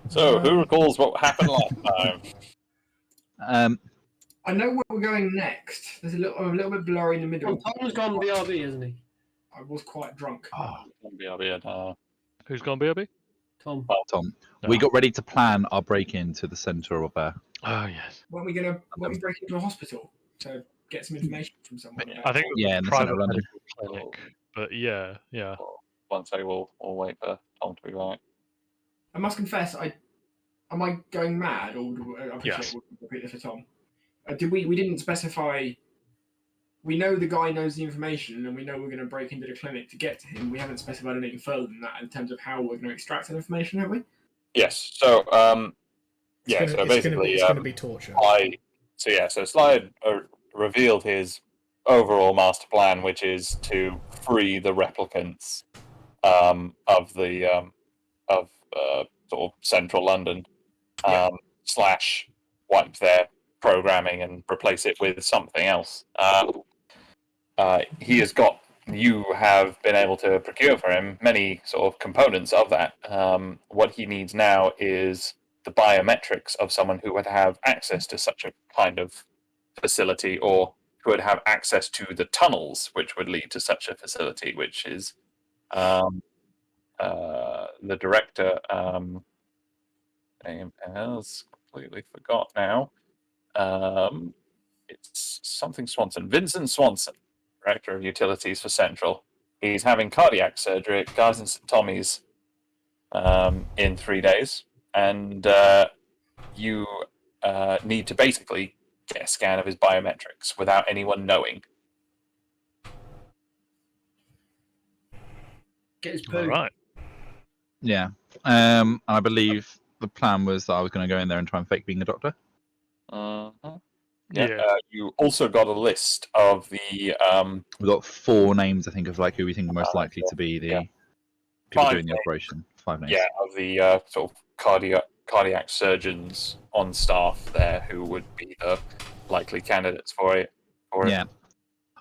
So, who recalls what happened last time? I know where we're going next. There's a little bit blurry in the middle. Tom's gone BRB, hasn't he? I was quite drunk. Who's gone, BRB? Tom. Tom, No. we got ready to plan our break-in to the centre of Oh, yes. When are we break into a hospital to get some information from someone? I think in the centre private of London. medical clinic. But yeah. One second, we'll wait for Tom to be right. I must confess, am I going mad, or I appreciate Yes. we'll repeat this for Tom? We didn't specify. We know the guy knows the information, and we know we're going to break into the clinic to get to him. We haven't specified anything further than that in terms of how we're going to extract that information, have we? Yes. So, It's basically, going to be torture. Slide revealed his overall master plan, which is to free the replicants of the sort of central London, slash wipe their programming and replace it with something else. You have been able to procure for him many sort of components of that. What he needs now is the biometrics of someone who would have access to such a kind of facility, or who would have access to the tunnels which would lead to such a facility, which is the director. Name has completely forgot now. It's something Swanson. Vincent Swanson, Director of Utilities for Central. He's having cardiac surgery at Guy's and St Tommy's in 3 days, and you need to basically get a scan of his biometrics without anyone knowing. Get his poo. All right. Yeah. I believe the plan was that I was going to go in there and try and fake being a doctor. You also got a list of the. We got 4 names, I think, of who we think are most likely to be the people 5 doing the names. operation. 5 names. Yeah, of the sort of cardiac surgeons on staff there who would be the likely candidates for it. Yeah.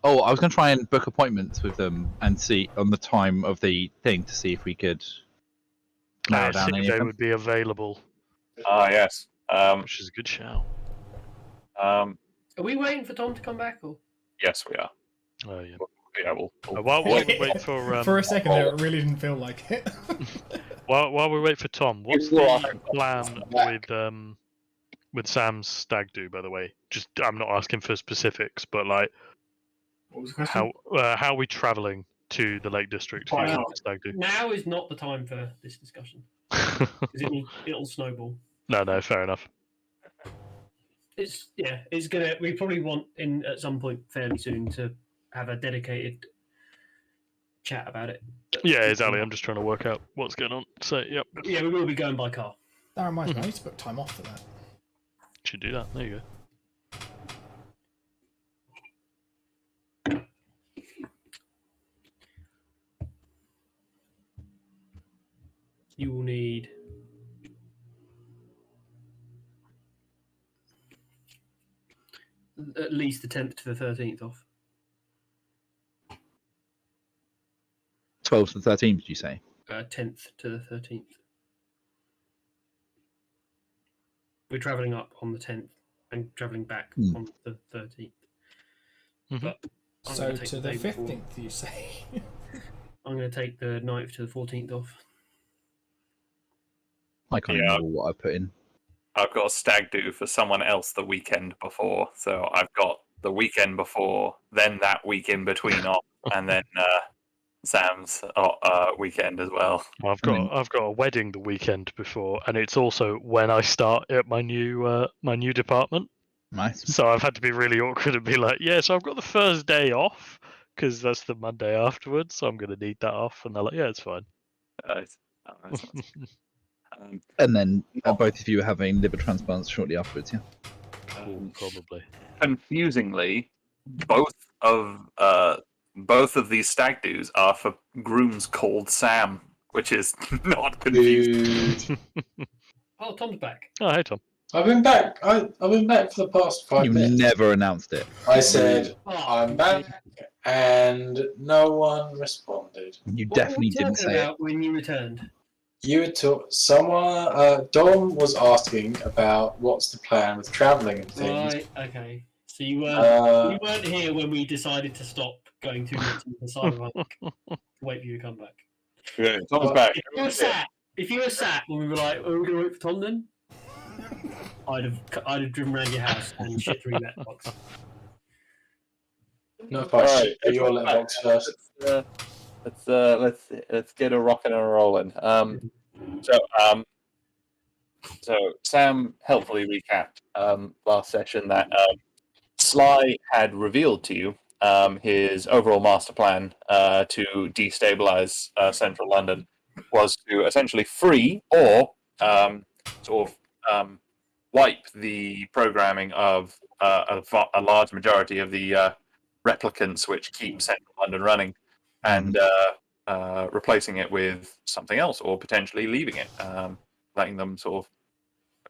Oh, I was going to try and book appointments with them and see on the time of the thing to see if we could I narrow down assume any of they them. would be available, Yes. which is a good shout. Are we waiting for Tom to come back, or? Yes, we are. Oh, yeah. Yeah, we'll While we wait for For a second there, it really didn't feel like it. while we wait for Tom, what's the plan with Sam's stag do? By the way, just I'm not asking for specifics, but What was the question? how are we travelling to the Lake District to Well, use the stag do? Now is not the time for this discussion. 'Cause it'll snowball. No, fair enough. It's gonna. We probably want at some point fairly soon to have a dedicated chat about it. Yeah, exactly. I'm just trying to work out what's going on. So, yep, Yeah, we will be going by car. That reminds me, I need to book time off for that. should do that. There you go. You will need at least the 10th to the 13th off. 12th to the 13th, did you say? 10th to the 13th. We're travelling up on the 10th and travelling back on the 13th. Mhm. But I'm So gonna take to the day before. 15th, you say? I'm going to take the 9th to the 14th off. I can't Yeah. remember what I put in. I've got a stag do for someone else the weekend before, so I've got the weekend before, then that week in between off, and then Sam's weekend as well. I've got a wedding the weekend before, and it's also when I start at my new department. Nice. So I've had to be really awkward and be like, yeah, so I've got the first day off because that's the Monday afterwards, so I'm going to need that off. And they're like, yeah, it's fine. And then both of you are having liver transplants shortly afterwards, yeah? Probably. Confusingly, both of these stag do's are for grooms called Sam, which is not confusing. Oh, Tom's back. Oh, hey, Tom. I've been back. I've been back for the past 5 You minutes. never announced it. I said Oh, I'm back, and no one responded. You What were definitely we didn't talking say it. about when you returned? you were someone. Dom was asking about what's the plan with travelling and things. Right. Okay. So you weren't here when we decided to stop going 2 minutes into Cyberpunk. Wait for you to come back. Yeah, Tom's Well, back. If you were sat when we were like, "Are we going to wait for Tom?" Then I'd have driven around your house and shit through your letterbox. Not if I Alright, shit through your letterbox first. Let's get a rocking and a rolling. So Sam helpfully recapped last session that Sly had revealed to you his overall master plan to destabilize central London was to essentially free or wipe the programming of a large majority of the replicants which keep central London running, and replacing it with something else, or potentially leaving it, letting them sort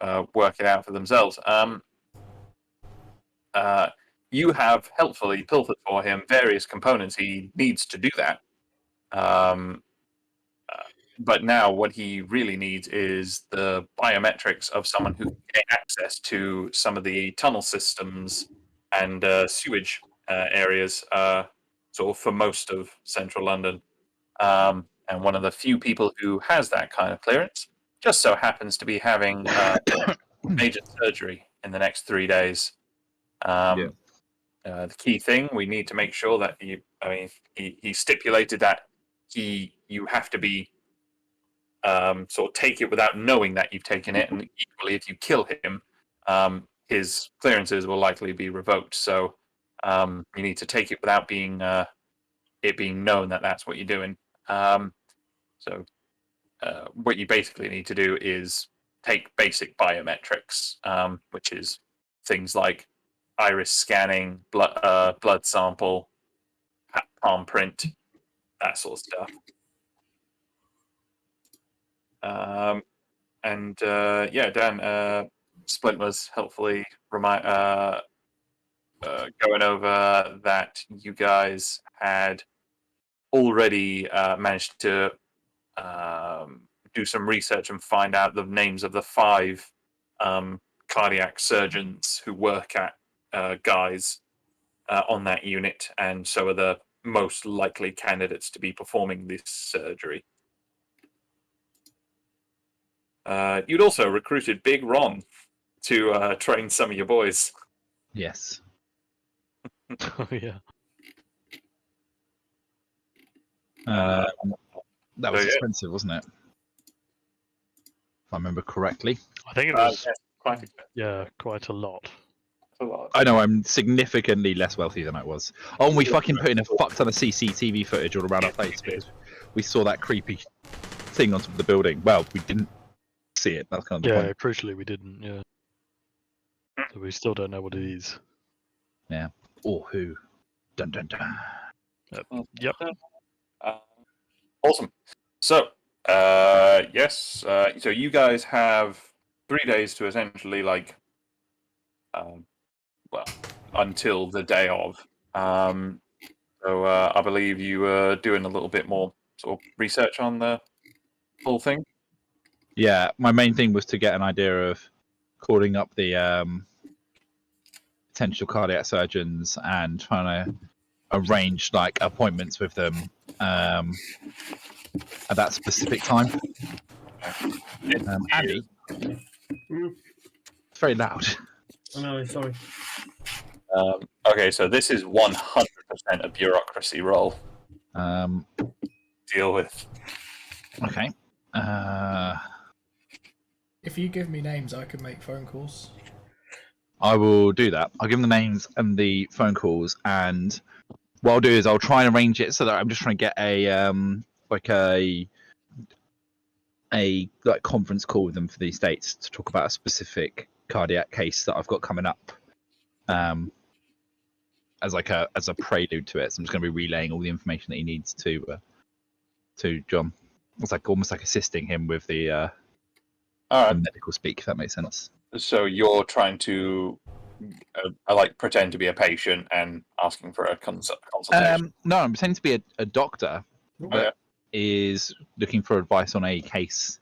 of work it out for themselves. You have helpfully pilfered for him various components he needs to do that. But now what he really needs is the biometrics of someone who can gain access to some of the tunnel systems and sewage areas, sort of for most of central London. And one of the few people who has that kind of clearance just so happens to be having major surgery in the next 3 days. The key thing, we need to make sure that he stipulated that you have to be sort of take it without knowing that you've taken it, and equally, if you kill him, his clearances will likely be revoked. So you need to take it without being it being known that that's what you're doing. So what you basically need to do is take basic biometrics, which is things like iris scanning, blood sample, palm print, that sort of stuff. Dan, Splint was helpfully going over that you guys had already managed to do some research and find out the names of the 5 cardiac surgeons who work at Guy's on that unit, and so are the most likely candidates to be performing this surgery. You'd also recruited Big Ron to train some of your boys. Yes. Oh yeah. That was So, yeah. expensive, wasn't it? If I remember correctly. I think it was Yes, quite expensive. quite a lot. A lot. I know I'm significantly less wealthy than I was. Oh, and we fucking put in a fuck ton of CCTV footage all around our place because we saw that creepy thing on top of the building. Well, we didn't see it. That's kind of the Yeah, point. crucially we didn't. Yeah. So we still don't know what it is. Or who. Dun dun dun. Yep. Awesome. So, yes. So you guys have 3 days to essentially, until the day of. So I believe you were doing a little bit more sort of research on the whole thing. Yeah, my main thing was to get an idea of calling up the potential cardiac surgeons and trying to arrange appointments with them at that specific time. Andy, it's very loud. Oh, no, sorry. Okay, so this is 100% a bureaucracy role. Deal with. Okay. If you give me names, I can make phone calls. I will do that. I'll give them the names and the phone calls, and what I'll do is I'll try and arrange it so that I'm just trying to get a conference call with them for these dates to talk about a specific cardiac case that I've got coming up. As a prelude to it, so I'm just going to be relaying all the information that he needs to John. It's almost like assisting him with the medical speak, if that makes sense. So you're trying to pretend to be a patient and asking for a consultation. No, I'm pretending to be a doctor yeah. is looking for advice on a case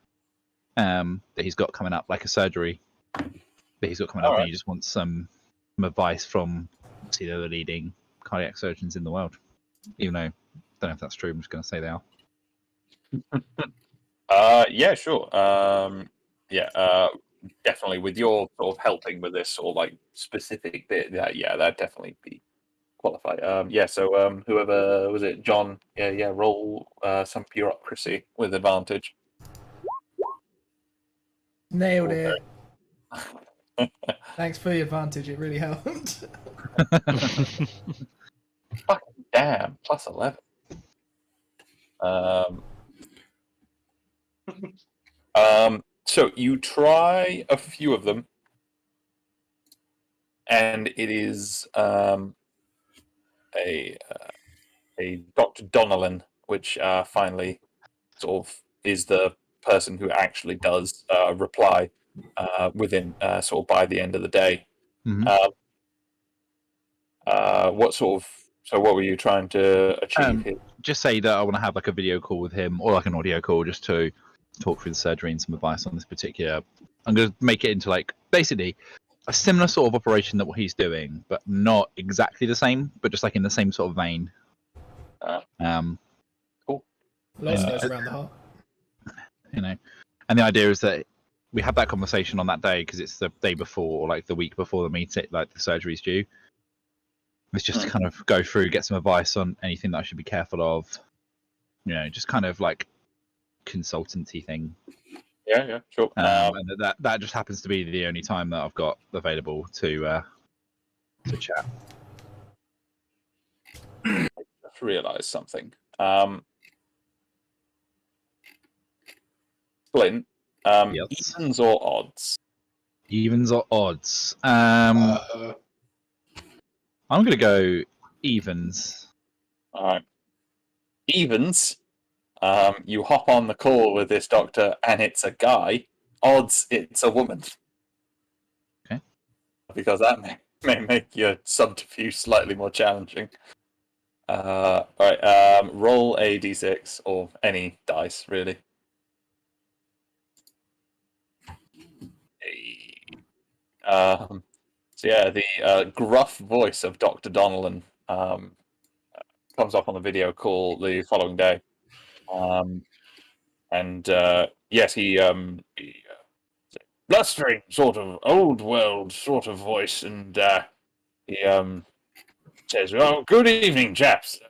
that he's got coming up, like a surgery that he's got coming up, Alright. and he just wants some advice from the leading cardiac surgeons in the world. Even though I don't know if that's true, I'm just going to say they are. Yeah, sure. Definitely with your sort of helping with this sort of like specific bit, that'd definitely be qualified. So whoever was it, John? Roll some bureaucracy with advantage. Nailed it. Thanks for the advantage. It really helped. Damn, plus 11. So you try a few of them, and it is a Dr. Donnellan, which finally sort of is the person who actually does reply within sort of by the end of the day. Mhm. What were you trying to achieve here? Just say that I want to have like a video call with him, or like an audio call, just to talk through the surgery and some advice on this particular. I'm going to make it into like basically a similar sort of operation that what he's doing, but not exactly the same, but just like in the same sort of vein. Cool. Lots goes around the heart. And the idea is that we have that conversation on that day because it's the day before, or like the week before the meeting, like the surgery's due. It's just to kind of go through, get some advice on anything that I should be careful of. Just kind of like consultancy thing. Yeah, sure. And that just happens to be the only time that I've got available to chat. Just realised something. Flint, Yes. evens or odds? Evens or odds? I'm going to go evens. All right. Evens. You hop on the call with this doctor, and it's a guy. Odds, it's a woman. Okay. Because that may make your subterfuge slightly more challenging. All right. Roll a d6 or any dice, really. The gruff voice of Dr. Donnellan comes up on the video call the following day. Yes, he blustering sort of old world sort of voice, and he says, "Well, good evening, chaps."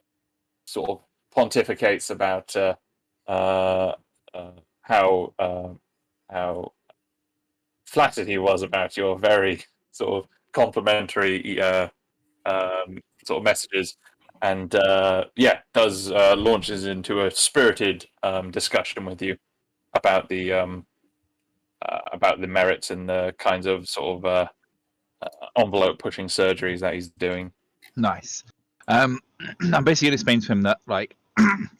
Sort of pontificates about how flattered he was about your very sort of complimentary sort of messages, and launches into a spirited discussion with you about the merits and the kinds of sort of envelope pushing surgeries that he's doing. Nice. I'm basically going to explain to him that like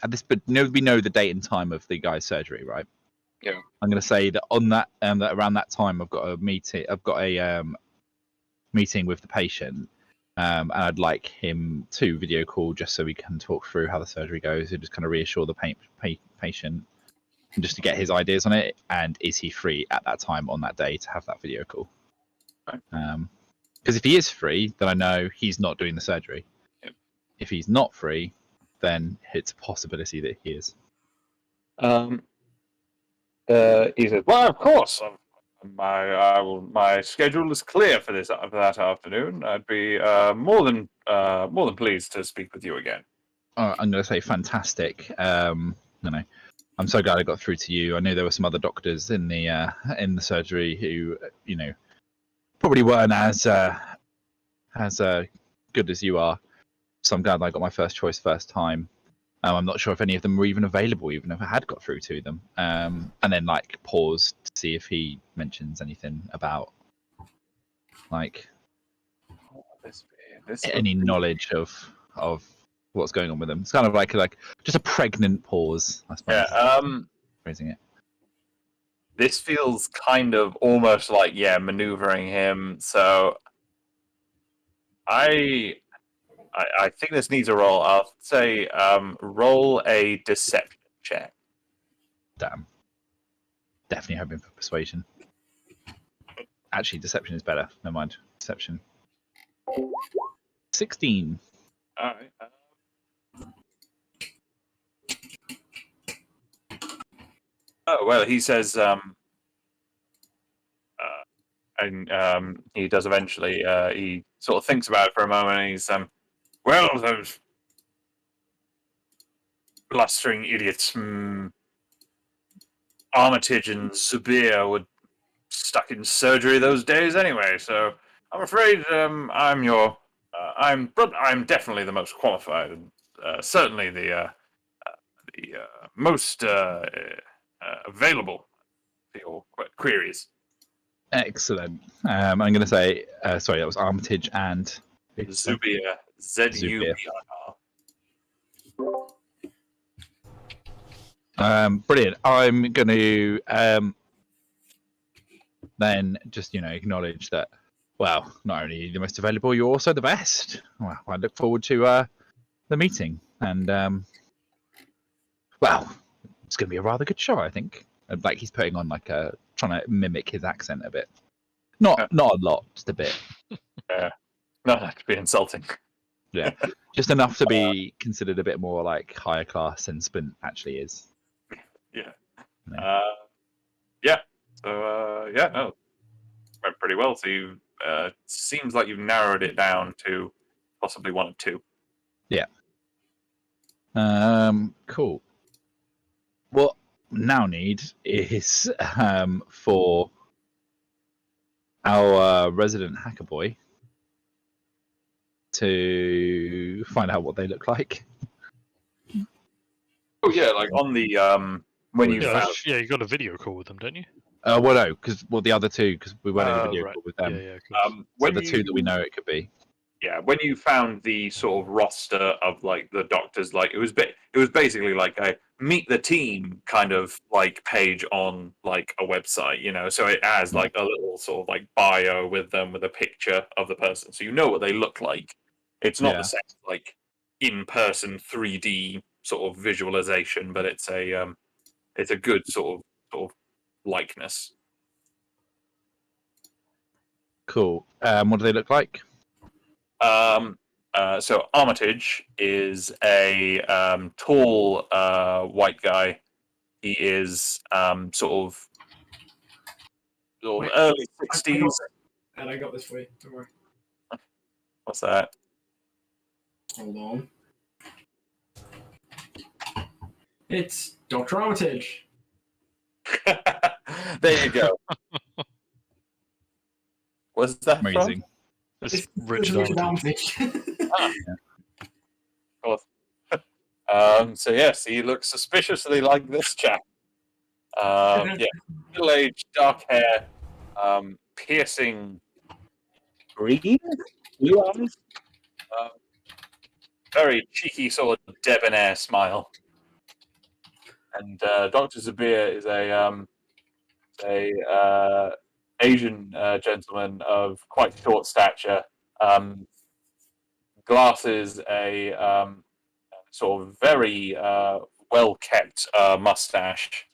at this, but we know the date and time of the guy's surgery, right? Yeah. I'm going to say that on that that around that time I've got a meeting. I've got a meeting with the patient, and I'd like him to video call just so we can talk through how the surgery goes and just kind of reassure the patient, and just to get his ideas on it. And is he free at that time on that day to have that video call? Right. Because if he is free, then I know he's not doing the surgery. Yep. If he's not free, then it's a possibility that he is. He says, "Well, of course, my schedule is clear for that afternoon. I'd be more than pleased to speak with you again." I'm going to say fantastic. I'm so glad I got through to you. I knew there were some other doctors in the surgery who probably weren't as good as you are. So I'm glad I got my first choice first time. I'm not sure if any of them were even available, even if I had got through to them. And then like pause to see if he mentions anything about like any knowledge of what's going on with them. It's kind of like just a pregnant pause, I suppose. Yeah. Phrasing it. This feels kind of almost like maneuvering him. So I think this needs a roll. I'll say roll a deception check. Damn. definitely hoping for persuasion. Actually, deception is better. Never mind. Deception. 16. All right. Oh well, he says, and he does eventually. He sort of thinks about it for a moment. And he's well, those blustering idiots, Armitage and Zubir were stuck in surgery those days anyway. So I'm afraid I'm definitely the most qualified, and certainly the most available for your queries. Excellent. I'm going to say, sorry, that was Armitage and Zubir, Zubir. Brilliant. I'm going to then just, acknowledge that, well, not only the most available, you're also the best. Well, I look forward to the meeting. And, well, it's going to be a rather good show, I think. Like he's putting on trying to mimic his accent a bit. Not a lot, just a bit. Not that to be insulting. Yeah, just enough to be considered a bit more like higher class than Spint actually is. Yeah. Yeah. No, went pretty well. So you seems like you've narrowed it down to possibly one of two. Yeah. Cool. What now need is for our resident hacker boy to find out what they look like. Oh yeah, like on the when you found. You got a video call with them, don't you? Well, no, because the other two, because we weren't in a video right. call with them. Yeah, of course. When So the two that we know it could be. Yeah, when you found the sort of roster of like the doctors, like it was basically like a meet the team kind of like page on like a website, So it has like a little sort of like bio with them with a picture of the person, so you know what they look like. It's not the same like in person 3D sort of visualization, but it's a good sort of likeness. Cool. What do they look like? So Armitage is a tall white guy. He is sort of early 60s. And I got this for you. Don't worry. What's that? Hold on. It's Dr. Armitage. There you go. What's that Amazing. from? It's Richard Armitage. Of course. So yes, he looks suspiciously like this chap. Middle-aged, dark hair, piercing green, blue eyes, very cheeky sort of debonair smile. And Dr. Zubir is a Asian gentleman of quite short stature, glasses, a sort of very well-kept mustache,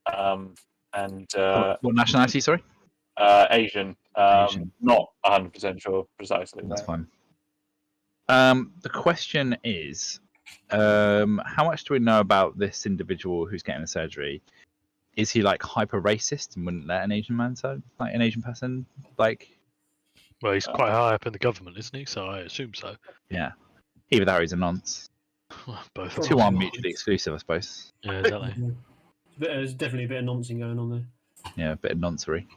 and What nationality, sorry? Asian. Asian. Not 100% sure precisely. That's no. fine. The question is, how much do we know about this individual who's getting the surgery? Is he like hyper racist and wouldn't let an Asian man, an Asian person, like? Well, he's quite high up in the government, isn't he? So I assume so. Yeah. Either that or he's a nonce. Both. The two aren't mutually exclusive, I suppose. Yeah, exactly. There's definitely a bit of nonsense going on there. Yeah, a bit of noncery.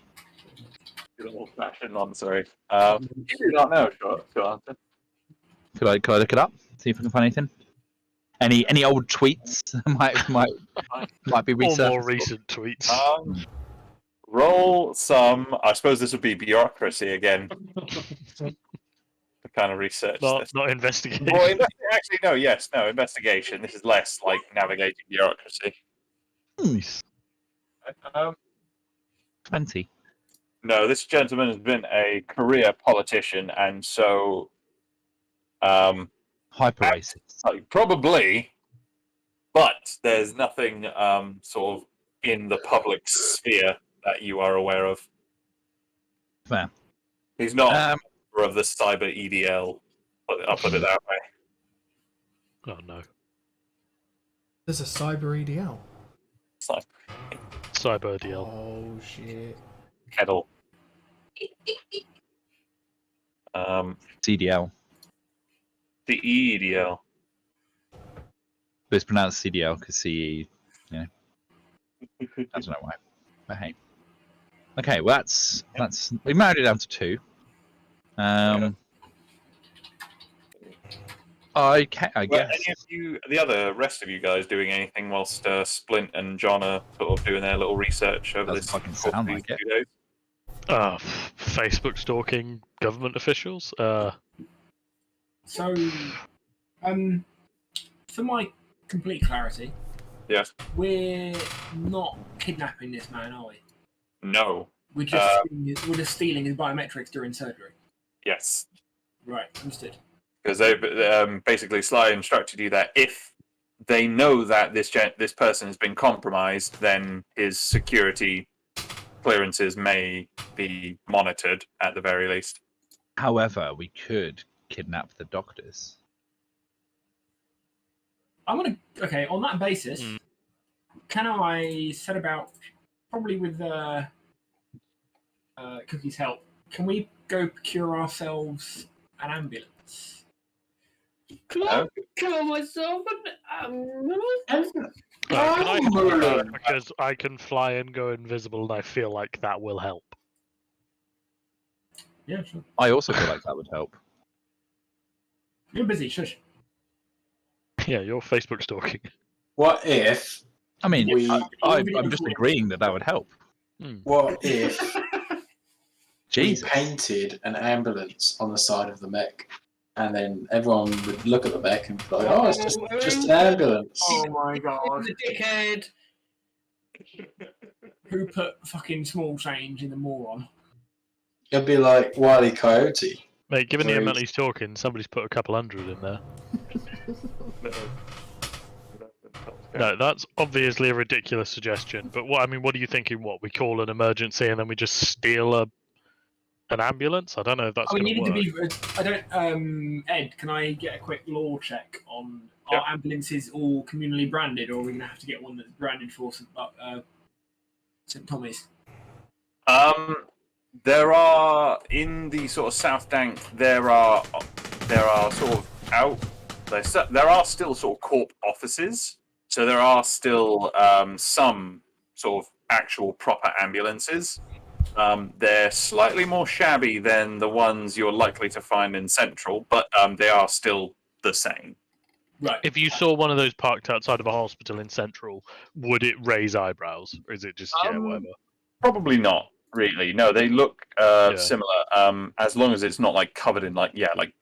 Good old-fashioned noncery. You do not know, short answer. Could I look it up? See if I can find anything. Any old tweets might be Or researched. more recent tweets. Roll some. I suppose this would be bureaucracy again. To kind of research this. Not investigation. Well, actually, no. Yes, no. Investigation. This is less like navigating bureaucracy. Nice. 20. No, this gentleman has been a career politician, and so Hyper racist. probably, but there's nothing sort of in the public sphere that you are aware of. Fair. He's not a Um, member of the cyber EDL. I'll put it that way. Oh no, There's a cyber EDL. It's like Cyber DL. Oh shit. kettle. CDL. The EDL. But it's pronounced CDL because CE. I don't know why. But hey. Okay, well that's we narrowed it down to 2. I guess. Any of you, the rest of you guys, doing anything whilst Splint and John are sort of doing their little research over Doesn't this fucking course of sound these like it. 2 days? Facebook stalking government officials. So, for my complete clarity, Yes. we're not kidnapping this man, are we? No. We're just stealing his biometrics during surgery. Yes. Right, understood. Because they basically Sly instructed you that if they know that this person has been compromised, then his security clearances may be monitored at the very least. However, we could kidnap the doctors. Okay, on that basis, Mm. can I set about, probably with Cookie's help, can we go procure ourselves an ambulance? No? Kill myself Can I do that because I can fly and go invisible, and I feel like that will help. Yeah, sure. I also feel like that would help. You're busy, shush. Yeah, you're Facebook stalking. What if? I mean, We- I'm just agreeing that would help. What if we Jesus. painted an ambulance on the side of the mech, and then everyone would look at the mech and be like, "Oh, it's just an ambulance." Oh my god. the dickhead. Who put fucking small change in the moron? It'd be like Wile E. Coyote. Mate, given the Sorry. amount he's talking, somebody's put a couple hundred in there. No, that's obviously a ridiculous suggestion. But what are you thinking? What, we call an emergency and then we just steal an ambulance? I don't know if that's We going to needed work. to be. I don't. Ed, can I get a quick law check on are ambulances all communally branded, or are we going to have to get one that's branded for St. Tommy's? There are in the sort of South Dank. There are sort of there are still sort of corp offices. So there are still some sort of actual proper ambulances. They're slightly more shabby than the ones you're likely to find in Central, but they are still the same. Right. If you saw one of those parked outside of a hospital in Central, would it raise eyebrows? Or is it just, whatever? Probably not really. No, they look similar. As long as it's not like covered in like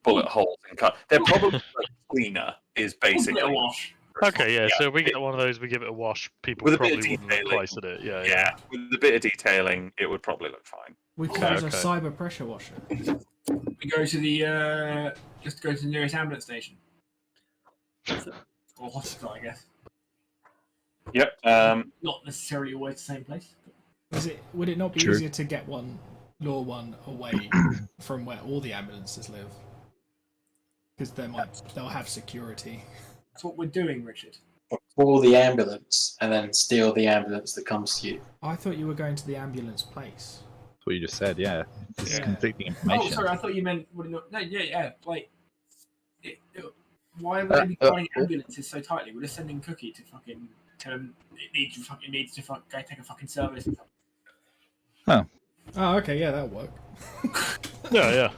bullet holes and cut. They're probably cleaner. Is basically A wash. Okay, yeah, so if we get one of those, we give it a wash, people With a bit probably of wouldn't detailing. price at it. Yeah. Yeah, with a bit of detailing, it would probably look fine. We could Okay, use a okay. cyber pressure washer. We go to the just go to the nearest ambulance station. Or hospital, I guess. Yep. Not necessarily always the same place. Would it not be True. easier to get law one away from where all the ambulances live? Because they'll have security. That's what we're doing, Richard. Call the ambulance and then steal the ambulance that comes to you. I thought you were going to the ambulance place. That's what you just said, yeah. It's Yeah. conflicting Oh, information. sorry, I thought you meant would it not? No, yeah. Like, why would they be calling ambulances so tightly? We're just sending Cookie to fucking tell him it needs to go take a fucking service. Oh, okay, yeah, that'll work. Yeah.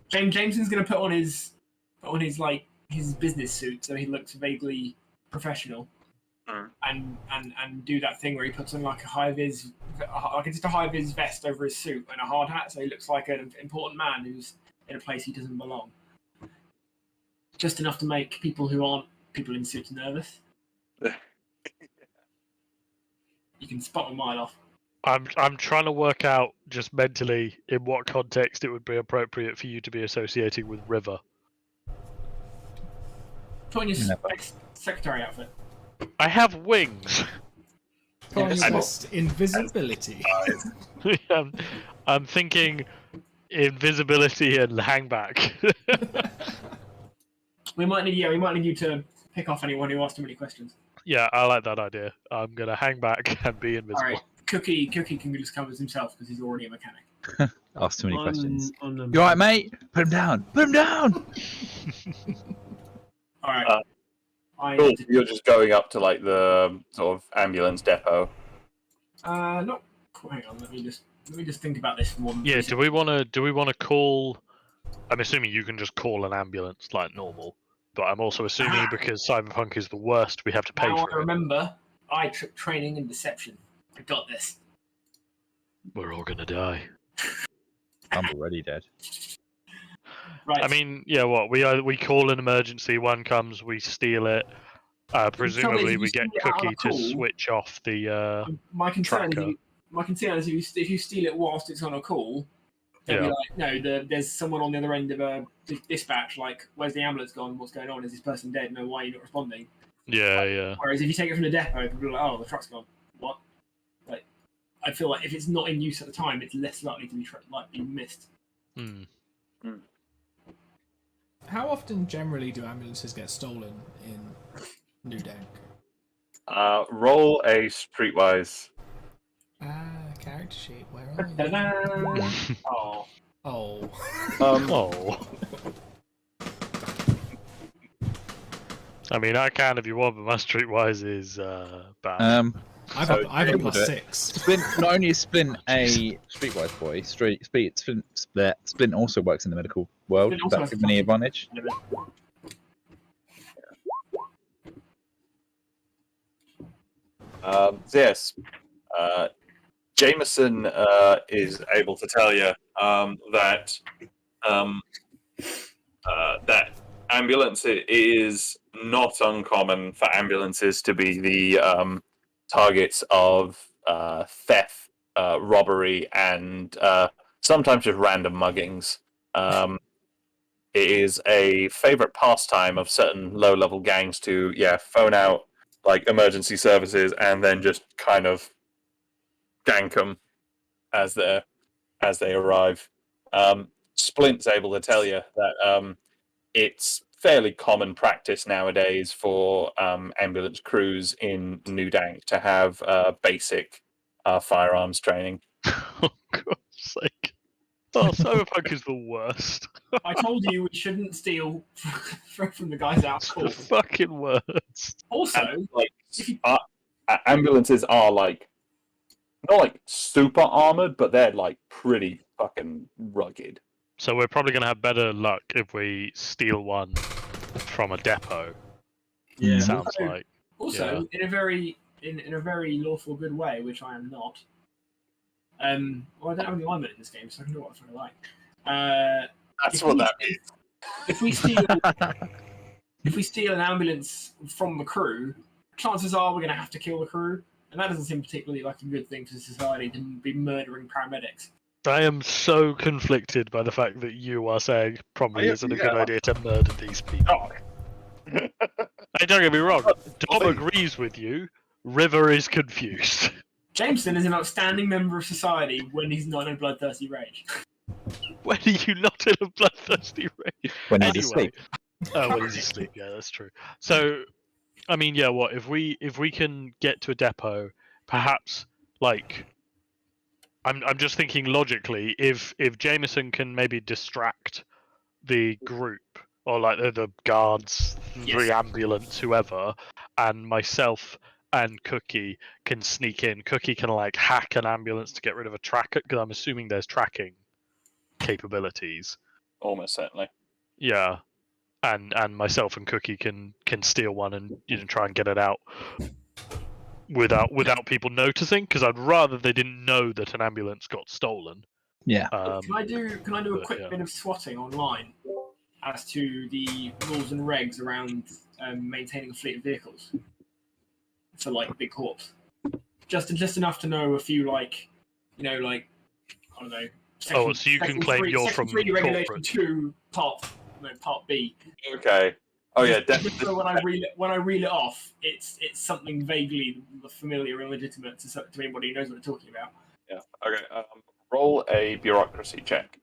Jameson's gonna put on his like his business suit so he looks vaguely professional, and do that thing where he puts on like a high vis, like just a high vis vest over his suit and a hard hat, so he looks like an important man who's in a place he doesn't belong. Just enough to make people who aren't people in suits nervous. You can spot a mile off. I'm trying to work out just mentally in what context it would be appropriate for you to be associating with River. Put on your Never. secretary outfit. I have wings. Put on your Invisible. best invisibility. I'm thinking invisibility and hang back. We might need you to pick off anyone who asks too many questions. Yeah, I like that idea. I'm gonna hang back and be invisible. All right, Cookie can just cover himself because he's already a mechanic. Ask too many questions. On You alright, mate? Put him down. Put him down. All right. Cool. You're just going up to like the sort of ambulance depot. No. Hang on. Let me just think about this one. Yeah. Do we want to call? I'm assuming you can just call an ambulance like normal, but I'm also assuming because Cyberpunk is the worst, we have to pay Now for I it. remember, I took training in deception. I got this. We're all gonna die. I'm already dead. Right. I mean, yeah. What we call an emergency. One comes, we steal it. Presumably, you we get steal it out on Cookie a to call- switch off the. my concern tracker. is if you steal it whilst it's on a call, they'll be Yeah. like, no, there's someone on the other end of a dispatch. Like, where's the ambulance gone? What's going on? Is this person dead? No, why are you not responding? Yeah. Whereas if you take it from the depot, people are like, oh, the truck's gone. What? Like, I feel like if it's not in use at the time, it's less likely to be missed. Hmm. How often generally do ambulances get stolen in New Dank? Roll a streetwise. Character sheet. Where are you? Ta-da! Oh. Oh. Oh. I mean, I can if you want, but my streetwise is bad. I've So got a James plus will do 6. Splint, not only is Splint a streetwise boy, Splint also works in the medical world. Splint also That has gives me any advantage. So yes, Jameson is able to tell you that that ambulance is not uncommon for ambulances to be the targets of theft, robbery, and sometimes just random muggings. It is a favorite pastime of certain low-level gangs to phone out like emergency services and then just kind of gank them as they arrive. Splint's able to tell you that it's fairly common practice nowadays for ambulance crews in New Dank to have basic firearms training. Oh, God's sake. Oh, Cyberpunk is the worst. I told you we shouldn't steal from the guys out It's call. the fucking worst. Also, And, like ambulances are like not like super armored, but they're like pretty fucking rugged. So we're probably going to have better luck if we steal one from a depot. Yeah. Sounds like. Also, in a very lawful good way, which I am not. Well, I don't have any alignment in this game, so I can do what I fucking like. That's what that means. If we steal an ambulance from the crew, chances are we're going to have to kill the crew, and that doesn't seem particularly like a good thing for society to be murdering paramedics. I am so conflicted by the fact that you are saying probably isn't a good idea to murder these people. Hey, don't get me wrong. Dom agrees with you. River is confused. Jameson is an outstanding member of society when he's not in a bloodthirsty rage. When are you not in a bloodthirsty rage? When he's Anyway. asleep. Oh, when he's asleep. Yeah, that's true. So, I mean, yeah. What if we can get to a depot? Perhaps, like, I'm just thinking logically. If Jameson can maybe distract the group or like the guards, the ambulance, whoever, and myself and Cookie can sneak in. Cookie can like hack an ambulance to get rid of a tracker because I'm assuming there's tracking capabilities. Almost certainly. Yeah. And myself and Cookie can steal one and try and get it out without people noticing, because I'd rather they didn't know that an ambulance got stolen. Yeah. Can I do a but, quick yeah. bit of swatting online as to the rules and regs around maintaining a fleet of vehicles for like big corps? Just enough to know a few I don't know. Oh, so you can claim you're from Section 3 Regulation corporate. 2 Part B. Okay. Oh yeah, Just so definitely. when I reel it off, it's something vaguely familiar and legitimate to anybody who knows what they're talking about. Yeah. Okay. Roll a bureaucracy check.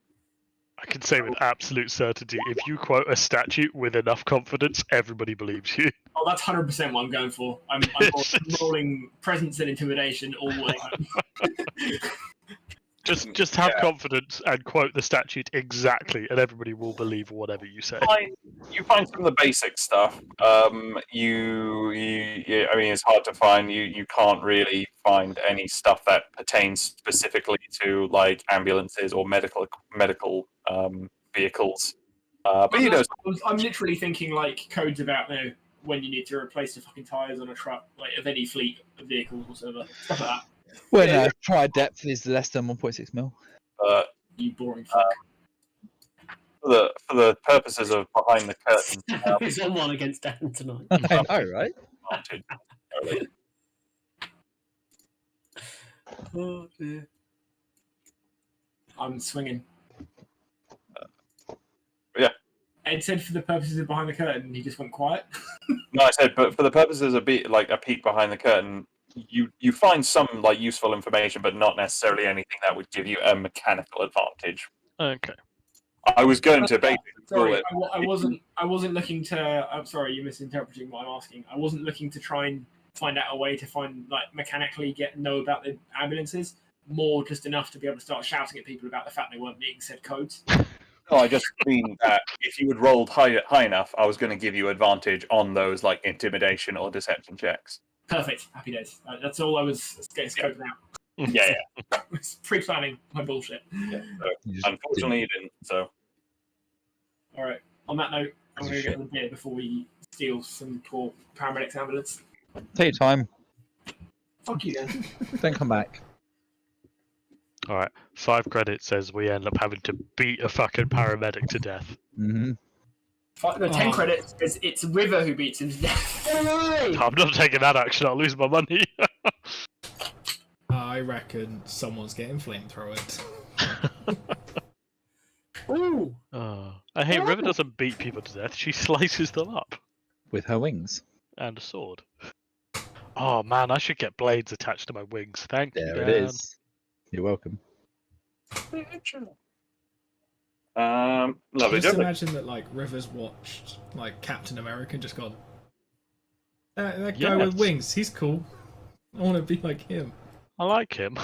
I can say with absolute certainty, if you quote a statute with enough confidence, everybody believes you. Oh, that's 100% what I'm going for. I'm rolling presence and intimidation all the way home. Just have confidence and quote the statute exactly, and everybody will believe whatever you say. You find some of the basic stuff. I mean, it's hard to find. You can't really find any stuff that pertains specifically to like ambulances or medical vehicles. But you know, I'm literally thinking like codes about when you need to replace the fucking tires on a truck, like of any fleet of vehicles or whatever, stuff like that. When prior depth is less than 1.6 mil. You boring fuck. For the purposes of behind the curtain, He's on one against Dan tonight. I know, right? Oh, dear. I'm swinging. Yeah. Ed said for the purposes of behind the curtain, he just went quiet. No, I said, but for the purposes of a peek behind the curtain, you find some like useful information, but not necessarily anything that would give you a mechanical advantage. Okay. I was going to basically rule Sorry, it. I wasn't looking to. I'm sorry, you're misinterpreting what I'm asking. I wasn't looking to try and find out a way to mechanically know about the ambulances. More just enough to be able to start shouting at people about the fact they weren't being said codes. No, I just mean that if you had rolled high enough, I was going to give you advantage on those like intimidation or deception checks. Perfect. Happy days. That's all I was getting scoping out. Yeah. Pre-planning my bullshit. So, unfortunately, you didn't. So. All right. On that note, I'm going to get the beer before we steal some poor paramedics ambulance. Take your time. Fuck you, then. Don't come back. All right. 5 credits says we end up having to beat a fucking paramedic to death. Mm-hmm. 10 credits because it's River who beats him to death. I'm not taking that action. I'll lose my money. I reckon someone's getting flamethrowered. Ooh. Hey, River doesn't beat people to death. She slices them up. With her wings. And a sword. Oh man, I should get blades attached to my wings. Thank you, There Dan. it is. You're welcome. Lovely. Just Jubbly. imagine that like Rivers watched like Captain America and just gone. That guy Yes. with wings, he's cool. I want to be like him. I like him.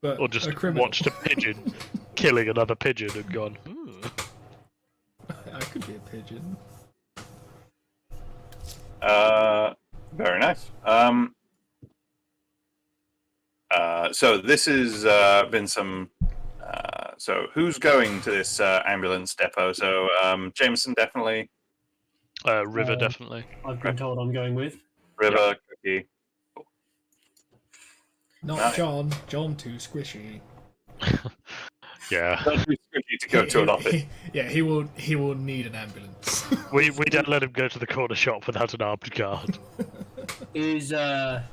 But Or just a criminal. watched a pigeon killing another pigeon and gone, I could be a pigeon. Very nice. So this has been some. So who's going to this ambulance depot? So Jameson definitely. River definitely. I've been told I'm going with. River, Cookie. Not Nice. John. John too squishy. Yeah. Don't be Cookie to go to an office. Yeah, he will need an ambulance. We don't let him go to the corner shop without an armed guard. Is the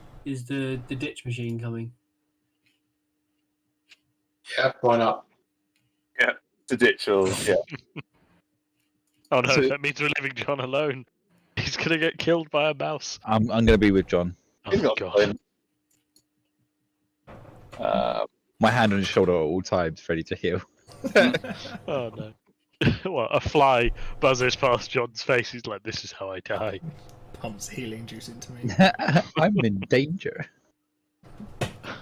ditch machine coming? Yeah, why not? To ditch or yeah. Oh no, So- that means we're leaving John alone. He's gonna get killed by a mouse. I'm going to be with John. He's Oh got god. My hand on his shoulder at all times, ready to heal. Oh no. What, a fly buzzes past John's face. He's like, this is how I die. Pumps healing juice into me. I'm in danger.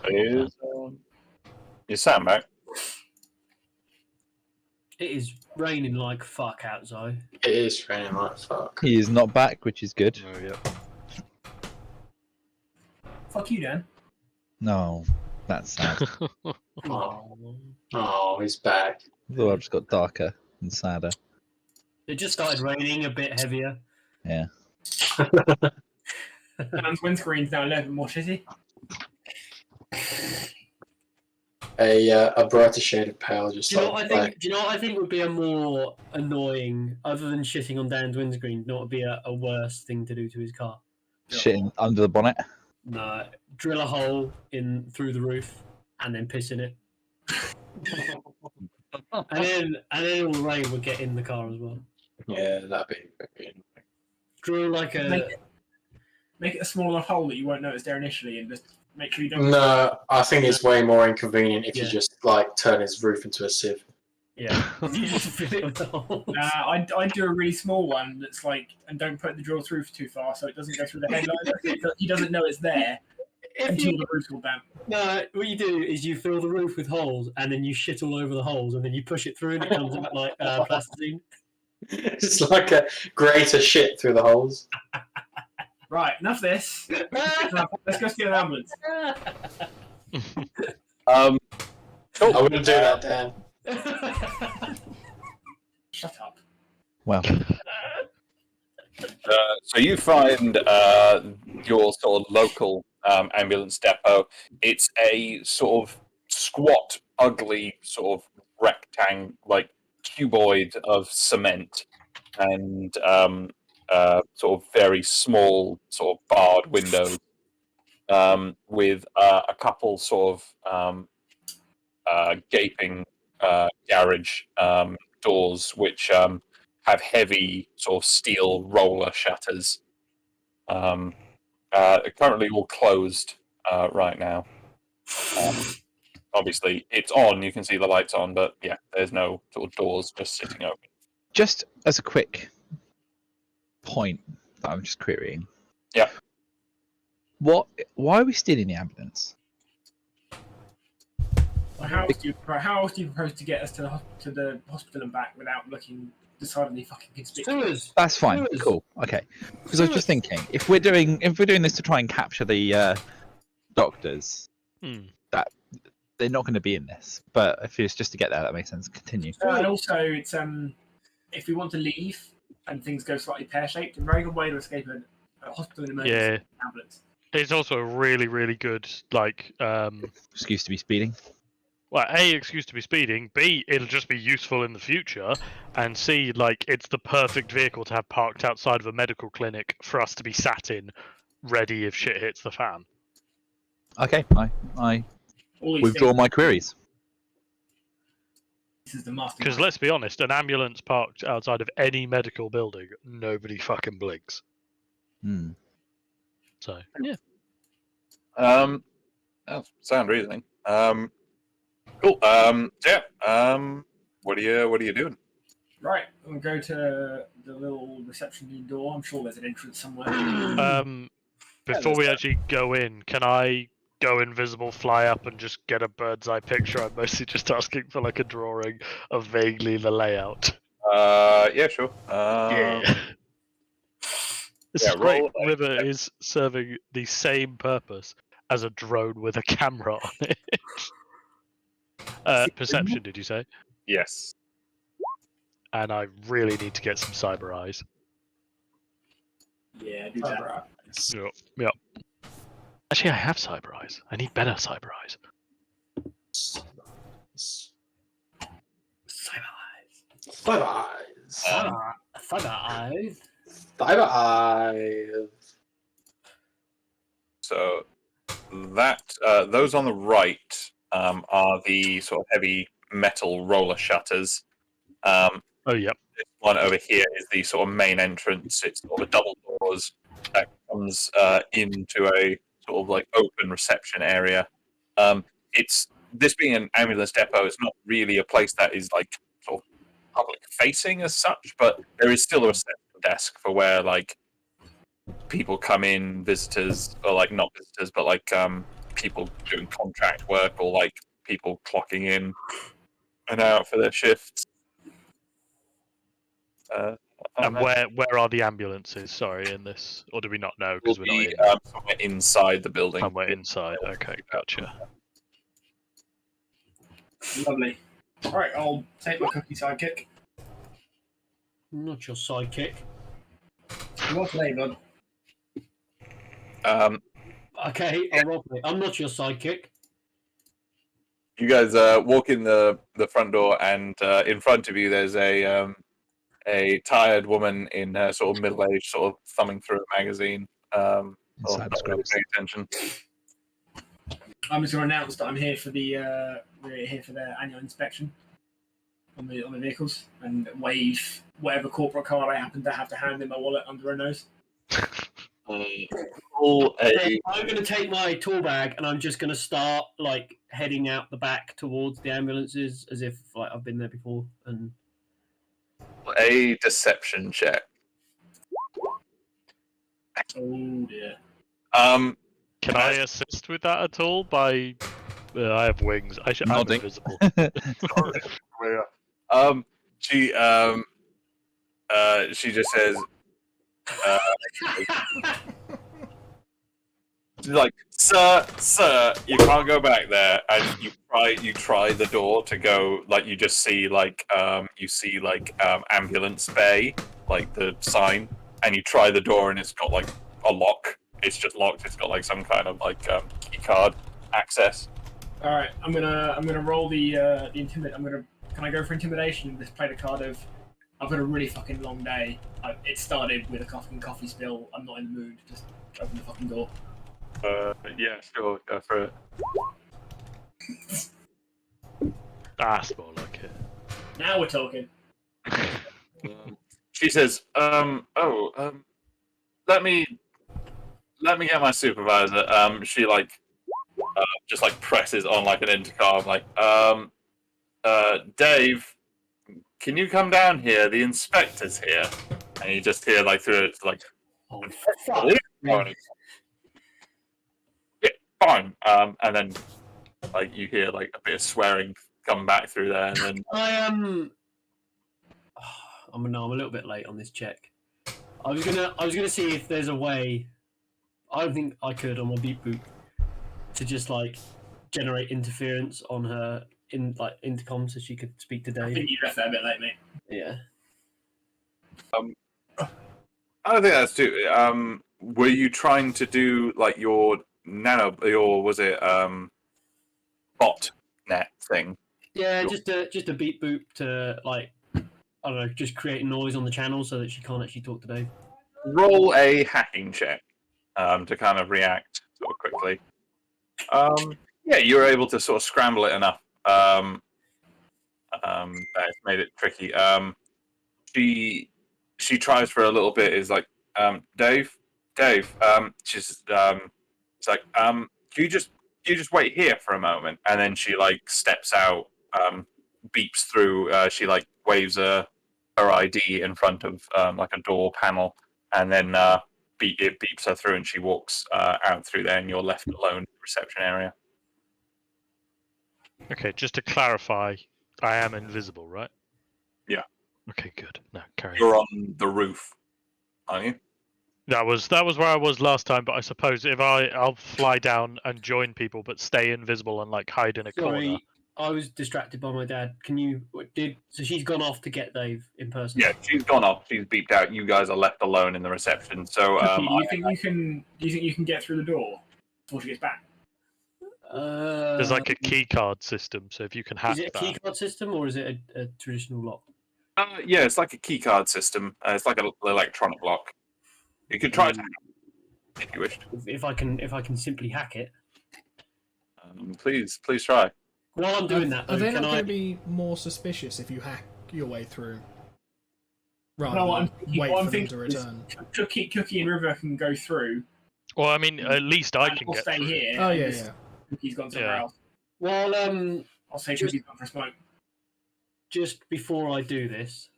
Is Sam back? It is raining like fuck outside. It is raining like fuck. He is not back, which is good. Oh yeah. Fuck you, Dan. No, that's sad. Oh, he's back. The world just got darker and sadder. It just started raining a bit heavier. Yeah. Dan's windscreen's now 11 more shitty. A brighter shade of pale, just Do you know what like I black. think? Do you know what I think would be a more annoying, other than shitting on Dan's windscreen? Not would be a worse thing to do to his car. Shitting under the bonnet. No, drill a hole in through the roof and then piss in it, and then all the rain would get in the car as well. Yeah, that'd be very Drill like a. Make it a small enough hole that you won't notice there initially, and just make sure you don't. No, I think it's way more inconvenient if Yeah. you just like turn his roof into a sieve. Yeah. You just fill it with the holes. I'd do a really small one that's like, and don't put the drill through for too far so it doesn't go through the headliner. He doesn't know it's there If until you, the roof's all damp. no, what you do is you fill the roof with holes and then you shit all over the holes and then you push it through and it comes out like plasticine. It's like a greater shit through the holes. Right, enough of this. Let's go see an ambulance. Cool. I wouldn't do that, Dan. Shut up. Well, So you find your sort of local ambulance depot. It's a sort of squat, ugly sort of rectangle, like cuboid of cement, and sort of very small, sort of barred windows, with a couple sort of gaping garage doors, which have heavy sort of steel roller shutters. Currently all closed right now. Obviously, it's on. You can see the lights on, but yeah, there's no sort of doors just sitting open. just as a quick point that I'm just querying. Yeah. Why are we stealing the ambulance? How else do you propose to get us to the hospital and back without looking decidedly fucking conspicuous? Sewers. That's fine. Sewers. Cool. Okay. Because I was just thinking, if we're doing this to try and capture the doctors, they're not going to be in this. But if it's just to get there, that makes sense. Continue. And also, it's if we want to leave and things go slightly pear-shaped, a very good way to escape a hospital in emergency ambulance. It's also a really, really good, like, Excuse to be speeding. well, A, excuse to be speeding, B, it'll just be useful in the future, and C, like, it's the perfect vehicle to have parked outside of a medical clinic for us to be sat in, ready if shit hits the fan. Okay. I All these withdraw things, my queries. this is the master. Because let's be honest, an ambulance parked outside of any medical building, nobody fucking blinks. Hmm. So, yeah. Oh, sound reasoning. Cool. What are you doing? Right, we'll go to the little reception door. I'm sure there's an entrance somewhere. Before we actually go in, can I go invisible, fly up, and just get a bird's eye picture? I'm mostly just asking for like a drawing of vaguely the layout. Yeah, sure. This yeah, Great roll, River is serving the same purpose as a drone with a camera on it. Perception, did you say? Yes. And I really need to get some cyber eyes. Yeah, do that. Yep. Actually, I have cyber eyes. I need better cyber eyes. Cyber eyes. Cyber eyes. Cyber eyes. Cyber eyes. So that those on the right are the sort of heavy metal roller shutters. Oh, yep. This one over here is the sort of main entrance. It's sort of double doors that comes into a sort of like open reception area. It's this being an ambulance depot, it's not really a place that is like sort of public facing as such, but there is still a reception desk for where like people come in, visitors, or like not visitors, but like people doing contract work or like people clocking in and out for their shifts. And where are the ambulances? Sorry, in this, or do we not know will because we're not be in? somewhere inside the building. Somewhere inside. Okay, gotcha. Lovely. Alright, I'll take my cookie sidekick. Not your sidekick. What's your name, bud? Okay, I'll roleplay. I'm not your sidekick. You guys walk in the front door, and in front of you there's a tired woman in her sort of middle age, sort of thumbing through a magazine. Or Cyber not really scrubs. paying attention. I'm just going to announce that I'm here for the we're here for their annual inspection. on the vehicles and wave whatever corporate card I happen to have to hand in my wallet under her nose. Roll a I'm going to take my tool bag and I'm just going to start like heading out the back towards the ambulances as if like I've been there before. And deception check. Oh dear. Can I assist with that at all? I have wings. I'm Nodding. invisible. She just says, she's like, sir, you can't go back there. And you try the door to go, like you just see ambulance bay, like the sign, and you try the door and it's got like a lock. It's just locked. It's got like some kind of like key card access. All right, I'm gonna roll the intimidate. Can I go for intimidation and just play the card of I've had a really fucking long day. It started with a coffee spill. I'm not in the mood. Just open the fucking door. Yeah, sure, go for it. That's more like it. Now we're talking. She says, let me get my supervisor. She just like presses on like an intercom, like, Dave, can you come down here? The inspector's here. And you just hear like through it, like, oh, fuck. Yeah, fine. And then like you hear like a bit of swearing come back through there, and then I'm a little bit late on this check. I was gonna see if there's a way. I don't think I could on my beep boop to just like generate interference on her in like intercom so she could speak to I Dave. think you left that a bit late, mate. Yeah. I don't think that's too. Were you trying to do like your was it bot net thing? Yeah, just a beep boop to like I don't know, just create noise on the channel so that she can't actually talk to Dave. Roll a hacking check to kind of react sort of quickly. Yeah, you were able to sort of scramble it enough. That it's made it tricky. She tries for a little bit. Is like, Dave. She's it's like, do you just wait here for a moment? And then she like steps out, beeps through. She like waves her ID in front of like a door panel, and then it beeps her through, and she walks out through there, and you're left alone in the reception area. Okay, just to clarify, I am invisible, right? Yeah. Okay, good. No, carry on. You're on the roof, aren't you? That was where I was last time, but I suppose if I'll fly down and join people, but stay invisible and like hide in a corner. Sorry, I was distracted by my dad. So she's gone off to get Dave in person? Yeah, she's gone off. She's beeped out. You guys are left alone in the reception. So, Do you think you can get through the door before she gets back? There's like a key card system, so if you can hack Is it a key card system or is it a traditional lock? yeah, it's like a key card system. It's like an electronic lock. You could try to hack it if you wished. If I can simply hack it. Please try. While I'm doing that, Are though, they can not I? going to be more suspicious if you hack your way through? Rather No, than wait what I'm for them thinking to is return. Cookie and River can go through. Well, I mean, at least I and can we'll get stay through. here. Oh and yeah, just- yeah. Cookie's gone somewhere Yeah. else. Well, I'll say Cookie's gone for a smoke. just before I do this,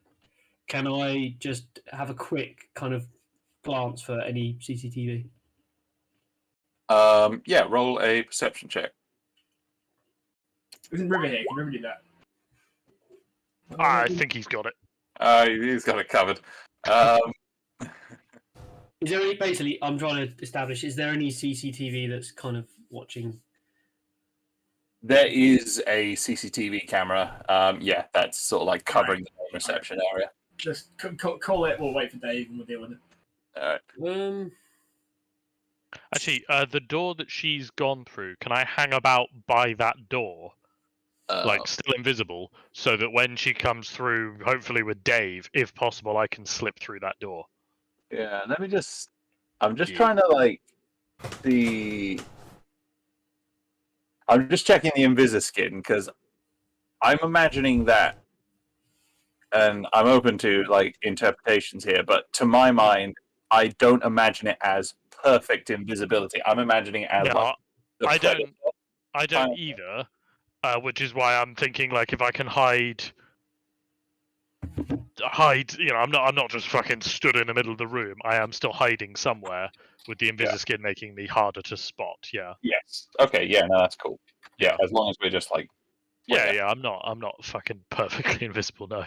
can I just have a quick kind of glance for any CCTV? Yeah, roll a perception check. Isn't River here? Can River do that? I think he's got it. He's got it covered. Is there any, basically, I'm trying to establish, is there any CCTV that's kind of watching? There is a CCTV camera. Yeah, that's sort of like covering the main reception area. Just call it. We'll wait for Dave and we'll deal with it. Actually, the door that she's gone through, can I hang about by that door, like still invisible, so that when she comes through, hopefully with Dave, if possible, I can slip through that door? Yeah, let me just. I'm just trying to like see. I'm just checking the Invisiskin because I'm imagining that and I'm open to like interpretations here, but to my mind, I don't imagine it as perfect invisibility. I'm imagining it as Yeah, like the I predator. don't either. Which is why I'm thinking like if I can hide. I'm not just fucking stood in the middle of the room. I am still hiding somewhere with the Invisiskin making me harder to spot. Yeah. Yes. Okay. Yeah. No, that's cool. Yeah. As long as we're just like. Yeah. I'm not fucking perfectly invisible. No.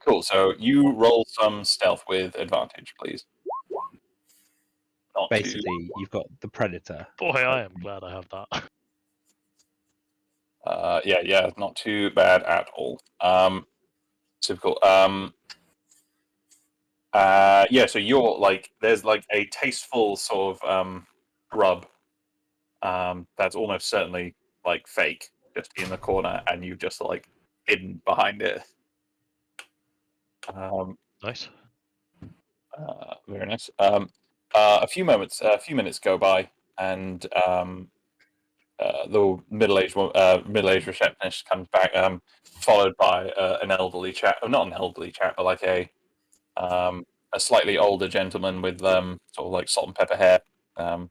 Cool. So you roll some stealth with advantage, please. Not too- Basically, you've got the predator. Boy, I am glad I have that. yeah, not too bad at all. Typical. Yeah. So you're like, there's like a tasteful sort of rub. That's almost certainly like fake, just in the corner, and you've just like hidden behind it. Nice. Very nice. A few minutes go by, and the middle-aged receptionist comes back, followed by an elderly chap, not an elderly chap, but like a slightly older gentleman with sort of like salt and pepper hair, and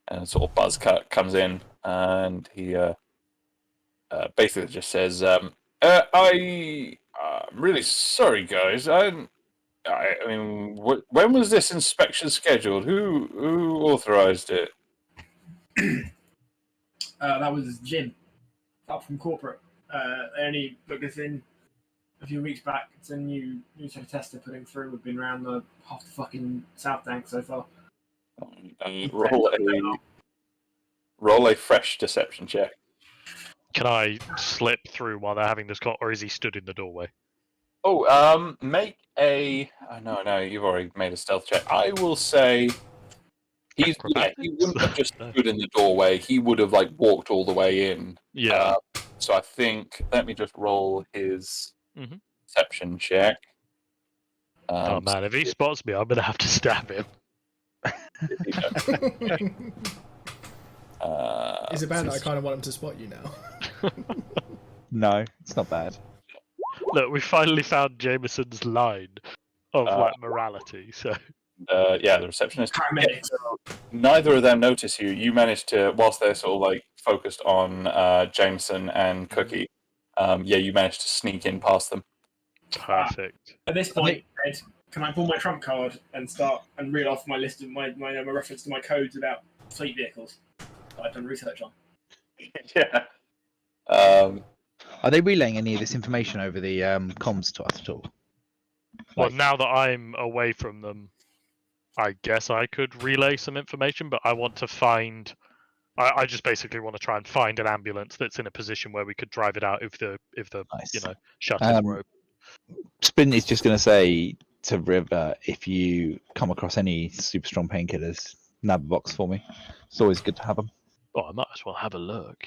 a sort of buzz cut comes in, and he basically just says, I'm really sorry, guys. I mean, when was this inspection scheduled? Who authorized it? That was Jim, up from corporate. They only booked us in a few weeks back. It's a new set of tests they're putting through. We've been around the half the fucking South Tank so far. Roll a fresh deception check. Can I slip through while they're having this call, or is he stood in the doorway? Oh, make a. No, you've already made a stealth check. I will say he wouldn't have just No. stood in the doorway. He would have like walked all the way in. Yeah. So I think let me just roll his Mhm. deception check. Oh man, if he spots me, I'm gonna have to stab him. Is it bad that I kind of want him to spot you now? No, it's not bad. Look, we finally found Jameson's line of like morality. So Yeah, the receptionist. Paramedics. Neither of them notice you. You manage to, whilst they're sort of like focused on Jameson and Cookie. You managed to sneak in past them. perfect. At this point, Ed, can I pull my trump card and start and reel off my list of my reference to my codes about fleet vehicles that I've done research on? Yeah. Are they relaying any of this information over the comms to us at all? Well, Like- now that I'm away from them, I guess I could relay some information, but I want to find. I just basically want to try and find an ambulance that's in a position where we could drive it out if the Nice. shutters were open. Spin is just going to say to River, if you come across any super strong painkillers, nab a box for me. It's always good to have them. Well, I might as well have a look,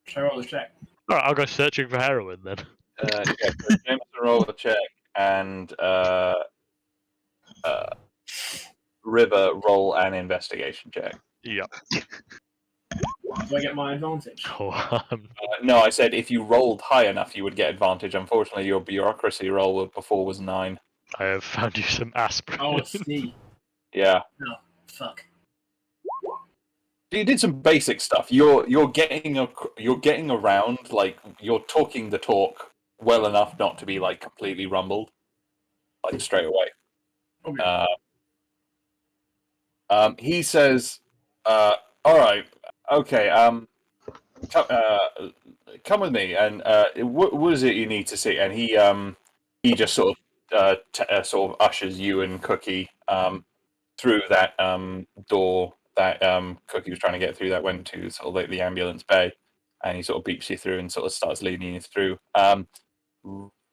Should I roll the check? All right, I'll go searching for heroin then. So Jameson roll a check, and River roll an investigation check. Yeah. Do I get my advantage? Oh, No, I said if you rolled high enough, you would get advantage. Unfortunately, your bureaucracy roll before was 9. I have found you some aspirin. Oh, it's C. Yeah. No, fuck. You did some basic stuff. You're getting around, like you're talking the talk well enough not to be like completely rumbled, like straight away. Okay. He says, "All right, okay. Come with me, and what is it you need to see?" And he just sort of ushers you and Cookie through that door that Cookie was trying to get through that went to sort of like the ambulance bay, and he sort of beeps you through and sort of starts leading you through.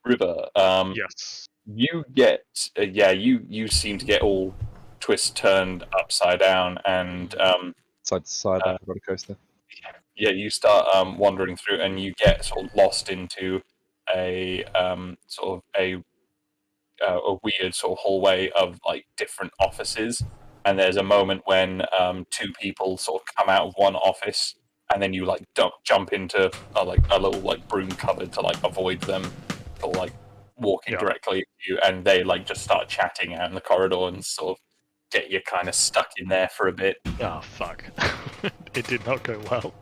River, Yes. you get you seem to get all turned upside down, and Side to side like a roller coaster. you start wandering through, and you get sort of lost into a sort of a weird sort of hallway of like different offices. And there's a moment when 2 people sort of come out of one office and then you like jump into like a little like broom cupboard to like avoid them, or like walking Yeah. directly at you, and they like just start chatting out in the corridor and sort of get you kind of stuck in there for a bit. Oh fuck! It did not go well.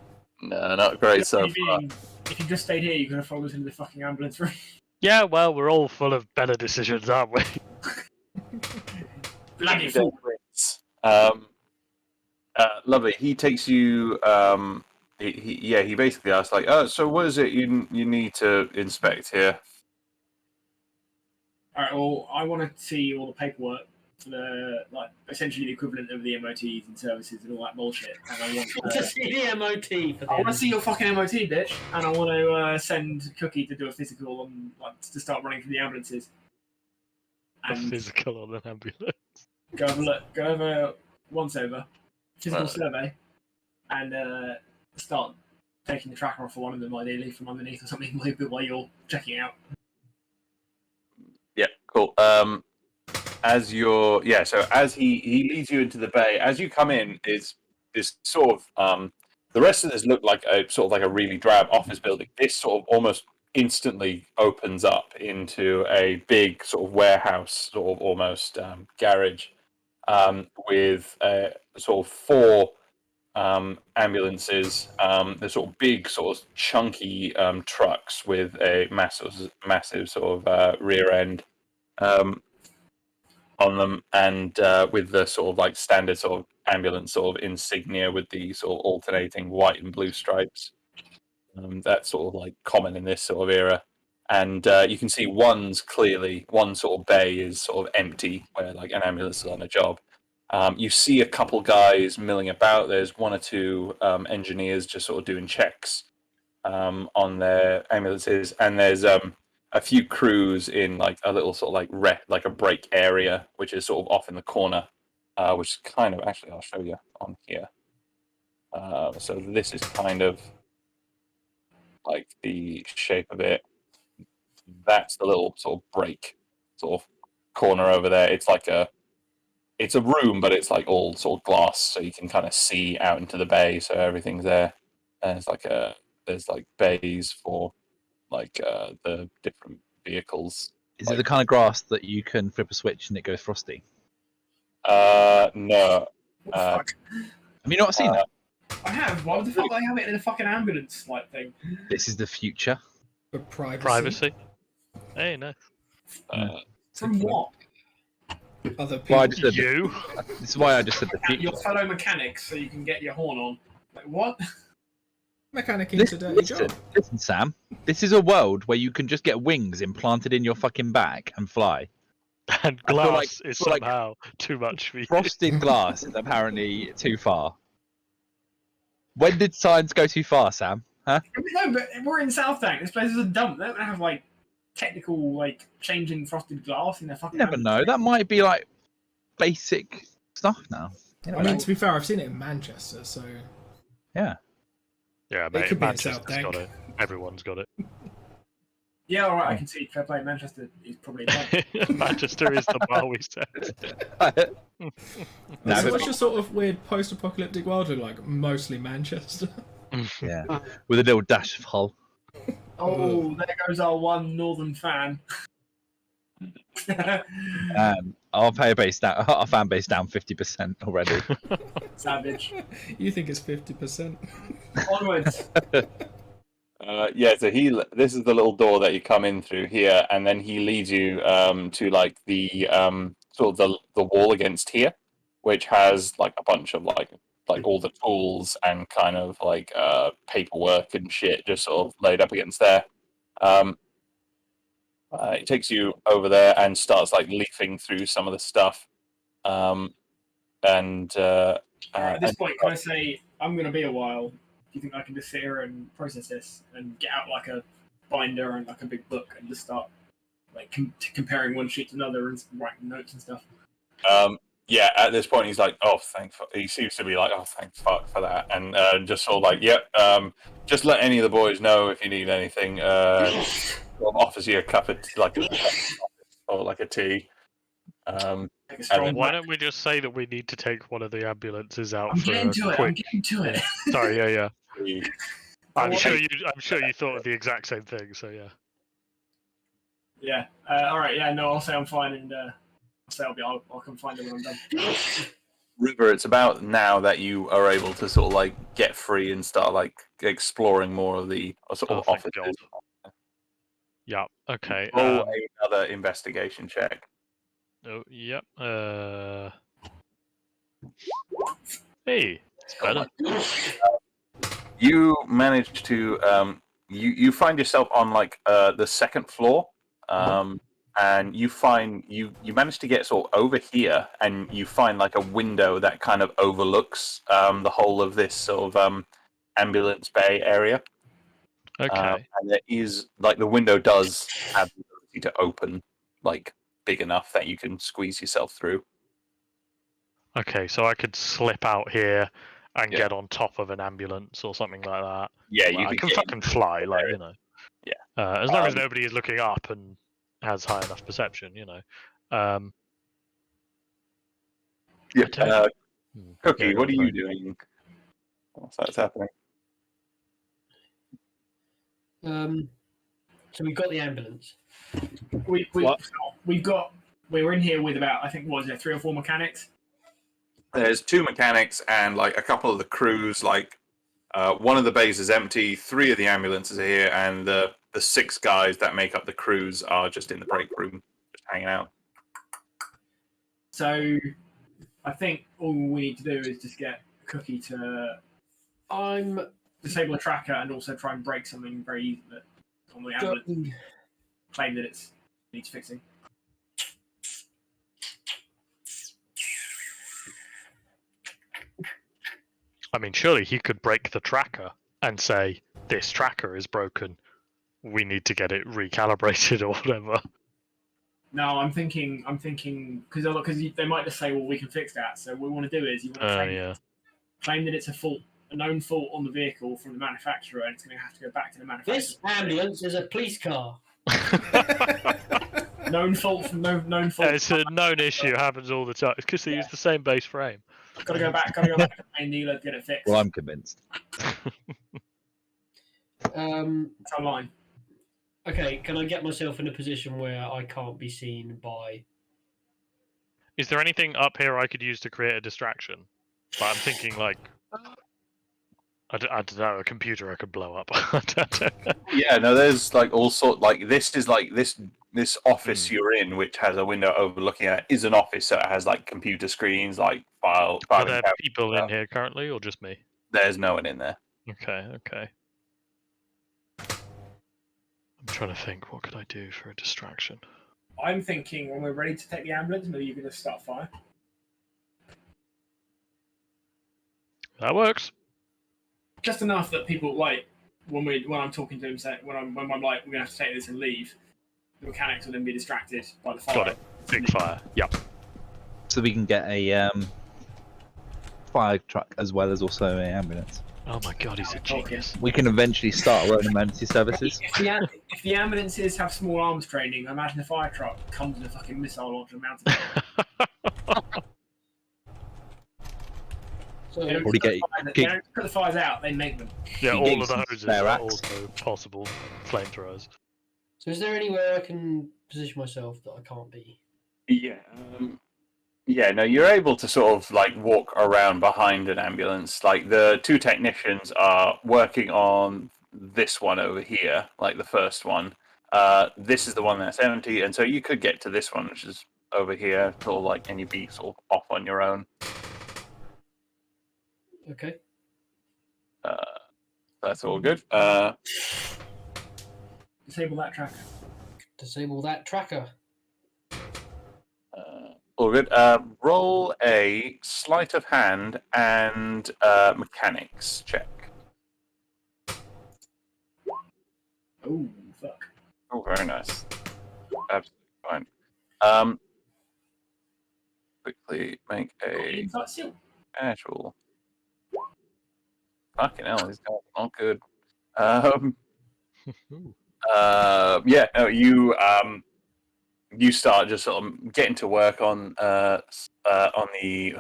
No, not great so far. If you just stayed here, you could have followed us into the fucking ambulance room. Yeah, well, we're all full of better decisions, aren't we? Bloody fool. Lovely. He takes you. He basically asks like, so what is it you need to inspect here? All right. Well, I want to see all the paperwork for the essentially the equivalent of the MOTs and services and all that bullshit. And I want to see the MOT for I want to the see your fucking MOT, bitch. And I want to send Cookie to do a physical on to start running for the ambulances. A And physical on an ambulance. go over once over, physical Right. survey, and start taking the tracker off for one of them, ideally from underneath or something, while you're checking it out. Yeah, cool. So as he leads you into the bay, as you come in, is this sort of the rest of this looked like a sort of like a really drab office building. This sort of almost instantly opens up into a big sort of warehouse, sort of almost garage, with sort of 4 ambulances. They're sort of big, sort of chunky trucks with a massive sort of rear end on them, and with the sort of like standard sort of ambulance sort of insignia with the sort of alternating white and blue stripes. That's sort of like common in this sort of era. And you can see one sort of bay is sort of empty, where like an ambulance is on a job. You see a couple guys milling about. There's 1 or 2 engineers just sort of doing checks on their ambulances, and there's a few crews in like a little sort of like a break area, which is sort of off in the corner, which is kind of actually I'll show you on here. So this is kind of like the shape of it. That's the little sort of break sort of corner over there. It's a room, but it's like all sort of glass, so you can kind of see out into the bay. So everything's there, and it's like there's like bays for like the different vehicles. Is it the kind of grass that you can flip a switch and it goes frosty? No. What the fuck? Have you not seen that? I have. Why the fuck do I have it in a fucking ambulance like thing? This is the future. For privacy. Privacy. Hey, no. From what? Other people. Well, I just said You? this is why I just said the At your future. fellow mechanics, so you can get your horn on. Like what? Mechanicing's a dirty job. Listen, Sam. This is a world where you can just get wings implanted in your fucking back and fly. And I feel glass like- is feel like- somehow too much for you. Frosted glass is apparently too far. When did science go too far, Sam? Huh? No, but we're in South Tank. This place is a dump. They don't have like technical like changing frosted glass in their fucking. You never know. That might be like basic stuff now. You I never mean, know. to be fair, I've seen it in Manchester, so Yeah. Yeah, It mate, could be a Manchester's South Tank. got it. Everyone's got Yeah, all right. I can see. Fair play. Manchester is probably. A dump. it. Manchester is the bar we said. No, so but- what's your sort of weird post-apocalyptic world look like? Mostly Manchester. yeah. With a little dash of Hull. Oh, there goes our one northern fan. Our fan base down 50% already. Savage. You think it's 50%? Onwards. So this is the little door that you come in through here, and then he leads you to like the sort of the wall against here, which has like a bunch of like all the tools and kind of like paperwork and shit just sort of laid up against there. He takes you over there and starts like leafing through some of the stuff. At this point, can I say I'm going to be a while? Do you think I can just sit here and process this and get out like a binder and like a big book and just start like comparing one sheet to another and writing notes and stuff? Yeah, at this point he's like, "Oh, he seems to be like, "Oh, thank fuck for that," and just sort of like, "Yep, just let any of the boys know if you need anything." Sort of offers you a cup of or like a tea. Take a And strong then- Why don't we just say that we need to take one of the ambulances out I'm for getting a to it. I'm quick... getting to it. Sorry, yeah. I'm Well, sure you thought of the exact same thing. So yeah. Yeah. All right. Yeah. No, I'll say I'm fine, and I'll say I'll come find it when I'm done. River, it's about now that you are able to sort of like get free and start like exploring more of the sort of Thank offices. God. Yeah. Okay. Roll another investigation check. Oh, yep. Hey, it's better. You manage to you find yourself on like the second floor, and you find you manage to get sort of over here, and you find like a window that kind of overlooks the whole of this sort of ambulance bay area. Okay. And there is like the window does have the ability to open like big enough that you can squeeze yourself through. Okay, so I could slip out here and Yeah. get on top of an ambulance or something like that. Yeah, Well, you I could can get fucking fly, like, area. you know. Yeah. As long as nobody is looking up and has high enough perception, you know. Yeah. Cookie, Yeah, what are go on, you doing? What's happening? So we've got the ambulance. We were in here with about, I think, what was it, 3 or 4 mechanics? There's 2 mechanics and like a couple of the crews. Like one of the bays is empty. 3 of the ambulances are here, and the 6 guys that make up the crews are just in the break room, just hanging out. So I think all we need to do is just get Cookie to disable a tracker and also try and break something very easy on the ambulance. Claim that it needs fixing. I mean, surely he could break the tracker and say, this tracker is broken. We need to get it recalibrated or whatever. No, I'm thinking, because they might just say, well, we can fix that. So what we want to do is you want to claim that it's a known fault on the vehicle from the manufacturer, and it's going to have to go back to the manufacturer. This ambulance is a police car. known fault from known fault. It's a known issue. Happens all the time. It's because they use the same base frame. Got to go back to the main dealer to get it fixed. Well, I'm convinced. It's online. Okay, can I get myself in a position where I can't be seen by... Is there anything up here I could use to create a distraction? But I'm thinking like... I don't know, a computer I could blow up. Yeah, no, there's like all sort. Like this is like this office you're in, which has a window overlooking it, is an office, so it has like computer screens, like Are filing there cabinets. people in here currently, or just me? There's no one in there. Okay. I'm trying to think, what could I do for a distraction? I'm thinking when we're ready to take the ambulance, maybe you can just start fire. That works. Just enough that people like when I'm talking to him, when I'm like, we're gonna have to take this and leave. The mechanics will then be distracted by the fire. Got it. Big fire. Yep. So we can get a fire truck as well as also an ambulance. Oh my god, he's a genius. We can eventually start our own emergency services. If the ambulances have small arms training, I imagine a fire truck comes with a fucking missile launcher mounted. So, They don't Probably put the fires out, they make them. Yeah, You all get of the some hoses spare are axe. also possible flamethrowers. so is there anywhere I can position myself that I can't be? Yeah. Yeah, no, you're able to sort of like walk around behind an ambulance. Like the 2 technicians are working on this one over here, like the first one. This is the one that's empty, and so you could get to this one, which is over here, sort of like, and you'd be sort of off on your own. Okay. That's all good. Disable that tracker. Disable that tracker. All good. Roll a sleight of hand and mechanics check. Oh fuck. Oh, very nice. Absolutely fine. Quickly make a Inside seal. casual. Fucking hell, these guys are not good. Yeah, no, you start just sort of getting to work on the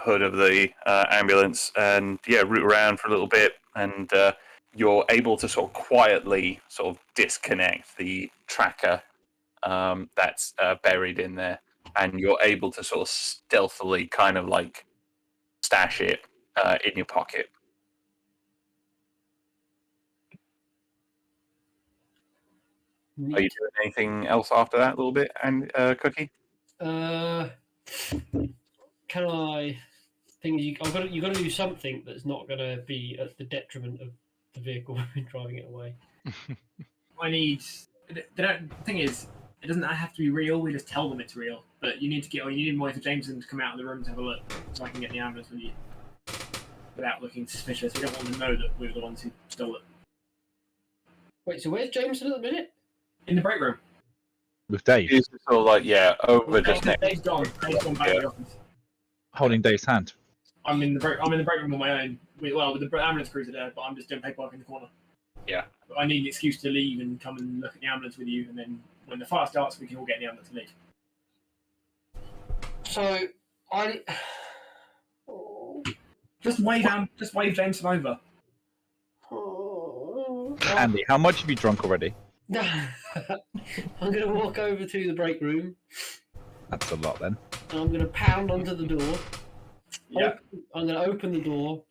hood of the ambulance, and yeah, root around for a little bit, and you're able to sort of quietly sort of disconnect the tracker that's buried in there, and you're able to sort of stealthily kind of like stash it in your pocket. Are you doing anything else after that little bit, and Cookie? Can I? Thing you got to do something that's not going to be at the detriment of the vehicle driving it away. I need. The thing is, it doesn't have to be real. We just tell them it's real. But you need to get. Or you need more for Jameson to come out of the room to have a look, so I can get the ambulance with you without looking suspicious. We don't want them to know that we were the ones who stole it. Wait, so where's Jameson at the minute? In the break room. With Dave He's sort of like over just next. Dave's gone. Dave's gone back to the office. holding Dave's hand. I'm in the break room on my own. With the ambulance crews are there, but I'm just doing paperwork in the corner. Yeah. But I need an excuse to leave and come and look at the ambulance with you, and then when the fire starts, we can all get in the ambulance and leave. So I Just wave Jameson over. Andy, how much have you drunk already? I'm going to walk over to the break room That's a lot then. and I'm going to pound onto the door. Yeah. I'm going to open the door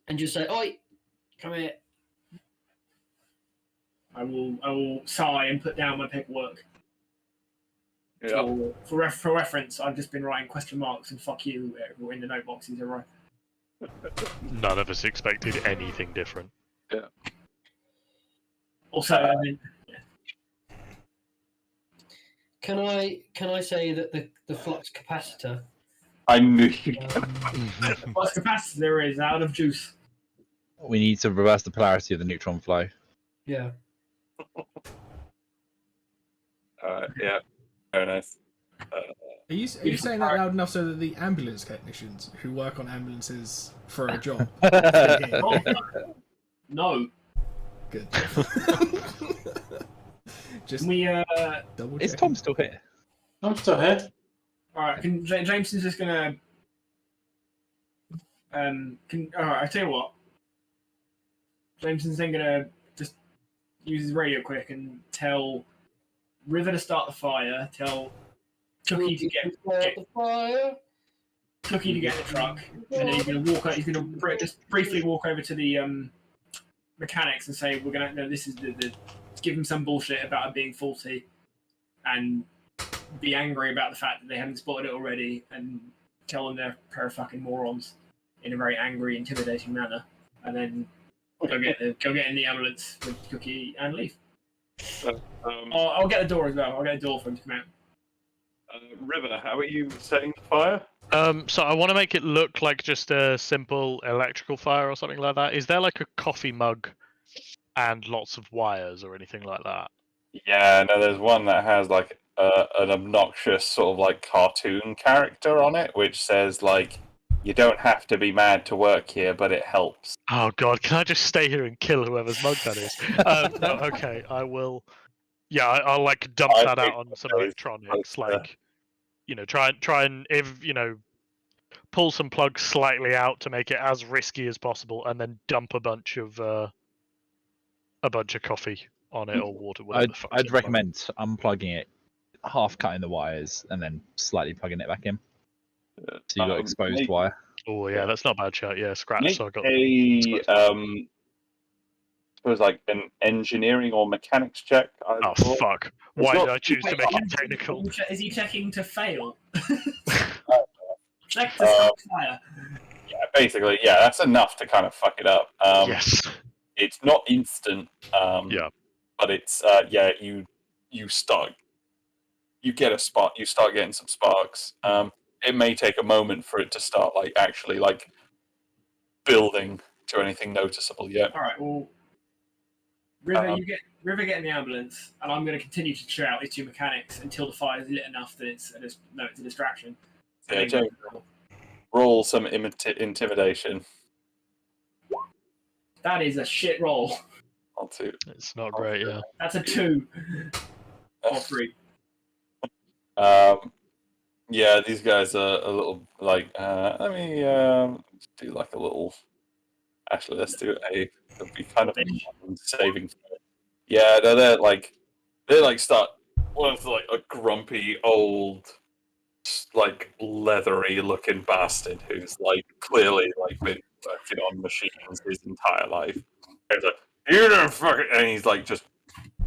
and just say, "Oi, come here." I will sigh and put down my paperwork. Yeah. For reference, I've just been writing question marks and "fuck you" in the note boxes. Right. None of us expected anything different. Also, I mean, Can I say that the flux capacitor? I knew you. what's capacitor is out of juice. We need to reverse the polarity of the neutron flow. Yeah. Yeah. Very nice. Are you saying that loud enough so that the ambulance technicians who work on ambulances for a job can hear? Oh, no. Good. Just We double Is check. Tom still here? I'm still here. all right. Jameson's just gonna all right. I tell you what. Jameson's then gonna just use his radio quick and tell River to start the fire. Tell Cookie to get the fire. Cookie to get in the truck, and then he's gonna walk. He's gonna just briefly walk over to the mechanics and say, "We're gonna no. This is the give him some bullshit about it being faulty, and be angry about the fact that they haven't spotted it already, and tell them they're a pair of fucking morons in a very angry, intimidating manner, and then go get in the ambulance with Cookie and leave. I'll get the door as well. I'll get a door for him to come out. River, how are you setting the fire? So I want to make it look like just a simple electrical fire or something like that. Is there like a coffee mug and lots of wires or anything like that? Yeah, no, there's one that has like an obnoxious sort of like cartoon character on it, which says like, "You don't have to be mad to work here, but it helps." Oh god, can I just stay here and kill whoever's mug that is? No, okay, I will. Yeah, I'll like dump I that out think on some that is electronics, close, like try and if pull some plugs slightly out to make it as risky as possible, and then dump a bunch of coffee on it or water. Whatever the fuck's I'd in the mug. recommend unplugging it, half cutting the wires, and then slightly plugging it back in. So you got exposed make- wire. Oh yeah, that's not a bad shout. Yeah, scratch. Make So I got a suppose like an engineering or mechanics check. Oh fuck! It's Why not- did I choose to make it technical? Is he checking to fail? Check to start fire. Yeah, basically, yeah, that's enough to kind of fuck it up. Yes. It's not instant. Yeah. But it's you start. You get a spot. You start getting some sparks. It may take a moment for it to start like actually like building to anything noticeable yet. All right. Well, River, get in the ambulance, and I'm going to continue to shout these two mechanics until the fire is lit enough that it's a distraction. Yeah, James, roll some intimidation. That is a shit roll. I'll do. It's not great. Yeah. That's a 2 or 3. Yeah, these guys are a little like. Let me do like a little Actually, let's do a. It'll be kind of a saving. Yeah, no, they're like start. One's like a grumpy old, like leathery looking bastard who's like clearly like been working on machines his entire life. And he's like, you don't fucking, and he's like just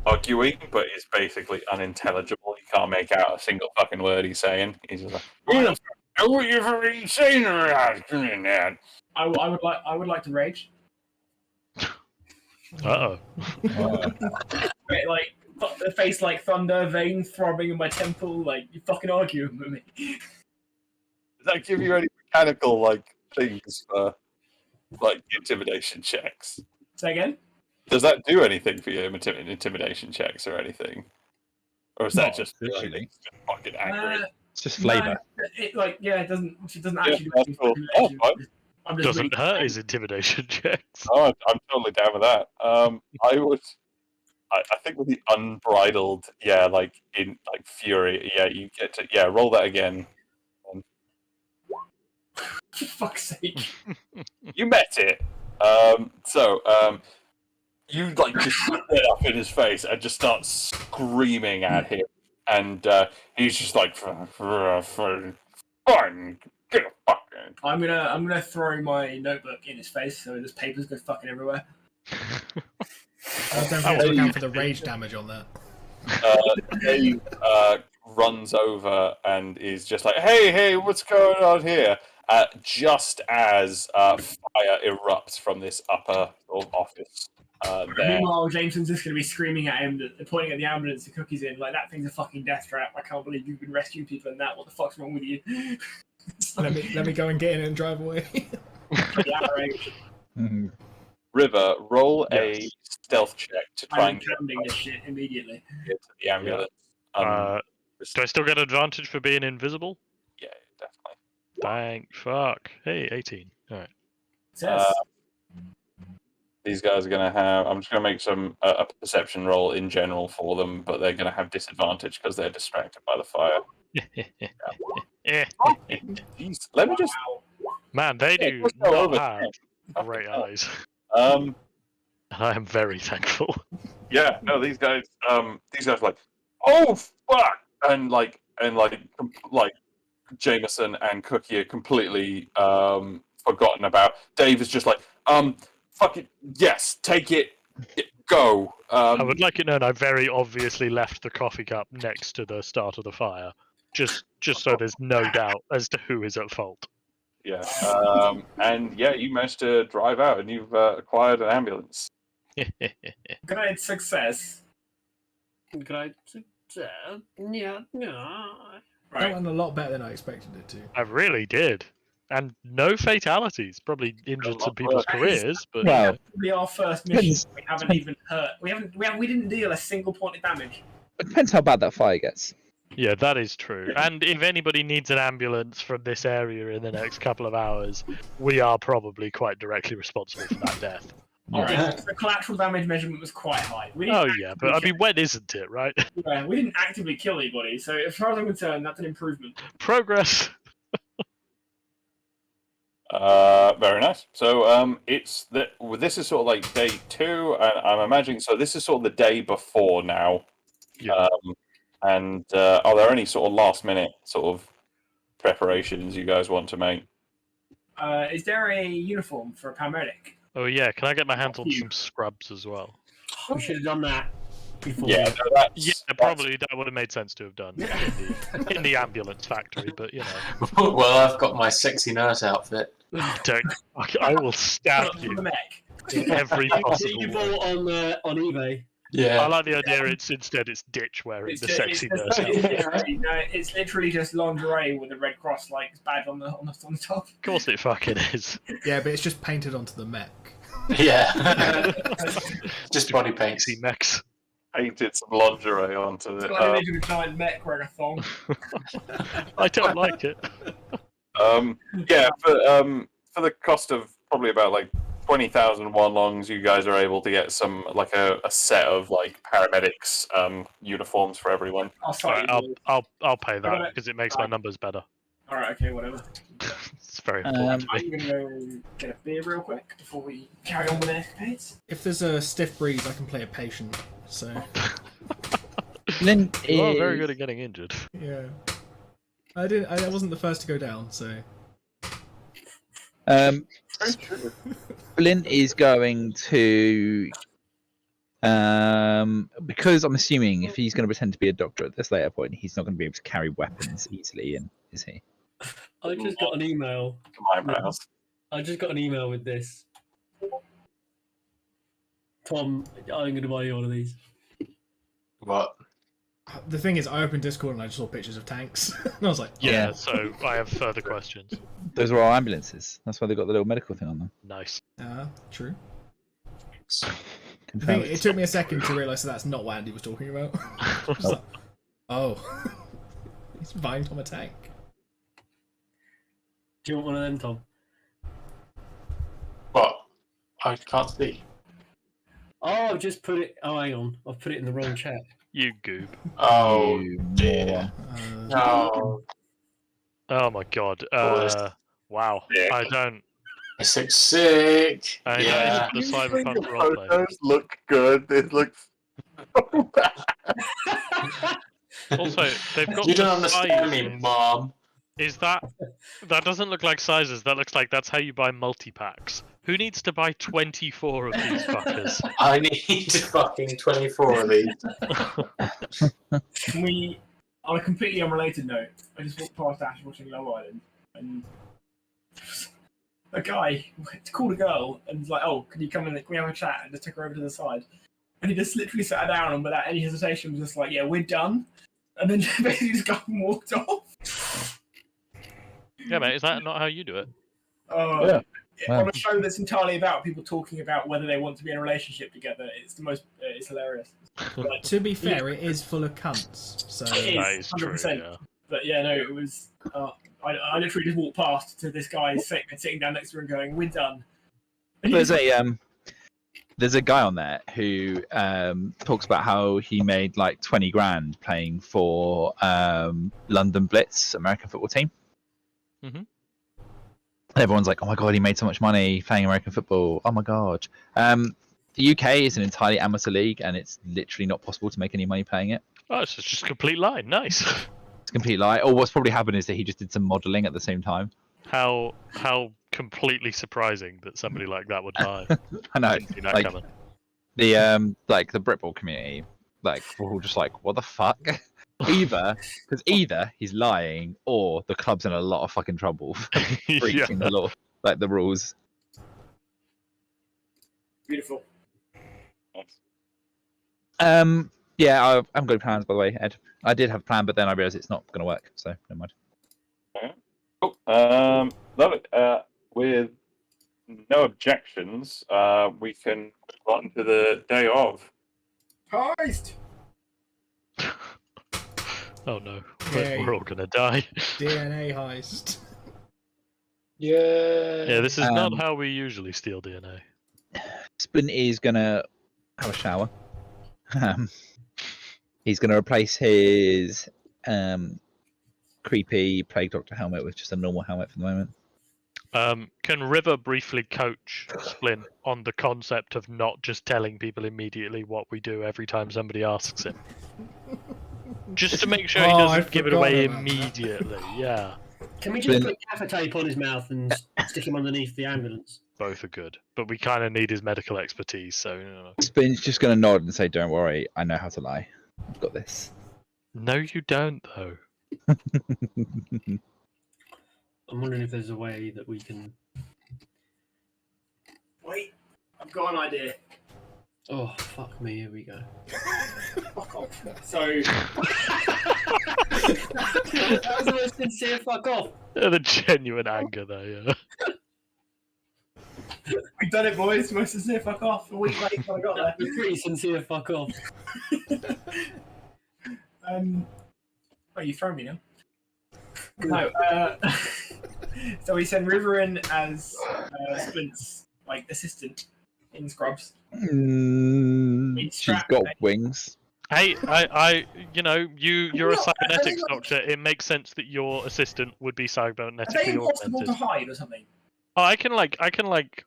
arguing, but he's basically unintelligible. You can't make out a single fucking word he's saying. He's just like, you don't know what you're fucking saying around that. I would like to rage. Uh-oh. Wait, like the face like thunder, veins throbbing in my temple. Like you fucking arguing with me. Does that give you any mechanical like things for like intimidation checks? Say again. Does that do anything for your intimidation checks or anything? Or is that Not just officially. fucking accurate? It's just flavour. No, it like it doesn't Yeah, actually. that's cool. Oh, fine. I'm just Doesn't really- hurt his intimidation checks. Oh, I'm totally down with that. I would. I think with the unbridled, yeah, like in like fury, yeah, you get to roll that again. For fuck's sake. You met it. You like just get up in his face and just start screaming at him, and he's just like, "Fine, get a fucking." I'm gonna throw my notebook in his face so there's papers go fucking everywhere. Don't forget to account for the rage damage on that. Dave runs over and is just like, "Hey, what's going on here?" Just as fire erupts from this upper sort of office. There. Meanwhile, Jameson's just gonna be screaming at him, pointing at the ambulance the cookie's in, like that thing's a fucking death trap. I can't believe you've been rescuing people in that. What the fuck's wrong with you? Let me go and get in and drive away. Yeah, right. Mhm. River, roll a Yes. stealth check to try I'm and pounding this shit immediately. get to the ambulance. Do I still get advantage for being invisible? Yeah, definitely. Thank fuck. Hey, 18. Alright. It says, These guys are going to have. I'm just going to make some a perception roll in general for them, but they're going to have disadvantage because they're distracted by the fire. Eh. Jeez, let me just. Man, they Yeah, do let's go not over have there. great eyes. Um. And I am very thankful. Yeah. No. These guys. These guys are like, oh fuck, and like Jameson and Cookie are completely forgotten about. Dave is just like, fuck it, yes, take it, go. I would like it known I very obviously left the coffee cup next to the start of the fire. Just so there's no doubt as to who is at fault. Yeah. And yeah, you managed to drive out, and you've acquired an ambulance. great success. Great. Yeah. That Right. went a lot better than I expected it to. I really did. And no fatalities. Probably injured some people's careers, but Well, Probably our first mission. Depends- We haven't even hurt. We didn't deal a single point of damage. it depends how bad that fire gets. yeah, that is true. And if anybody needs an ambulance from this area in the next couple of hours, we are probably quite directly responsible for that death. Alright, the collateral damage measurement was quite high. We didn't Oh yeah, but I mean, when isn't it, right? we didn't actively kill anybody, so as far as I'm concerned, that's an improvement. Progress. Very nice. So this is sort of like day 2, and I'm imagining so this is sort of the day before now. Yeah. And are there any sort of last minute sort of preparations you guys want to make? Is there a uniform for a paramedic? Oh yeah, can I get my hands on You. some scrubs as well? We should have done that before. Yeah, no, that's, Yeah, probably that would have made sense to have done in the ambulance factory, but you know, Well, I've got my sexy nurse outfit. don't. I will stab For you the mech. in every That possible you way. bought on eBay. I Yeah. like the idea. Instead it's Ditch wearing the sexy nurse it's, outfit. it's literally just lingerie with a red cross like badge on the top. Of course it fucking is. Yeah, but it's just painted onto the mech. Yeah. Just body paints. See mechs. painted some lingerie onto It's it. like an image of a giant mech wearing a thong. I don't like it. Yeah, for the cost of probably about like 20,000 longs, you guys are able to get some like a set of like paramedics uniforms for everyone. I'll start Alright, you. I'll pay got that it. because it makes my numbers better. All right, okay, whatever. It's very important. I'm gonna go get a beer real quick before we carry on with the escapades. If there's a stiff breeze, I can play a patient. So Flint You are very is- good at getting injured. yeah, I wasn't the first to go down. So Flint is going to, because I'm assuming if he's going to pretend to be a doctor at this later point, he's not going to be able to carry weapons easily, is he? I just got an email. My eyebrows. I just got an email with this. Tom, I'm going to buy you one of these. What? the thing is, I opened Discord and I just saw pictures of tanks, and I was like, Yeah, Yeah. so I have further questions. Those are all ambulances. That's why they got the little medical thing on them. Nice. true. The Confirm thing, it. it took me a second to realise that that's not what Andy was talking about. I was like, oh, he's buying Tom a tank. Do you want one of them, Tom? What? I can't see. Oh, I've just put it. Oh, hang on. I've put it in the wrong chat. You goob. Oh You dear. moron. No. Oh my god. Wow. Yeah. I don't. This looks sick. I know Yeah. it's the Cyberpunk roleplay. Photos look good. It looks so bad. Also, they've got You the don't understand me, sizes. Mom. Is that doesn't look like sizes? That looks like that's how you buy multi-packs. Who needs to buy 24 of these fuckers? I need fucking 24 of these. Can we, on a completely unrelated note, I just walked past Ash watching Love Island, and a guy called a girl and was like, "Oh, can you come in? Can we have a chat?" And just took her over to the side, and he just literally sat her down and without any hesitation was just like, "Yeah, we're done," and then basically just got up and walked off. Yeah, mate. Is that not how you do it? Yeah. On a show that's entirely about people talking about whether they want to be in a relationship together, it's the most. It's hilarious. Like, To be fair, it is full of cunts. So It is. That is true. 100%. Yeah. But yeah, no, it was. I literally just walked past to this guy sitting down next to her and going, "We're done." And he There's was there's a guy on there who talks about how he made like 20 grand playing for London Blitz, American football team. Mhm. And everyone's like, "Oh my god, he made so much money playing American football! Oh my god!" The UK is an entirely amateur league, and it's literally not possible to make any money playing it. Oh, so it's just a complete lie. Nice. It's a complete lie. Or what's probably happened is that he just did some modelling at the same time. How completely surprising that somebody like that would lie. I know. Didn't see that Like, coming. the like the Britball community, like we're all just like, what the fuck? Either he's lying or the club's in a lot of fucking trouble for Yeah. breaching the law, like the rules. beautiful. Yeah, I've got plans, by the way, Ed. I did have a plan, but then I realised it's not going to work, so never mind. Cool. Love it. With no objections, we can move on to the day of. Heist. Oh no, Yay. we're all gonna die. DNA heist. Yeah. Yeah, this is not Um, how we usually steal DNA. Splint is going to have a shower. He's going to replace his creepy Plague Doctor helmet with just a normal helmet for the moment. Can River briefly coach Splint on the concept of not just telling people immediately what we do every time somebody asks him? Just to make sure he Oh, I doesn't give it forgot away about that. immediately. Yeah, Can we just Then- put gaffer tape on his mouth and stick him underneath the ambulance? both are good, but we kind of need his medical expertise. So, you know. Splint's just going to nod and say, "Don't worry, I know how to lie. I've got this." No, you don't though. I'm wondering if there's a way that we can. Wait, I've got an idea. Oh, fuck me, here we go. Fuck off. So That was the most sincere fuck off. The genuine anger there. Yeah. we've done it, boys. Most sincere fuck off. A week late, but I got That was pretty sincere fuck off. there. Oh, you throw me now. No. So we send River in as Splint's like assistant in Scrubs. She's Strap, got mate. wings. Hey, you're a Look, cybernetics doctor. It makes sense that your assistant would be Are they cybernetically impossible augmented. to hide or something? Oh, I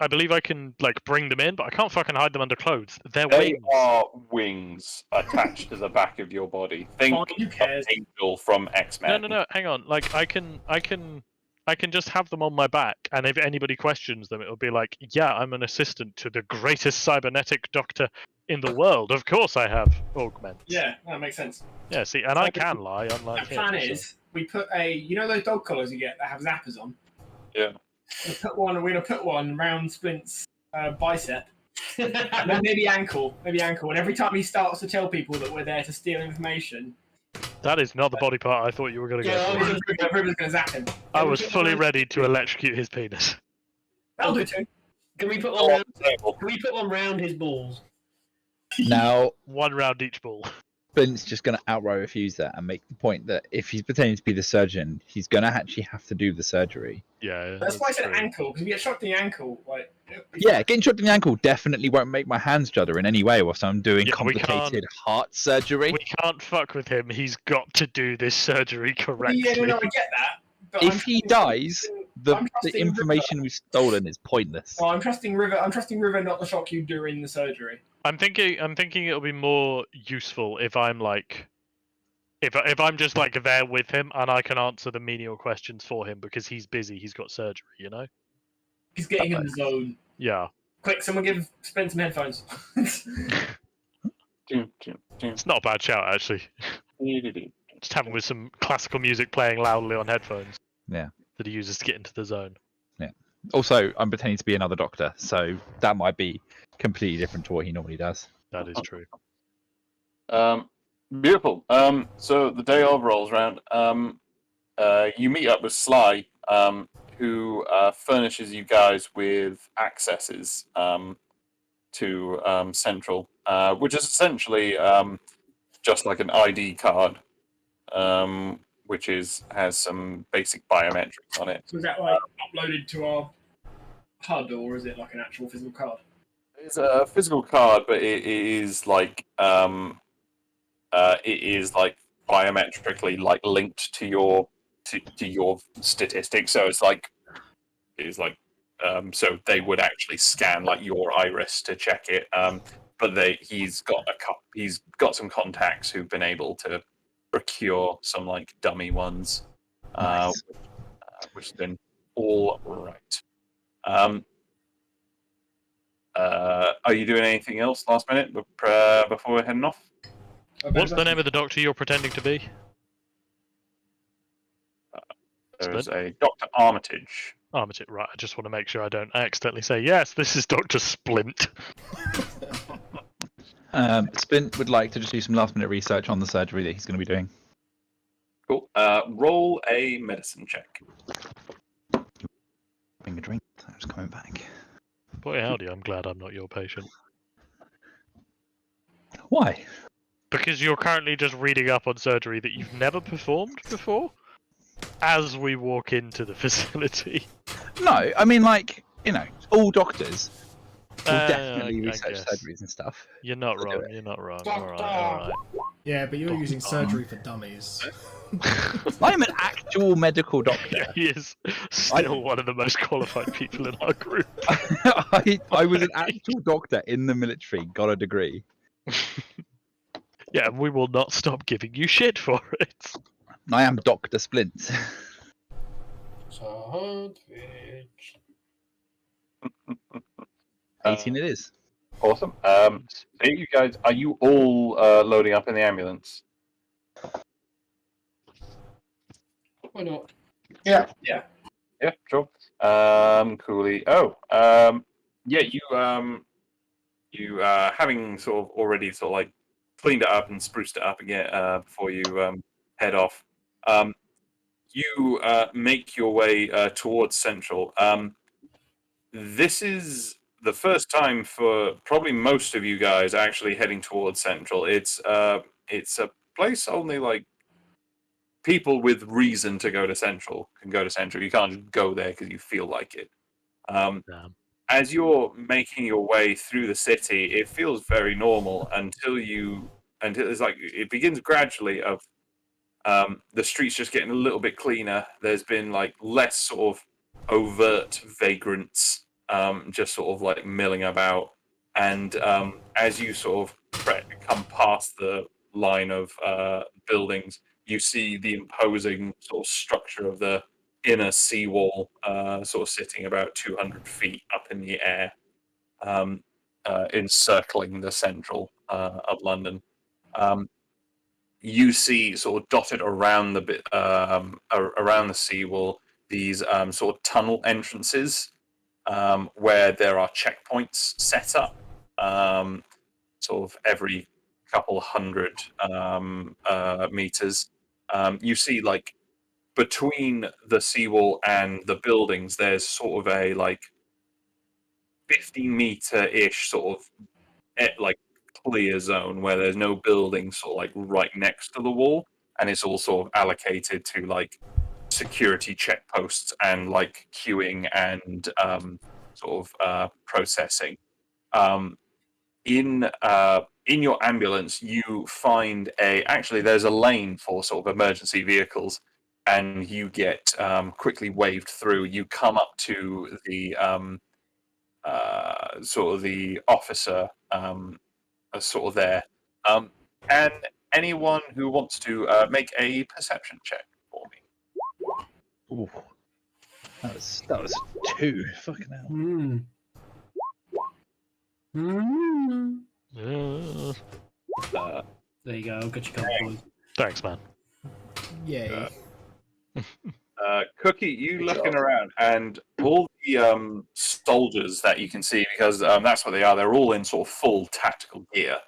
believe I can bring them in, but I can't fucking hide them under clothes. They're They wings. are wings attached to the back of your body. Think Fine, who cares? Angel from X-Men. No. Hang on. Like I can just have them on my back, and if anybody questions them, it'll be like, yeah, I'm an assistant to the greatest cybernetic doctor in the world. Of course, I have augments. Yeah, that makes sense. Yeah. See, and I can lie, unlike The him. plan so- is we put those dog collars you get that have zappers on. Yeah. We're gonna put one round Splint's bicep, and then maybe ankle, And every time he starts to tell people that we're there to steal information, That is not the body part I thought you were going to go for. River's gonna zap him. I was fully ready to electrocute his penis. That'll do too. Can we put Oh, one? Round, table. can we put one round his balls? Now, One round each ball. Flint's just going to outright refuse that and make the point that if he's pretending to be the surgeon, he's going to actually have to do the surgery. Yeah. That's why I said true. ankle, because if you get shot in the ankle, like Yeah, getting shot in the ankle definitely won't make my hands judder in any way whilst I'm doing Yeah, we can't- complicated heart surgery. We can't fuck with him. He's got to do this surgery correctly. Yeah, no, I get that. But If he dies, the I'm trusting information we've stolen is pointless. I'm trusting River. I'm trusting River not to shock you during the surgery. I'm thinking it'll be more useful if I'm like, if I'm just like there with him and I can answer the menial questions for him because he's busy. He's got surgery, you know. He's getting in the zone. Yeah. Quick, someone give Spence some headphones. It's not a bad shout actually. Just having with some classical music playing loudly on headphones. Yeah. That he uses to get into the zone. Also, I'm pretending to be another doctor, so that might be completely different to what he normally does. That is true. Beautiful. So the day of rolls around. You meet up with Sly, who furnishes you guys with accesses to Central, which is essentially just like an ID card, which has some basic biometrics on it. So is that like uploaded to our HUD, or is it like an actual physical card? It's a physical card, but it is like biometrically like linked to your statistics. So so they would actually scan like your iris to check it. But he's got some contacts who've been able to procure some like dummy ones, Nice. which has been all right. Are you doing anything else last minute before we're heading off? What's the name of the doctor you're pretending to be? There's a Dr. Armitage. Armitage, right. I just want to make sure I don't accidentally say, yes, this is Dr. Splint. Splint would like to just do some last minute research on the surgery that he's going to be doing. Cool. Roll a medicine check. Having a drink. I'm just coming back. Boy, howdy, I'm glad I'm not your patient. Why? Because you're currently just reading up on surgery that you've never performed before as we walk into the facility. No, I mean, like, all doctors will I definitely research guess. surgeries and stuff. You're not We'll do wrong, it. you're not wrong. Doctor! Alright. Yeah, but you're using surgery for dummies. I'm an actual medical doctor. He is still one of the most qualified people in our group. I was an actual doctor in the military, got a degree. Yeah, we will not stop giving you shit for it. I am Dr. Splint. Sandwich. 18 it is. Awesome. So you guys, are you all loading up in the ambulance? Why not? Yeah. Yeah, sure. Coolly. Oh, yeah. You having sort of already sort of like cleaned it up and spruced it up again before you head off. You make your way towards Central. This is the first time for probably most of you guys actually heading towards Central. It's a place only like people with reason to go to Central can go to Central. You can't just go there because you feel like it. As you're making your way through the city, it feels very normal until you until it's like it begins gradually of the streets just getting a little bit cleaner. There's been like less sort of overt vagrants, just sort of like milling about. And as you sort of come past the line of buildings, you see the imposing sort of structure of the inner seawall, sort of sitting about 200 feet up in the air, encircling the central of London. You see sort of dotted around the bit around the seawall these sort of tunnel entrances where there are checkpoints set up, sort of every couple hundred meters. You see like between the seawall and the buildings, there's sort of a like 50-meter-ish sort of like clear zone where there's no buildings sort of like right next to the wall, and it's all sort of allocated to like security checkposts and like queuing and sort of processing. In your ambulance, you find actually there's a lane for sort of emergency vehicles, and you get quickly waved through. You come up to the sort of the officer sort of there, and anyone who wants to make a perception check for me. Ooh. That was 2. Fucking hell. Hmm. Hmm. There you go. I've got your couple points. Thanks, man. Yay. Cookie, you Good looking job. around, and all the soldiers that you can see, because that's what they are. They're all in sort of full tactical gear,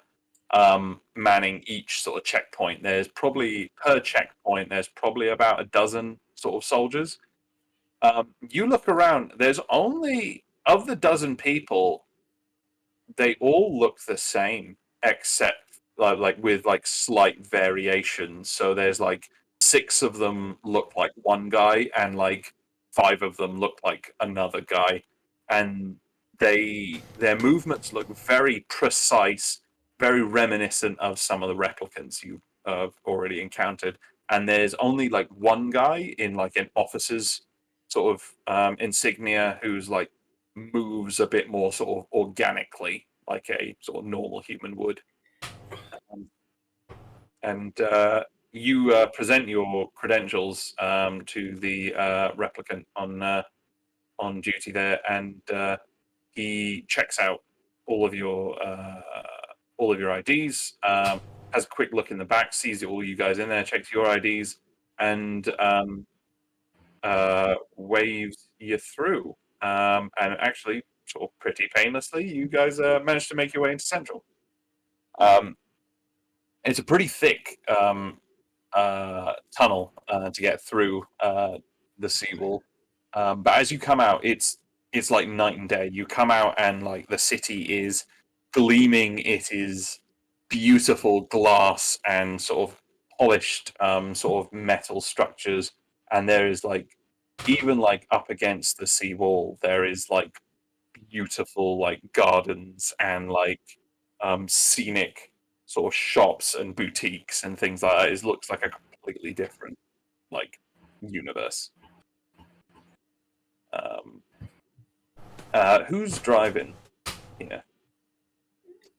manning each sort of checkpoint. There's probably per checkpoint. There's probably about a dozen sort of soldiers. You look around. There's only of the dozen people. They all look the same, except like with like slight variations. So there's like 6 of them look like one guy, and like 5 of them look like another guy, and their movements look very precise, very reminiscent of some of the replicants you have already encountered. And there's only like one guy in like an officer's sort of insignia who's like moves a bit more sort of organically, like a sort of normal human would. And you present your credentials to the replicant on duty there, and he checks out all of your IDs. Has a quick look in the back, sees all you guys in there, checks your IDs, and waves you through. And actually, sort of pretty painlessly, you guys managed to make your way into Central. It's a pretty thick tunnel to get through the seawall, but as you come out, it's like night and day. You come out, and like the city is gleaming. It is beautiful glass and sort of polished sort of metal structures, and there is like even like up against the seawall, there is like beautiful like gardens and like scenic sort of shops and boutiques and things like that. It looks like a completely different like universe. Who's driving? Yeah.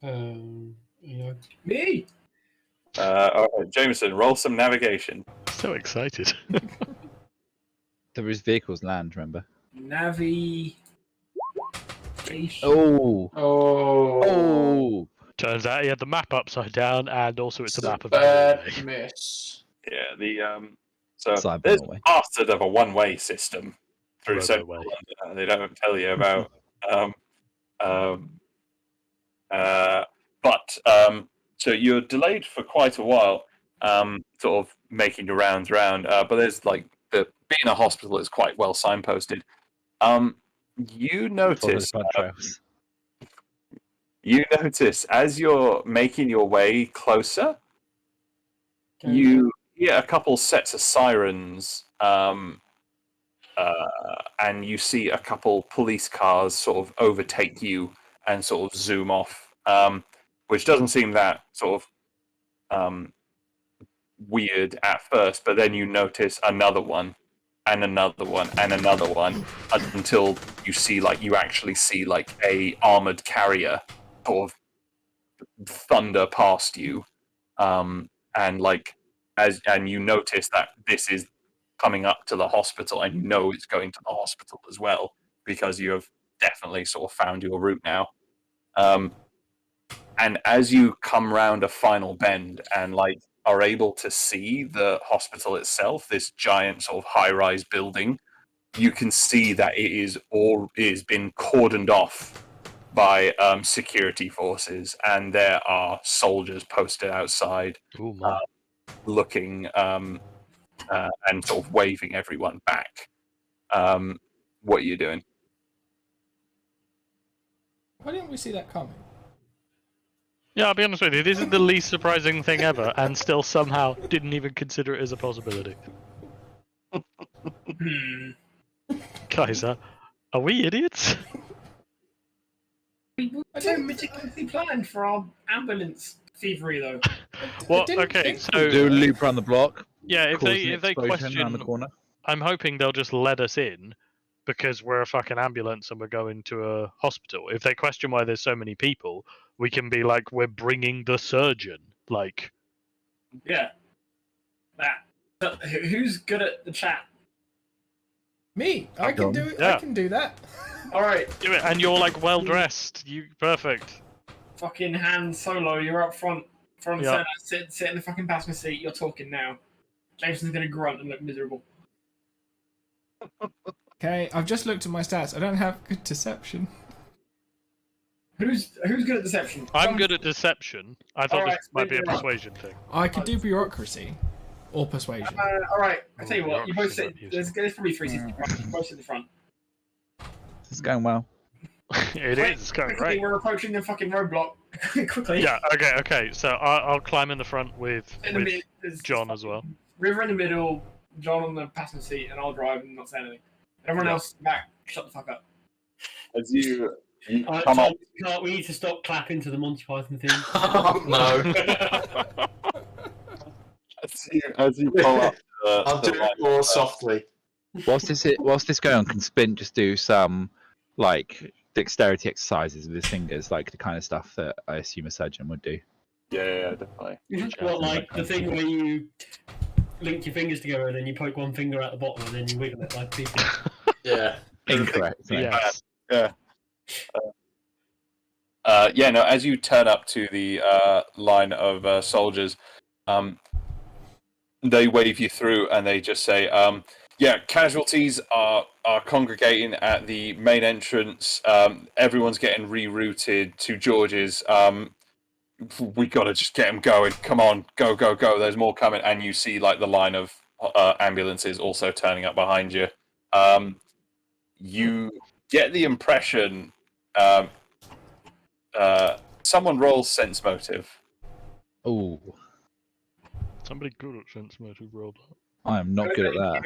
Yeah. Me. All right, Jameson, roll some navigation. So excited. There was vehicles land, remember? Navi. Oh! Oh, Oh! Turns out he had the map upside down, and also it's it's a a map of bad Norway. miss. Yeah, the so Cyber there's Norway. a bastard of a one-way system through Robo Central way. London. They don't tell you about. But so you're delayed for quite a while, sort of making your rounds around. But there's like being a hospital is quite well signposted. You Follow the notice blood trails. you notice as you're making your way closer, you hear a couple sets of sirens, and you see a couple police cars sort of overtake you and sort of zoom off, which doesn't seem that sort of weird at first, but then you notice another one, and another one, and another one, until you actually see like a armored carrier sort of thunder past you, and you notice that this is coming up to the hospital, and you know it's going to the hospital as well because you have definitely sort of found your route now. And as you come round a final bend and like are able to see the hospital itself, this giant sort of high-rise building, you can see that it is been cordoned off by security forces, and there are soldiers posted outside, Oh my. looking and sort of waving everyone back. What are you doing? Why didn't we see that coming? Yeah, I'll be honest with you. This is the least surprising thing ever, and still somehow didn't even consider it as a possibility. Guys, are we idiots? We were so meticulously planned for our ambulance thievery, though. Well, didn't okay, think so Do a loop around the block. yeah, if cause they an if they explosion question, around the corner. I'm hoping they'll just let us in because we're a fucking ambulance and we're going to a hospital. If they question why there's so many people, we can be like, we're bringing the surgeon. Like, Yeah. That. So, who's good at the chat? Me, I can do. Yeah. I can do that. All right, do it, and you're like well dressed. You perfect. fucking Han Solo, you're up front and Yeah. center. Sit in the fucking passenger seat. You're talking now. Jameson's gonna grunt and look miserable. Okay, I've just looked at my stats. I don't have good deception. Who's good at deception? I'm good at deception. I thought Alright, this might be a split it up. persuasion thing. I could do bureaucracy or persuasion. All right, I tell you what. You both bureaucracy sit. might be useful. There's probably 360. You both sit in the front. It's going well. It is going Quickly, great. we're approaching the fucking roadblock. Quickly. Yeah. Okay. So I'll climb in the front with In the mid, there's John as well. River in the middle, John on the passenger seat, and I'll drive and not say anything. Everyone Yeah. else back. Shut the fuck up. As you come Tom, up, we need to stop clapping to the Monty Python theme. Oh, no. as you pull up, I'll do it more softly. Whilst this going on, can Splint just do some like dexterity exercises with his fingers, like the kind of stuff that I assume a surgeon would do? yeah, definitely. What, like the thing where you link your fingers together and then you poke one finger out the bottom and then you wiggle it like people? Yeah. Incorrect. mate. Yes. No. As you turn up to the line of soldiers, they wave you through, and they just say, casualties are congregating at the main entrance. Everyone's getting rerouted to George's. We gotta just get them going. Come on, go! There's more coming, and you see like the line of ambulances also turning up behind you. You get the impression. Someone rolls sense motive. Ooh, Somebody good at sense motive rolled up. I am not good at that.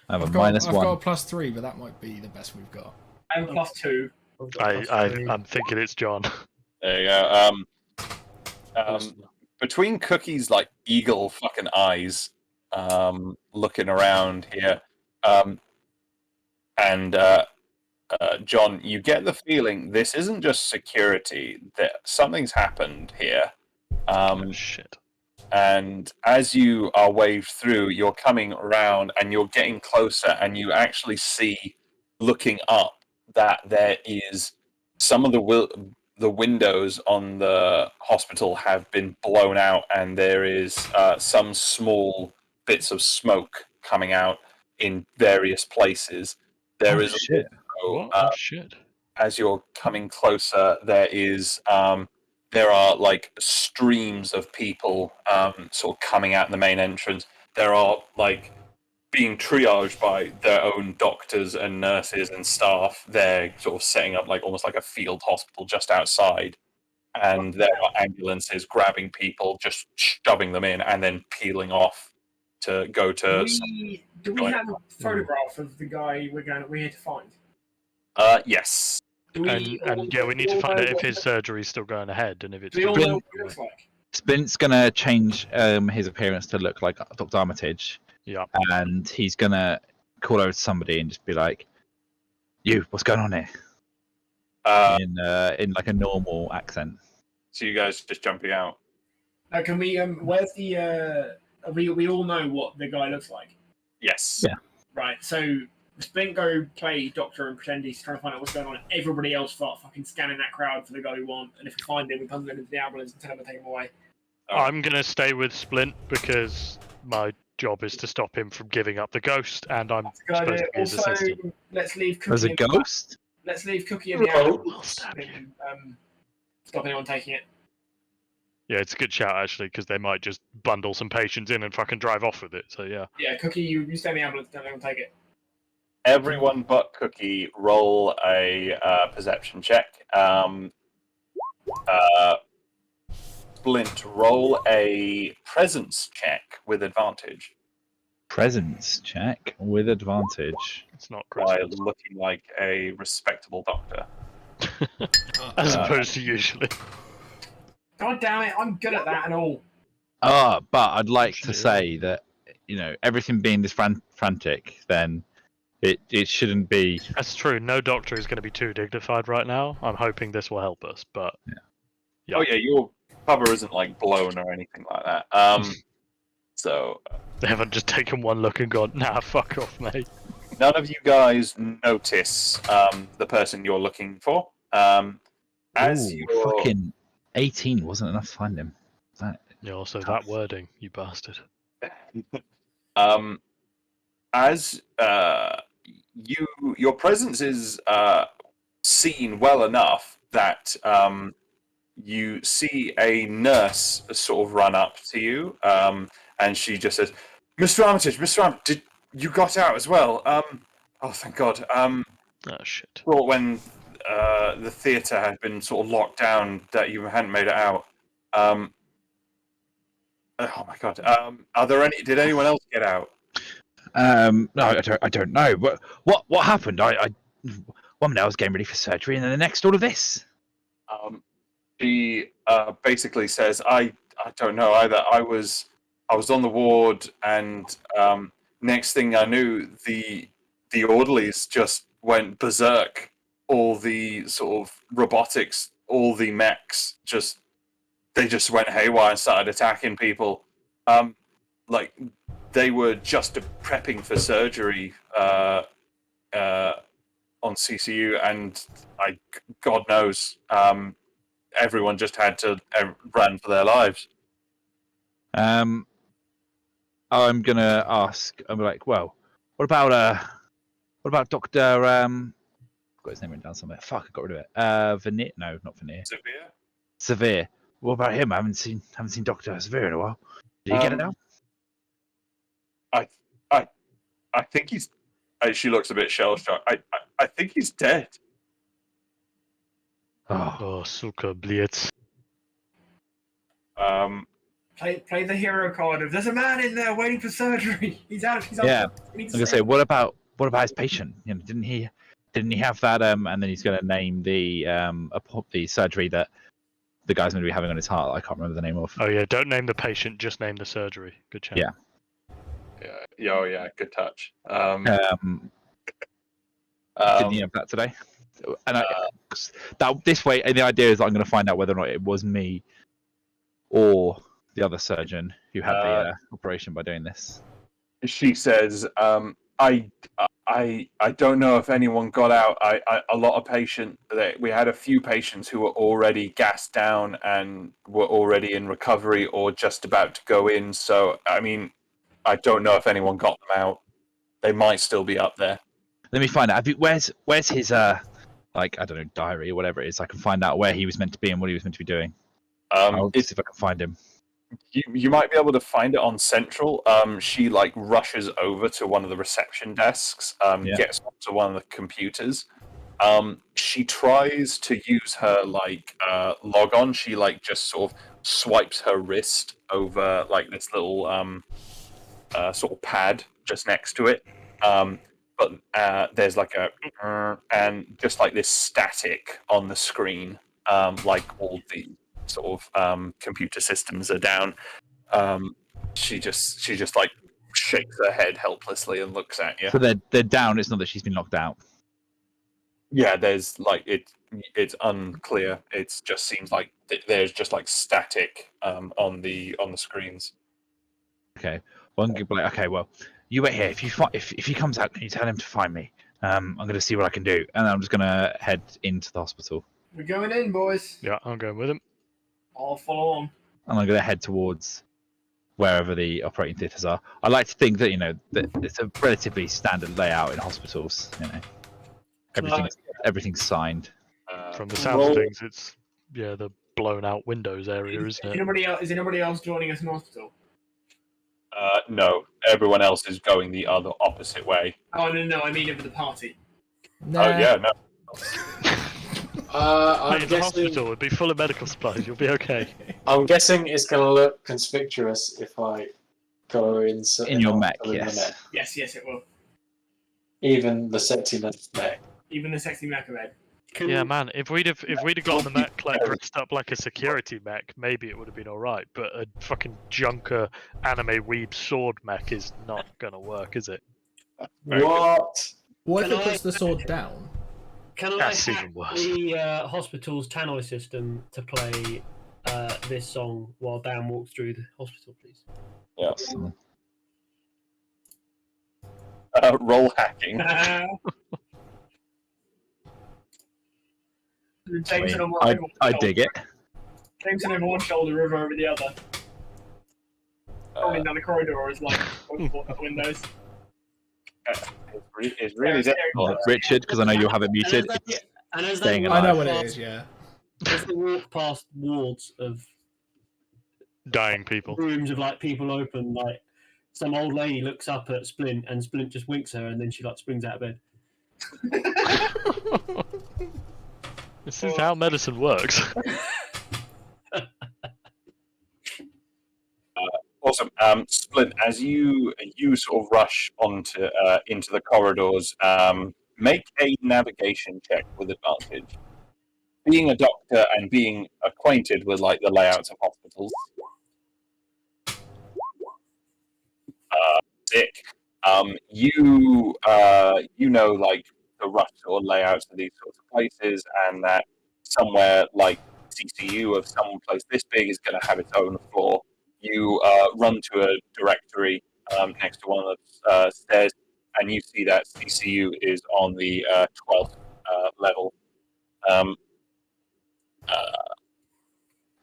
I have a I've minus got a one. +3, but that might be the best we've got. And +2. I'm thinking it's John. There you go. Between Cookie's like eagle fucking eyes, looking around here, and John, you get the feeling this isn't just security; that something's happened here. Oh, shit. And as you are waved through, you're coming around and you're getting closer, and you actually see, looking up, that there is some of the windows on the hospital have been blown out, and there is some small bits of smoke coming out in various places. There is shit. also, What? Shit. as you're coming closer, there are like streams of people sort of coming out the main entrance. There are like being triaged by their own doctors and nurses and staff. They're sort of setting up like almost like a field hospital just outside. And there are ambulances grabbing people, just shoving them in, and then peeling off to go to. Do we have a photograph of the guy we're here to find? Yes. Do And yeah, we need to find out if his surgery's still going ahead and if it's. Do we all know what he looks like? Splint's gonna change his appearance to look like Dr. Armitage. Yeah. And he's gonna call over to somebody and just be like, "You, what's going on here?" In like a normal accent. So you guys just jumping out. Now, can we? Where's the? We all know what the guy looks like, Yes. Yeah. right? So Splint go play doctor and pretend he's trying to find out what's going on. Everybody else start fucking scanning that crowd for the guy we want, and if we find him, we come into the ambulance and tell him to take him away. I'm gonna stay with Splint because my job is to stop him from giving up the ghost, and I'm That's a good supposed idea. to be his Also, assistant. let's leave Cookie. There's a in the- ghost. Let's leave Cookie in the Oh. ambulance. I'll stab you. Stop anyone taking it. Yeah, it's a good shout actually, because they might just bundle some patients in and fucking drive off with it. So yeah. Yeah, Cookie, you stay in the ambulance. Don't let anyone take it. Everyone but Cookie roll a perception check. Splint, roll a presence check with advantage Presence check with advantage. It's not by Christmas. looking like a respectable doctor. As opposed to usually. God damn it! I'm good at that and all. But I'd like to Shit. say that everything being this frantic, then it shouldn't be. That's true. No doctor is going to be too dignified right now. I'm hoping this will help us, but Yeah. Oh yeah, your cover isn't like blown or anything like that. So they haven't just taken one look and gone, nah, fuck off, mate. none of you guys notice the person you're looking for. As Ooh, you're fucking 18 wasn't enough to find him. Yeah, also that wording, you bastard. as your presence is seen well enough that you see a nurse sort of run up to you, and she just says, Mr. Armitage, did you got out as well? Oh, thank God. Oh, shit. Thought when the theatre had been sort of locked down that you hadn't made it out. Oh my God. Are there any? Did anyone else get out? No, I don't know. But what happened? One minute I was getting ready for surgery, and then the next, all of this. She basically says, "I don't know either. I was on the ward, and next thing I knew, the orderlies just went berserk. All the sort of robotics, all the mechs, they just went haywire and started attacking people. Like they were just prepping for surgery on CCU, and God knows, everyone just had to run for their lives." I'm gonna ask. I'm like, well, what about Doctor? I've got his name written down somewhere. Fuck, I got rid of it. Veneer? No, not Veneer. Severe? Severe. What about him? I haven't seen Doctor Severe in a while. Did he get it now? I think he's. She looks a bit shell shocked. I think he's dead. Oh, Oh, suka blitz. Play the hero card of there's a man in there waiting for surgery. He's out. Yeah. We need I'm to gonna save say, him. what about his patient? Didn't he have that? And then he's gonna name the surgery that the guy's gonna be having on his heart. I can't remember the name of. Oh yeah, don't name the patient, just name the surgery. Good chance. Yeah. Yeah. Oh yeah. Good touch. Didn't you have that today? And this way, and the idea is that I'm going to find out whether or not it was me or the other surgeon who had the operation by doing this. She says, I don't know if anyone got out. A lot of patients. We had a few patients who were already gassed down and were already in recovery or just about to go in. So I mean, I don't know if anyone got them out. They might still be up there. Let me find out. Where's his like, I don't know, diary or whatever it is? I can find out where he was meant to be and what he was meant to be doing. I'll see if I can find him. You might be able to find it on Central. She like rushes over to one of the reception desks, gets onto one of the computers. She tries to use her like log on. She like just sort of swipes her wrist over like this little sort of pad just next to it. But there's like and just like this static on the screen, like all sort of computer systems are down. She just like shakes her head helplessly and looks at you. So they're down. It's not that she's been knocked out. Yeah, there's like it's unclear. It just seems like there's just like static on the screens. Okay. One could be like, okay, well, you wait here. If he comes out, can you tell him to find me? I'm going to see what I can do, and I'm just going to head into the hospital. We're going in, boys. Yeah, I'm going with him. I'll follow on. And I'm going to head towards wherever the operating theatres are. I like to think that that it's a relatively standard layout in hospitals. Everything's signed. From the sound of things, it's the blown out windows area, isn't it? Is anybody else joining us in hospital? No, everyone else is going the other opposite way. Oh no, I mean over the party. Nah. Oh yeah, no. I'm The guessing. hospital would be full of medical supplies. You'll be okay. I'm guessing it's going to look conspicuous if I go in In your mech, in the yes. mech. Yes, it will. Even the sexy mech. Even the sexy mecha bed. Yeah, man. If we'd have got the mech like dressed up like a security mech, maybe it would have been all right. But a fucking junker anime weeb sword mech is not gonna work, is it? What? What if Can it puts the sword down? Can That's I even hack worse. the hospital's tannoy system to play this song while Dan walks through the hospital, please? Yeah. Roll hacking. Jameson on one I dig it. Jameson over one shoulder, River over the other. Rolling down the corridor is like windows. It's really difficult. Richard, because I know you'll have it muted. And as Staying they alive. I know walk what it past- is, yeah. As they walk past wards of Dying people. rooms of like people open, like some old lady looks up at Splint and Splint just winks her and then she like springs out of bed. This is how medicine works. Awesome. Splint, as you sort of rush onto into the corridors, make a navigation check with advantage. Being a doctor and being acquainted with like the layouts of hospitals, sick. You know like the rough sort of layouts of these sorts of places, and that somewhere like CCU of some place this big is going to have its own floor. You run to a directory next to one of the stairs, and you see that CCU is on the 12th level.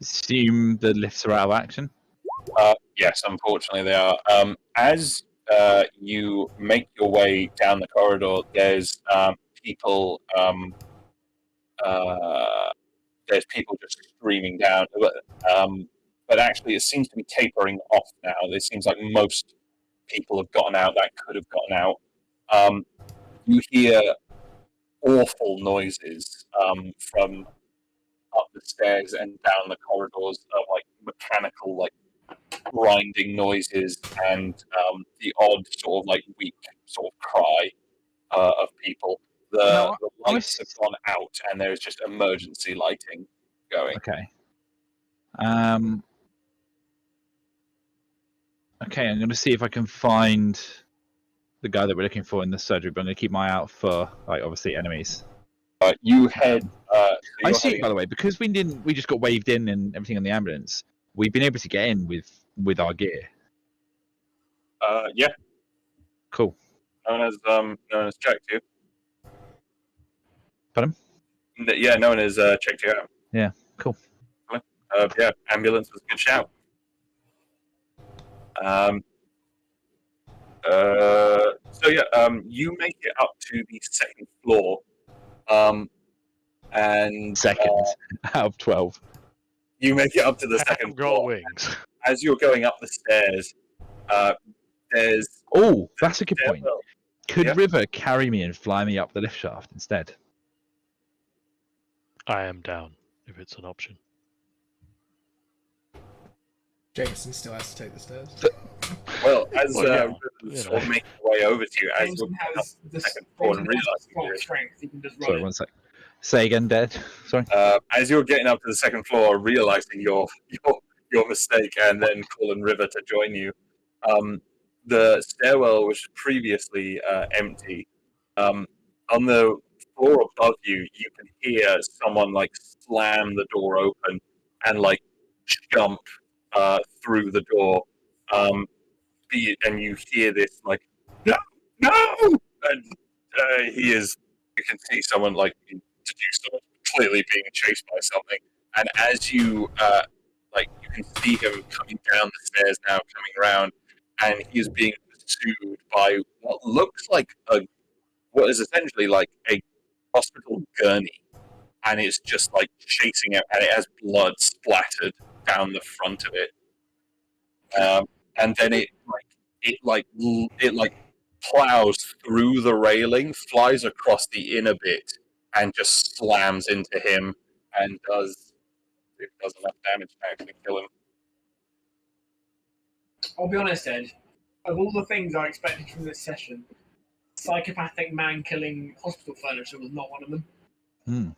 Assume the lifts are out of action. Yes, unfortunately they are. As you make your way down the corridor, there's people. There's people just streaming down, but actually it seems to be tapering off now. It seems like most people have gotten out that could have gotten out. You hear awful noises from up the stairs and down the corridors of like mechanical, like grinding noises, and the odd sort of like weak sort of cry of people. The lights have gone out, and there's just emergency lighting going. Okay. Okay, I'm going to see if I can find the guy that we're looking for in the surgery, but I'm going to keep my eye out for, like, obviously enemies. You head. I you're see, heading- by the way, because we just got waved in and everything on the ambulance. We've been able to get in with our gear. Yeah, Cool. no one has checked you. Pardon? Yeah, no one has checked you out. Yeah, cool. Yeah, ambulance was a good shout. You make it up to the second floor, and Second out of 12. you make it up to the I second haven't got floor. wings. As you're going up the stairs, there's Oh, that's a good point. well, Could yeah. River carry me and fly me up the lift shaft instead? I am down if it's an option. Jameson still has to take the stairs. as Well, yeah, River's you sort of know. making her way over to you, as you're Jameson going up has the the second floor and realizing strong you're strength. He can just run Sorry, it. one sec. Say again, dead. Sorry. As you're getting up to the second floor, realizing your mistake, and then calling River to join you, the stairwell, which was previously empty, on the floor above you, you can hear someone like slam the door open and like jump through the door. And you hear this like, no, and he is. You can see someone like someone clearly being chased by something, and as you you can see him coming down the stairs now, coming around, and he is being pursued by what is essentially like a hospital gurney, and it's just like chasing him, and it has blood splattered down the front of it, and then it plows through the railing, flies across the inner bit, and just slams into him, and does enough damage to actually kill him. I'll be honest, Ed. Of all the things I expected from this session, psychopathic man killing hospital furniture was not one of them.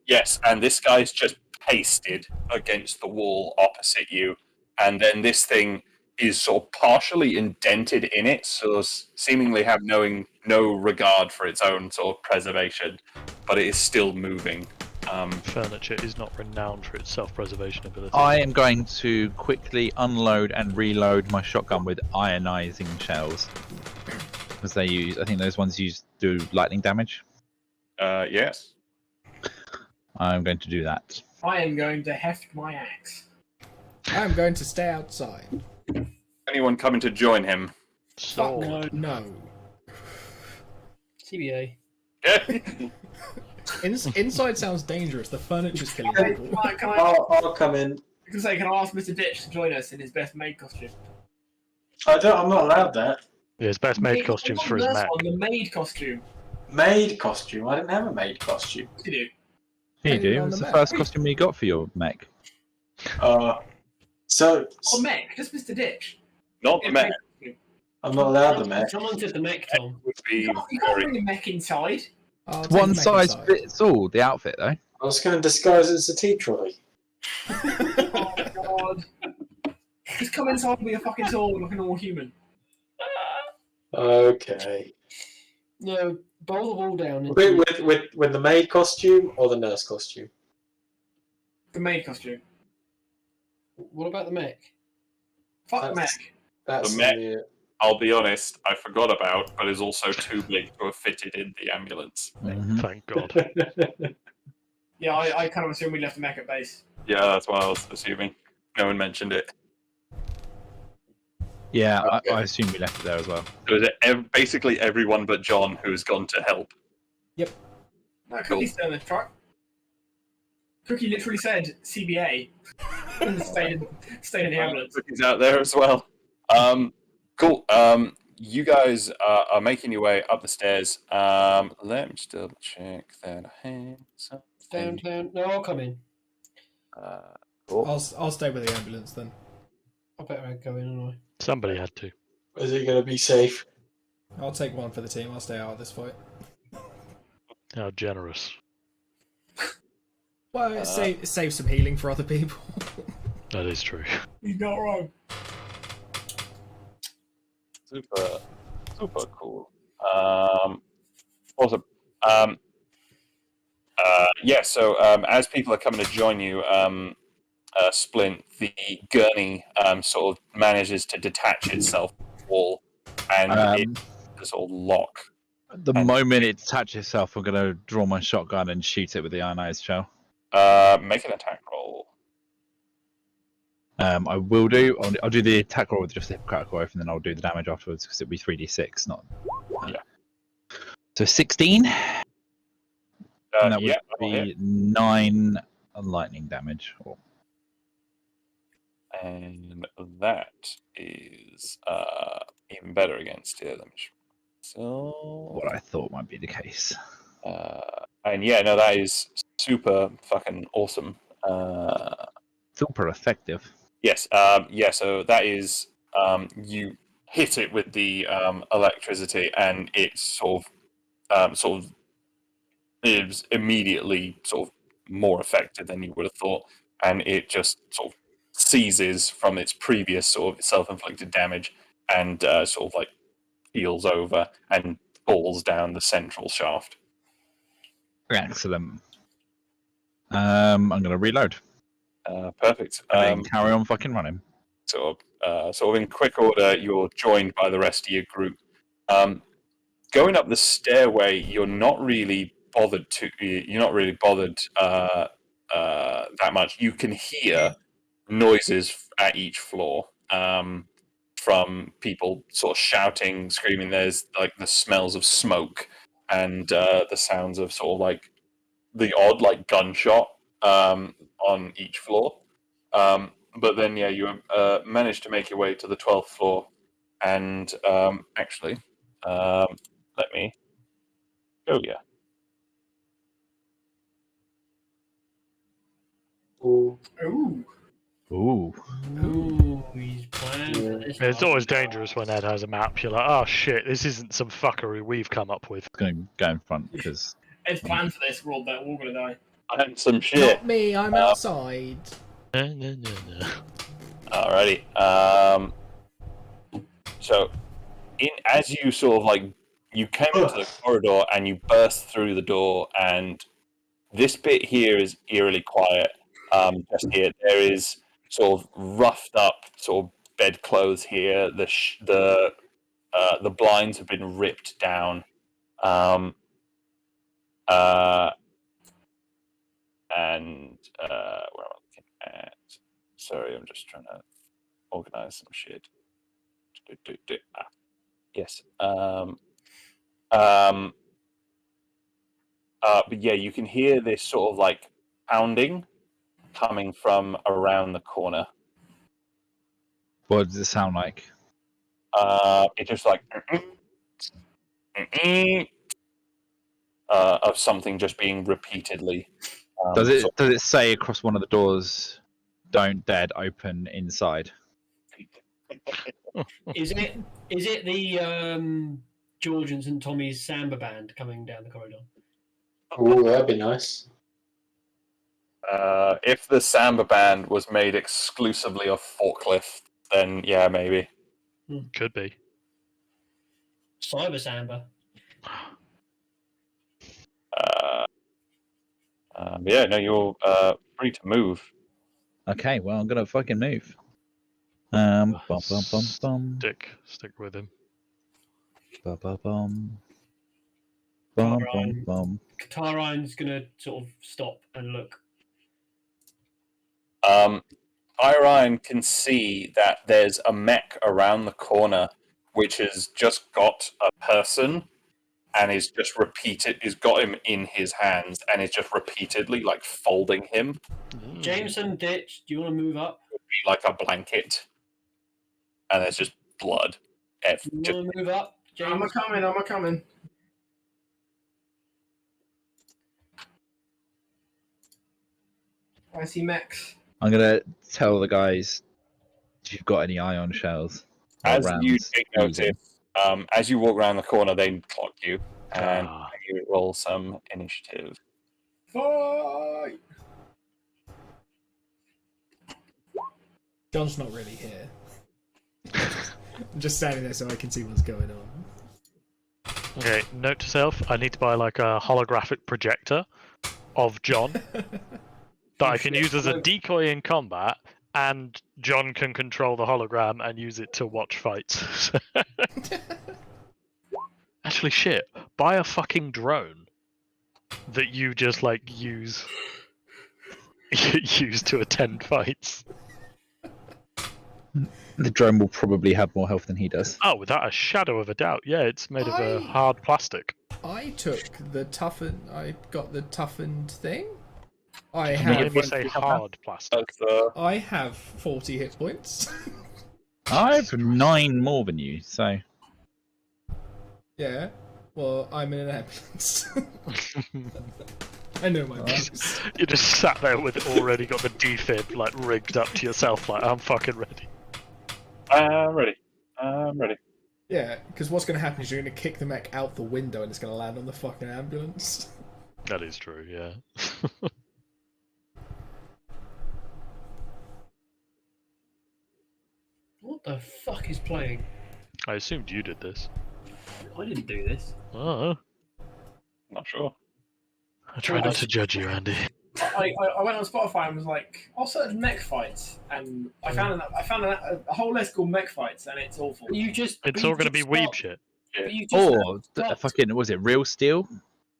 Yes, and this guy's just pasted against the wall opposite you, and then this thing is sort of partially indented in it, so seemingly have no regard for its own sort of preservation, but it is still moving. Furniture is not renowned for its self-preservation ability. I am going to quickly unload and reload my shotgun with ionizing shells, because I think those ones do lightning damage. Yes. I'm going to do that. I am going to heft my axe. I'm going to stay outside. Anyone coming to join him? So, No. CBA. Inside sounds dangerous. The furniture's killing Can people. I'll come in. can I ask Mr. Ditch to join us in his best maid costume? I'm not allowed that. yeah, his best made costumes for his mech. The maid costume. Maid costume? I didn't have a maid costume. Did you? Here you Hanging do. on It's the the mech. first costume you got for your mech. So Oh, mech. Just Mr. Ditch. Not the mech. I'm not allowed the mech. Someone said the mech, Tom. Would be You can't very. bring a mech inside. I'll take One the mech size inside. fits all. The outfit, though. I was going to disguise it as a tea trolley. Oh, God. Just come inside with your fucking sword like a normal human. Okay. No, bowl the wall down. With the maid costume or the nurse costume? The maid costume. What about the mech? Fuck the That's- mech. That's The mech. the, I'll be honest, I forgot about, but is also too big to have fitted in the ambulance. Mhm. Thank God. Yeah, I kind of assume we left the mech at base. Yeah, that's what I was assuming. No one mentioned it. Yeah, Okay. I assume we left it there as well. So is it basically everyone but John who's gone to help? No, Cool. Cookie's still in the truck. Cookie literally said CBA. and stayed in the ambulance. Cookie's out there as well. Cool. You guys are making your way up the stairs. Let me just double check that I have something. Down. No, I'll come in. Cool. I'll stay with the ambulance then. I better go in, anyway. Somebody had to. is it going to be safe? I'll take one for the team. I'll stay out of this fight. How generous. Well, it saves some healing for other people. That is true. He's not wrong. Super cool. Awesome. Yeah, so as people are coming to join you, Splint, the gurney sort of manages to detach itself from the wall, and it sort of lock. The moment it attaches itself, I'm going to draw my shotgun and shoot it with the ionized shell. Make an attack roll. I will do. I'll do the attack roll with just the Hippocratic Oath, and then I'll do the damage afterwards because it'll be 3d6, not. Yeah. So 16. And that would Yeah, that'll hit. be 9 lightning damage. And that is even better against it. So, What I thought might be the case. and yeah, no, that is super fucking awesome. Super effective. Yes, yeah. So that is you hit it with the electricity, and it sort of is immediately sort of more effective than you would have thought, and it just sort of seizes from its previous sort of self-inflicted damage and sort of like heals over and falls down the central shaft. Excellent. I'm going to reload. Perfect. And then carry on fucking running. Sort of in quick order, you're joined by the rest of your group. Going up the stairway, you're not really bothered that much. You can hear noises at each floor from people sort of shouting, screaming. There's like the smells of smoke and the sounds of sort of like the odd like gunshot on each floor. But then, yeah, you managed to make your way to the 12th floor, and actually, let me go. Yeah. Ooh. Ooh. Ooh. Ooh, he's playing for this. It's always dangerous when Ed has a map. You're like, oh shit, this isn't some fuckery we've come up with. Going to go in front because Ed's planned for this. We're all gonna die. And some shit. Not me, I'm outside. No. Alrighty. So, as you sort of like you came into the corridor and you burst through the door, and this bit here is eerily quiet. Just here, there is sort of roughed up sort of bedclothes here. The blinds have been ripped down. And where am I looking at? Sorry, I'm just trying to organize some shit. Yes. But yeah, you can hear this sort of like pounding coming from around the corner. what does it sound like? It's just like of something just being repeatedly. Does it say across one of the doors, "Don't dead open inside"? Is it the Georgians and Tommy's Samba band coming down the corridor? Ooh, that'd be nice. If the Samba band was made exclusively of forklift, then yeah, maybe. Could be. Cyber Samba. Yeah, no, you're free to move. Okay, well I'm gonna fucking move. Bum bum bum bum. Stick with him. Bum bum bum. Bum bum Alright. bum. Katarine's gonna sort of stop and look. Irine can see that there's a mech around the corner which has just got a person and is got him in his hands and is just repeatedly like folding him Jameson, Ditch, do you want to move up? like a blanket. And there's just blood. Do you want to move up, I'm James? a coming. I see mechs. I'm gonna tell the guys if you've got any ion shells. or As you rounds, take use notice, them. as you walk around the corner, they clock you and Ah. you roll some initiative. Fight! John's not really here. I'm just standing there so I can see what's going on. Okay, note to self, I need to buy like a holographic projector of John that I can use as a decoy in combat, and John can control the hologram and use it to watch fights. Actually, shit, buy a fucking drone that you just like use to attend fights. The drone will probably have more health than he does. Oh, without a shadow of a doubt. Yeah, it's made of a hard plastic. I took the toughened. I got the toughened thing. I You have. made me say hard plastic. I have 40 hit points. I have 9 more than you, so Yeah. Well, I'm in an ambulance. I know my bugs. You just sat there with already got the defib like rigged up to yourself, like I'm fucking ready. I'm ready. I'm ready. Yeah, because what's going to happen is you're going to kick the mech out the window and it's going to land on the fucking ambulance. That is true. Yeah. What the fuck is playing? I assumed you did this. I didn't do this. Oh, Not sure. I try not to judge you, Andy. I went on Spotify and was like, I'll search mech fights, and I found a whole list called mech fights, and it's awful. You just. It's but you all going to be just weeb stopped- shit. but You just Or stopped. fucking was it Real Steel?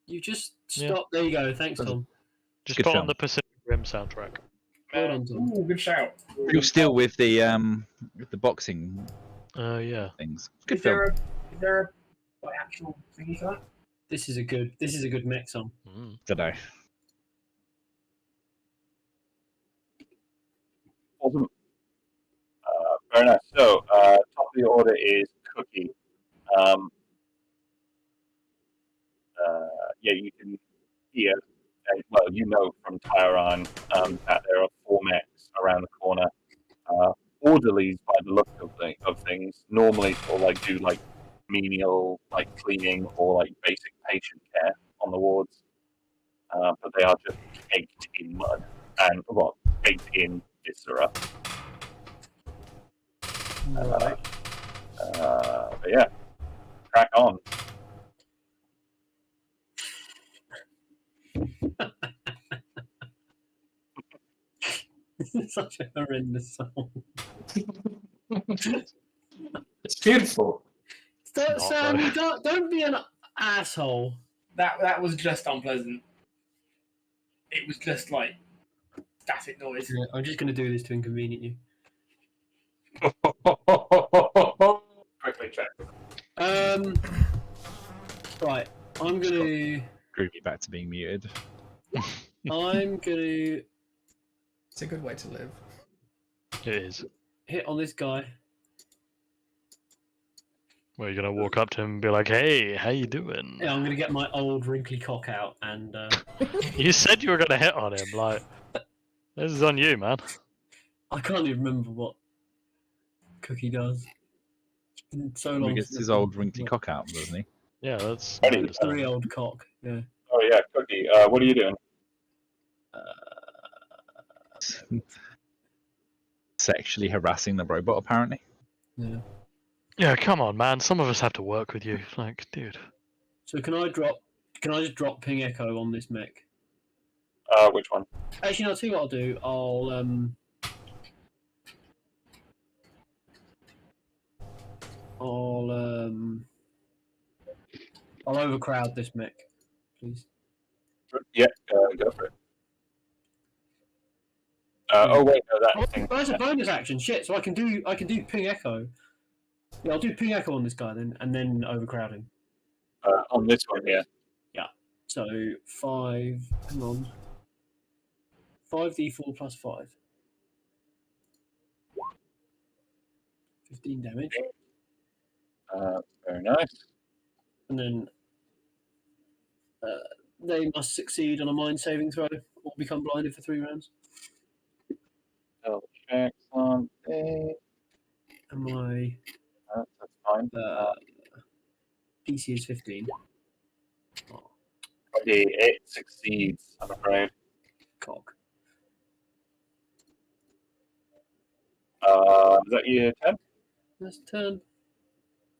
You just Yeah. stopped. There you go. Thanks, Doesn't- Tom. Just Good put on film. the Pacific Rim soundtrack. Well done, Tom. Ooh, good shout. Real Steel with the boxing Oh yeah. things. Good Is film. there a like, actual thingy for that? This is a good mech song. Mm. Don't know. Awesome. Very nice. So, top of the order is Cookie. Yeah, you can hear, well, you know from Tyron that there are 4 mechs around the corner. Orderlies, by the look of things, normally sort of like do like menial like cleaning or like basic patient care on the wards, but they are just caked in mud and caked in viscera. Right. But yeah, crack on. This is such a horrendous song. It's beautiful. Don't, not, Sam, though. don't be an asshole. That was just unpleasant. It was just like static noise. Yeah, I'm just going to do this to inconvenience you. Quickly check. Right. I'm going Groovy back to being muted. to It's a good way to live. It is. hit on this guy. Where you're gonna walk up to him and be like, "Hey, how you doing?" Yeah, I'm going to get my old wrinkly cock out and You said you were gonna hit on him. Like, this is on you, man. I can't even remember what Cookie does. It's been so long. He gets since his I've old done wrinkly it. cock out, doesn't he? Yeah, that's. Ready? I understand. Very old cock. Yeah. Oh yeah, Cookie. What are you doing? Sexually harassing the robot, apparently. Yeah. Yeah, come on, man. Some of us have to work with you. Like, dude. So can I just drop ping echo on this mech? Which one? Actually, no, I'll tell you what I'll do. I'll overcrowd this mech, please. Yeah, go for it. Oh wait, no, that Oh, thing. that's a bonus action. Shit. So I can do ping echo. Yeah, I'll do ping echo on this guy then, and then overcrowd him. On this one here. So 5. Hang on. 5d4 plus 5. 15 damage, Very nice. and then they must succeed on a mind saving throw or become blinded for 3 rounds. Double check something. And my That's fine. DC is 15. Oh, It succeeds, I'm afraid. cock. Is that your turn? That's turn.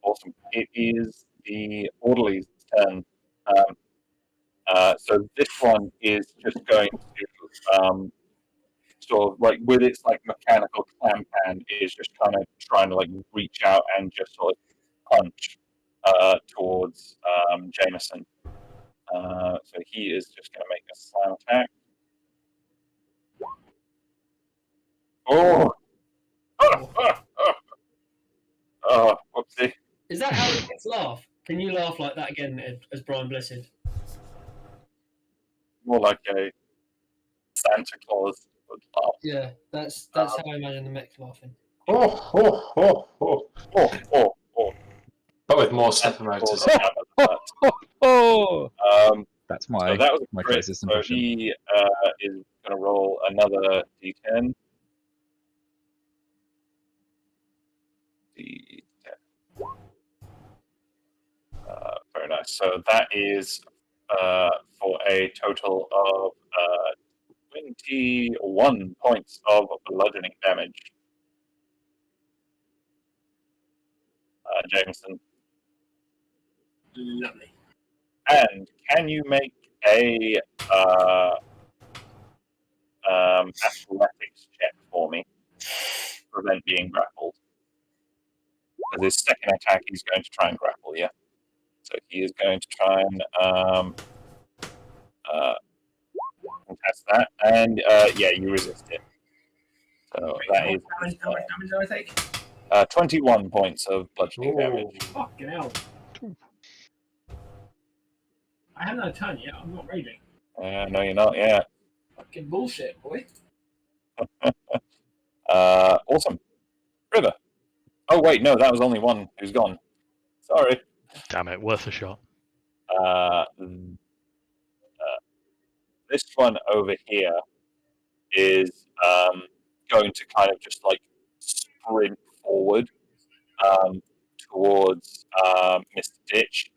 Awesome. It is the orderly's turn. So this one is just going to sort of like with its like mechanical clamp hand is just kind of trying to like reach out and just sort of punch towards Jameson. So he is just going to make a slam attack. Oh! Oh, whoopsie. Is that how it gets laugh? Can you laugh like that again as Brian Blessed? More like a Santa Claus would laugh. Yeah, that's how I imagine the mech laughing. Oh, oh, oh, oh. Oh. But with more stepper motors. Oh, Um, that's so my that was a my crit, closest so impression. he is going to roll another d10. D10. Very nice. So that is for a total of 21 points of bludgeoning damage. Jameson. Lovely. And can you make a athletics check for me? Prevent being grappled. Because his second attack, he's going to try and grapple you. So he is going to try and contest that. And yeah, you resist it. So that is How much damage do I take? 21 points of bludgeoning damage. Fucking hell. I haven't had a turn yet. I'm not raging. No, you're not yet. Fucking bullshit, boy. Awesome. River. Oh, wait, no, that was only one who's gone. Sorry. Damn it, worth a shot. This one over here is going to kind of just like sprint forward towards Mr. Ditch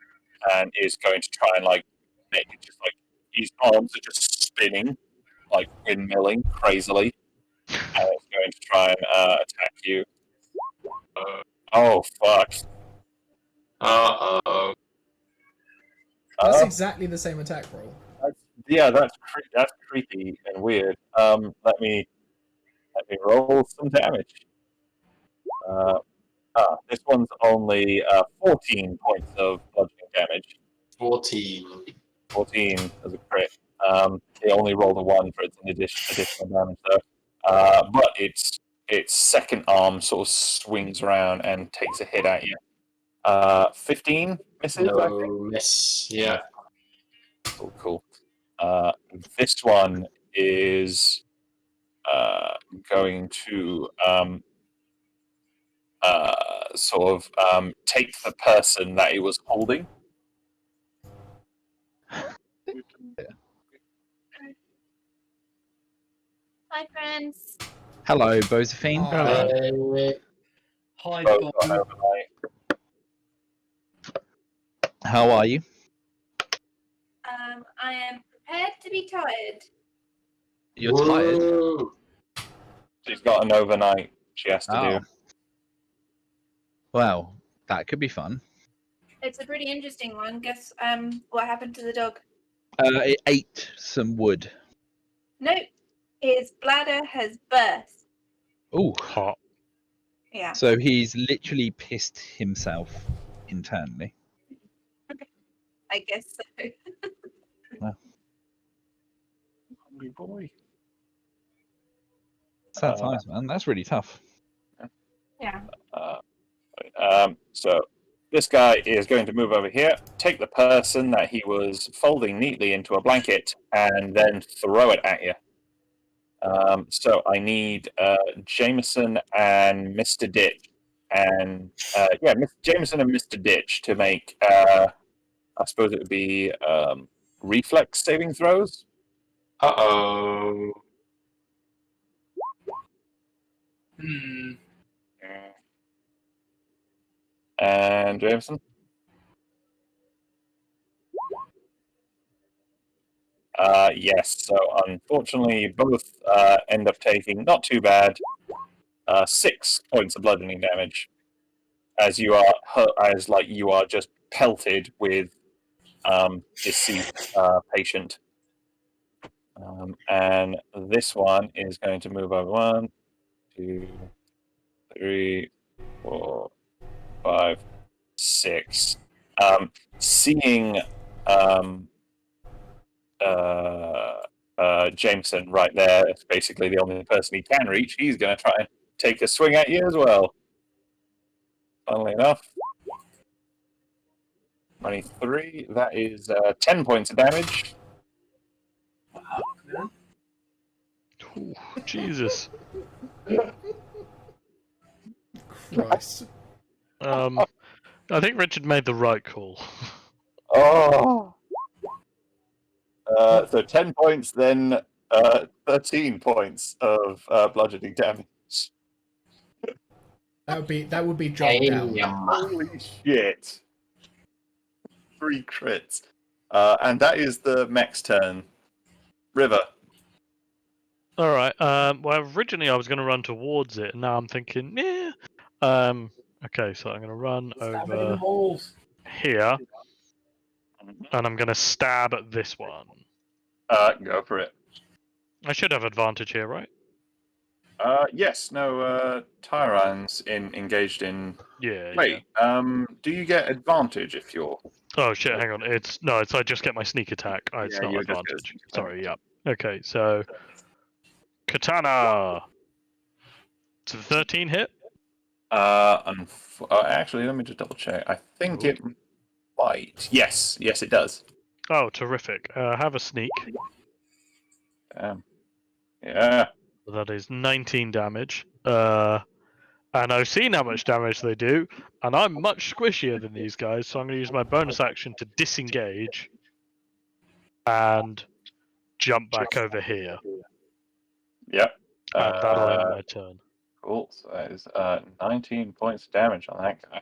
and is going to try and like make it just like his arms are just spinning, like windmilling crazily, and it's going to try and attack you. Oh fuck! Uh-oh. That's exactly the same attack roll. Yeah, that's creepy and weird. Let me roll some damage. This one's only 14 points of bludgeoning damage. 14. 14 as a crit. It only rolled a 1 for its additional damage, though. But its second arm sort of swings around and takes a hit at you. 15 misses, I think. No miss. Yeah. Cool. This one is going to sort of take the person that he was holding. Hi, friends. Hello, Bosephine. Hi, Both Bob. got overnight. How are you? I am prepared to be tired. You're tired. Whoa. She's got an overnight she has to Oh. do. Well, that could be fun. It's a pretty interesting one. Guess what happened to the dog? It ate some wood. Nope. His bladder has burst. Ooh. Hot. Yeah. So he's literally pissed himself internally. I guess so. Hungry boy. Sad times, man. That's really tough. Yeah. So this guy is going to move over here, take the person that he was folding neatly into a blanket, and then throw it at you. So I need Jameson and Mr. Ditch, and Jameson and Mr. Ditch to make. I suppose it would be reflex saving throws. Uh-oh. And Jameson. Yes, so unfortunately, you both end up taking not too bad 6 points of bludgeoning damage, as you are you are just pelted with deceased patient. And this one is going to move over 1, 2, 3, 4, 5, 6. Seeing Jameson right there, it's basically the only person he can reach. He's going to try and take a swing at you as well. Funnily enough. 23, that is 10 points of damage. Ooh, Jesus. Christ. I think Richard made the right call. Oh! So 10 points, then 13 points of bludgeoning damage. That would be dropped down. Holy shit. 3 crits. And that is the mech's turn. River. All right. Well, originally I was going to run towards it, and now I'm thinking, yeah. Okay, so I'm going to run Stab it in the over balls. here, and I'm going to stab at this one. Go for it. I should have advantage here, right? Yes. No. Tyran's engaged in. Yeah. Wait. Do you get advantage if you're? Oh shit! Hang on. It's I just get my sneak attack. It's Yeah, not you just get a advantage. sneak attack. Sorry. Yeah. Okay. So, katana. To the 13 hit. Actually, let me just double check. I think it might. Yes, it does. Oh, terrific. Have a sneak. Yeah. That is 19 damage. And I've seen how much damage they do, and I'm much squishier than these guys, so I'm going to use my bonus action to disengage and jump back over here. Yep. And that'll end my turn. Cool. So that is 19 points of damage on that guy.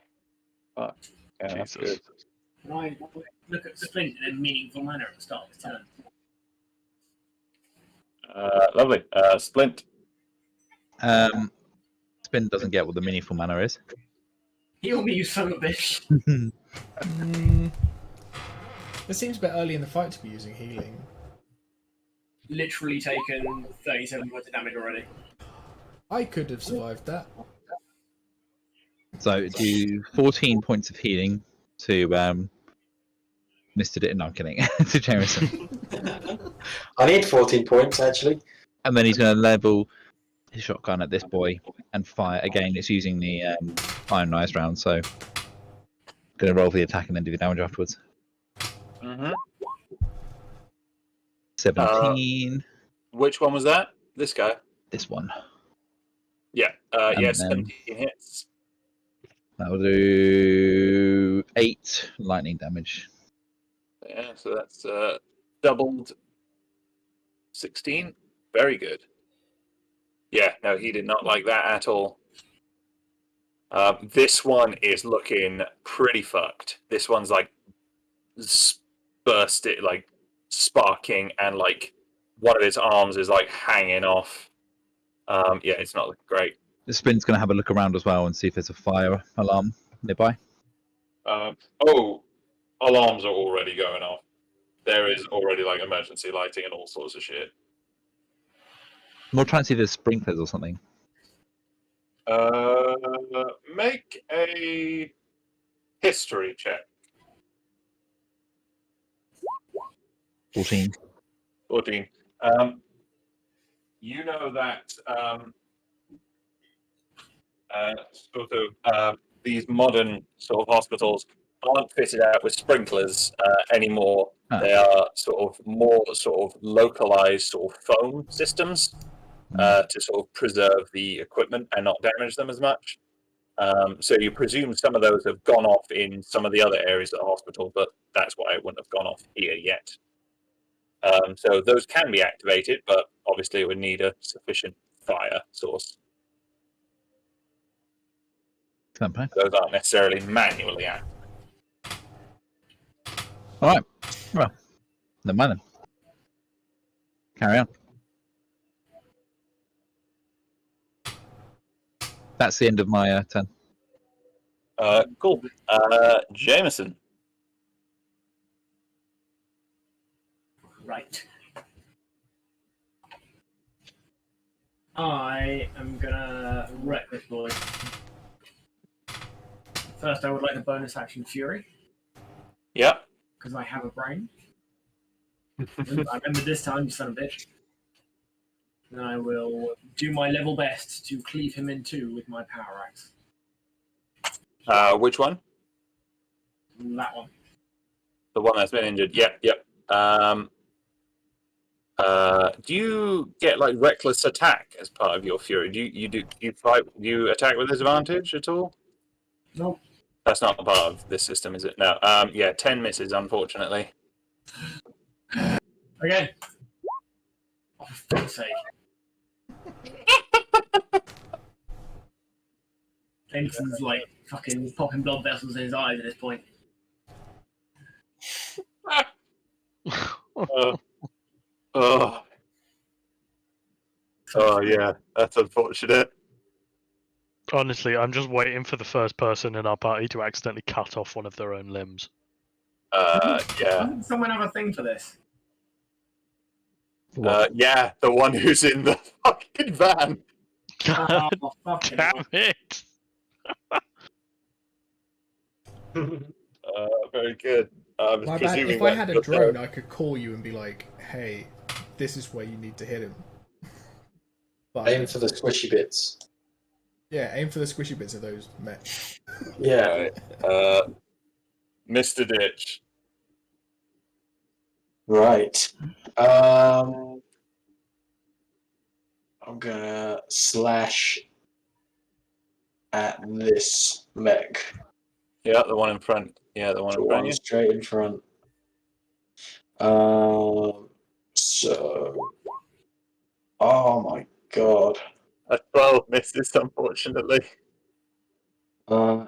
Fuck. Yeah, that's Jesus. good. Can I look at Splint in a meaningful manner at the start of his turn? Lovely. Splint. Spin doesn't get what the meaningful manner is. Heal me, you son of a bitch. It seems a bit early in the fight to be using healing. Literally taken 37 points of damage already. I could have survived that. So do 14 points of healing to Mr. No, I'm kidding. To Jameson. I need 14 points actually. And then he's going to level his shotgun at this boy and fire. Again, it's using the Iron Knives round, so going to roll for the attack and then do the damage afterwards. Mm-hmm. 17. Which one was that? This guy. This one. Yeah. And Yes. then- 17 hits. That'll do 8 lightning damage. Yeah. So that's doubled. 16. Very good. Yeah. No, he did not like that at all. This one is looking pretty fucked. This one's like bursted, like sparking, and like one of his arms is like hanging off. Yeah, it's not looking great. The Spin's going to have a look around as well and see if there's a fire alarm nearby. Alarms are already going off. There is already like emergency lighting and all sorts of shit. We'll try and see if there's sprinklers or something. Make a history check. 14. 14. You know that these modern sort of hospitals aren't fitted out with sprinklers anymore. Ah. They are sort of more sort of localized sort of foam systems to sort of preserve the equipment and not damage them as much. So you presume some of those have gone off in some of the other areas of the hospital, but that's why it wouldn't have gone off here yet. So those can be activated, but obviously it would need a sufficient fire source. Okay. Those aren't necessarily manually activated. All right. Well, never mind then. Carry on. That's the end of my turn. Cool. Jameson. Right. I am gonna wreck this boy. First, I would like the bonus action Fury, Yep. because I have a brain. I remember this time, you son of a bitch. And I will do my level best to cleave him in two with my power axe. Which one? That one. The one that's been injured. Yep. Do you get like reckless attack as part of your fury? Do you attack with disadvantage at all? Nope. That's not part of this system, is it? No. Yeah, 10 misses, unfortunately. Okay. Oh, for fuck's sake. Jameson's like fucking popping blood vessels in his eyes at this point. Oh, yeah, that's unfortunate. Honestly, I'm just waiting for the first person in our party to accidentally cut off one of their own limbs. Yeah, Doesn't someone have a thing for this? yeah, the one who's in the fucking van. God Oh, fucking damn hell. it! Very good. I was My bad. presuming If I that's had a your drone, turn. I could call you and be like, "Hey, this is where you need to hit him." But I Aim don't. for the squishy bits. Yeah, aim for the squishy bits of those mechs. Yeah. Right. Mr. Ditch. Right. I'm gonna slash at this mech. Yeah, the one in front. Yeah, the one The in front one of you. straight in front. So. Oh my god. A 12 misses, unfortunately.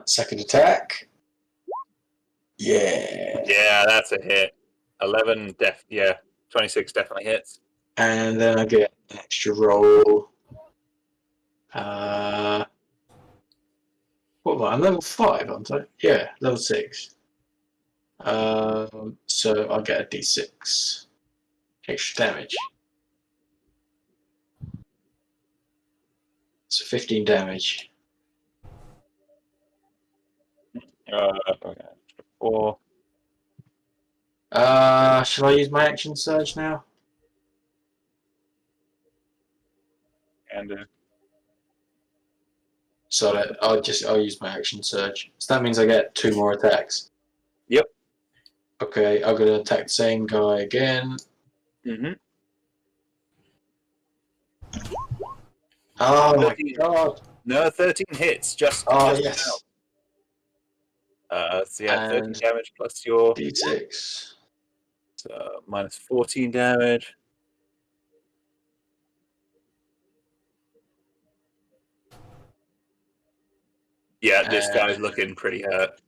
Second attack. Yeah. Yeah, that's a hit. 11, 26 definitely hits. And then I get an extra roll. What am I? I'm level 5, aren't I? Yeah, level 6. So I'll get a d6 extra damage. So 15 damage. Okay. 4. Shall I use my action surge now? And So I'll use my action surge. So that means I get 2 more attacks. Yep. Okay, I'm gonna attack the same guy again. Mm-hmm. Oh my 13. god! No, 13 hits. Just Yes. about. So yeah, 13 And damage plus your d6. minus 14 damage. Yeah, this guy's looking pretty hurt.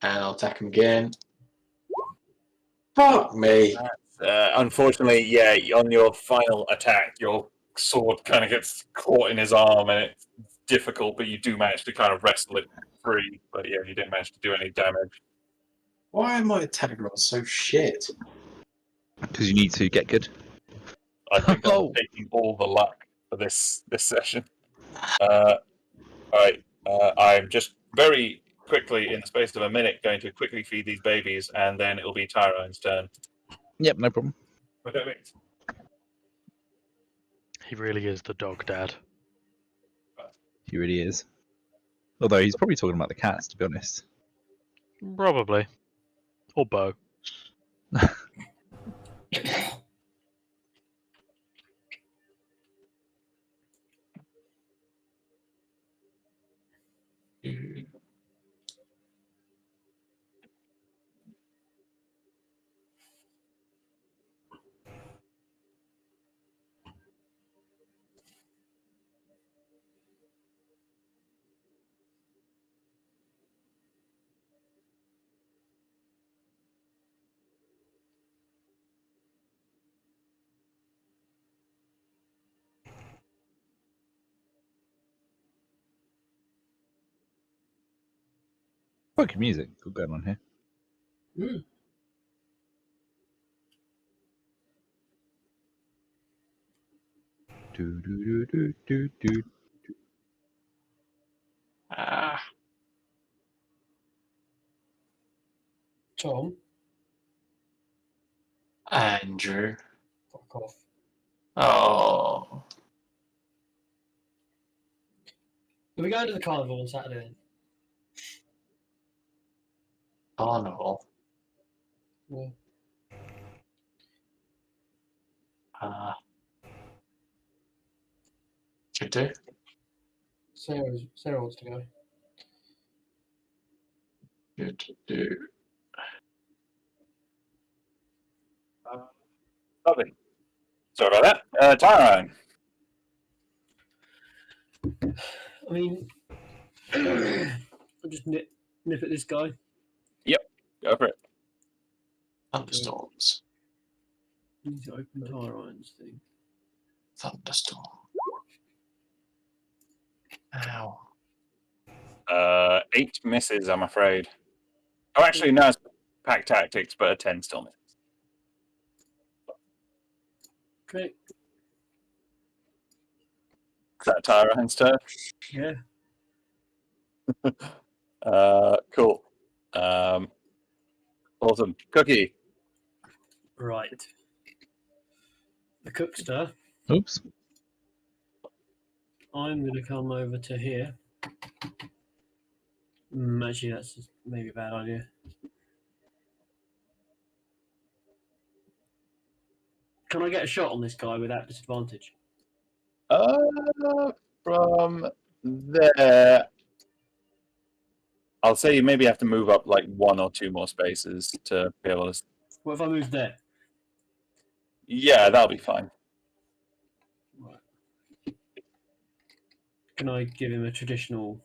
And I'll attack him again. Fuck me! Unfortunately, yeah, on your final attack, your sword kind of gets caught in his arm, and it's difficult, but you do manage to kind of wrestle it free. But yeah, you didn't manage to do any damage. Why are my attack rolls so shit? Because you need to get good. I think I'm taking all the luck for this session. All right, I'm just very quickly, in the space of a minute, going to quickly feed these babies, and then it'll be Tyrone's turn. Yep, no problem. He really is the dog dad. He really is. Although he's probably talking about the cats, to be honest. Probably. Or Bo. Funky music. Good going on here. Do, do, do, do, do, do. Tom, Andrew. fuck off. Oh. Are we going to the carnival on Saturday then? Carnival. Yeah. Should do. Sarah wants to go. Should do. Lovely. Sorry about that. Tyrone. I mean, I'll just nip at this guy. Go for it. Thunderstorms. Need to open tire irons thing. Thunderstorm. Ow. 8 misses, I'm afraid. Oh, actually, no, it's pack tactics, but a 10 still misses. Okay. Is that Tyrann's turn? Yeah. Cool. Awesome. Cookie. Right. The cookster. Oops. I'm going to come over to here. Actually, that's maybe a bad idea. Can I get a shot on this guy without disadvantage? From there, I'll say you maybe have to move up like 1 or 2 more spaces to be able to. What if I move there? Yeah, that'll be fine. Right. Can I give him a traditional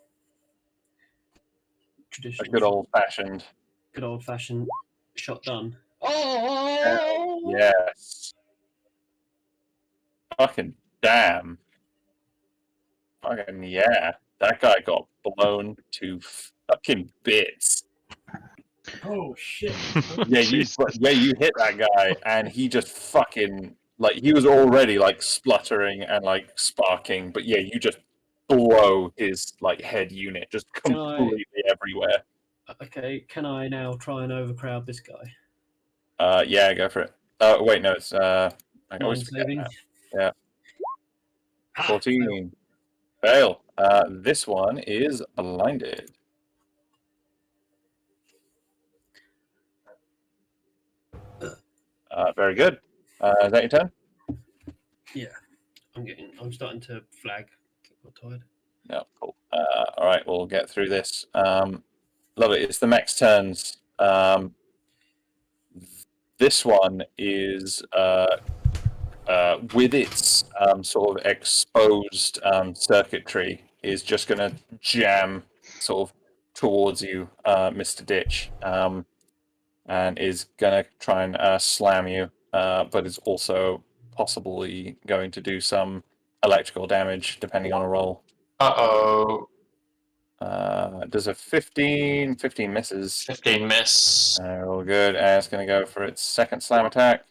A good old-fashioned. shot done? Yes. Fucking damn. Fucking yeah. That guy got blown to fucking bits. Oh shit! Yeah, you hit that guy, and he just fucking like he was already like spluttering and like sparking, but yeah, you just blow his like head unit just Can I- completely everywhere. Okay, can I now try and overcrowd this guy? Yeah, go for it. Oh wait, no, it's I always Mind forget saving. that. Yeah. 14. Fail. This one is blinded. Very good. Is that your turn? I'm starting to flag. Got tired. No, cool. All right, we'll get through this. Lovely. It's the mech's turns. This one is with its sort of exposed circuitry is just going to jam sort of towards you, Mr. Ditch, and is going to try and slam you, but is also possibly going to do some electrical damage depending on a roll. Uh-oh. Does a 15 misses. 15 miss. All good. And it's going to go for its second slam attack.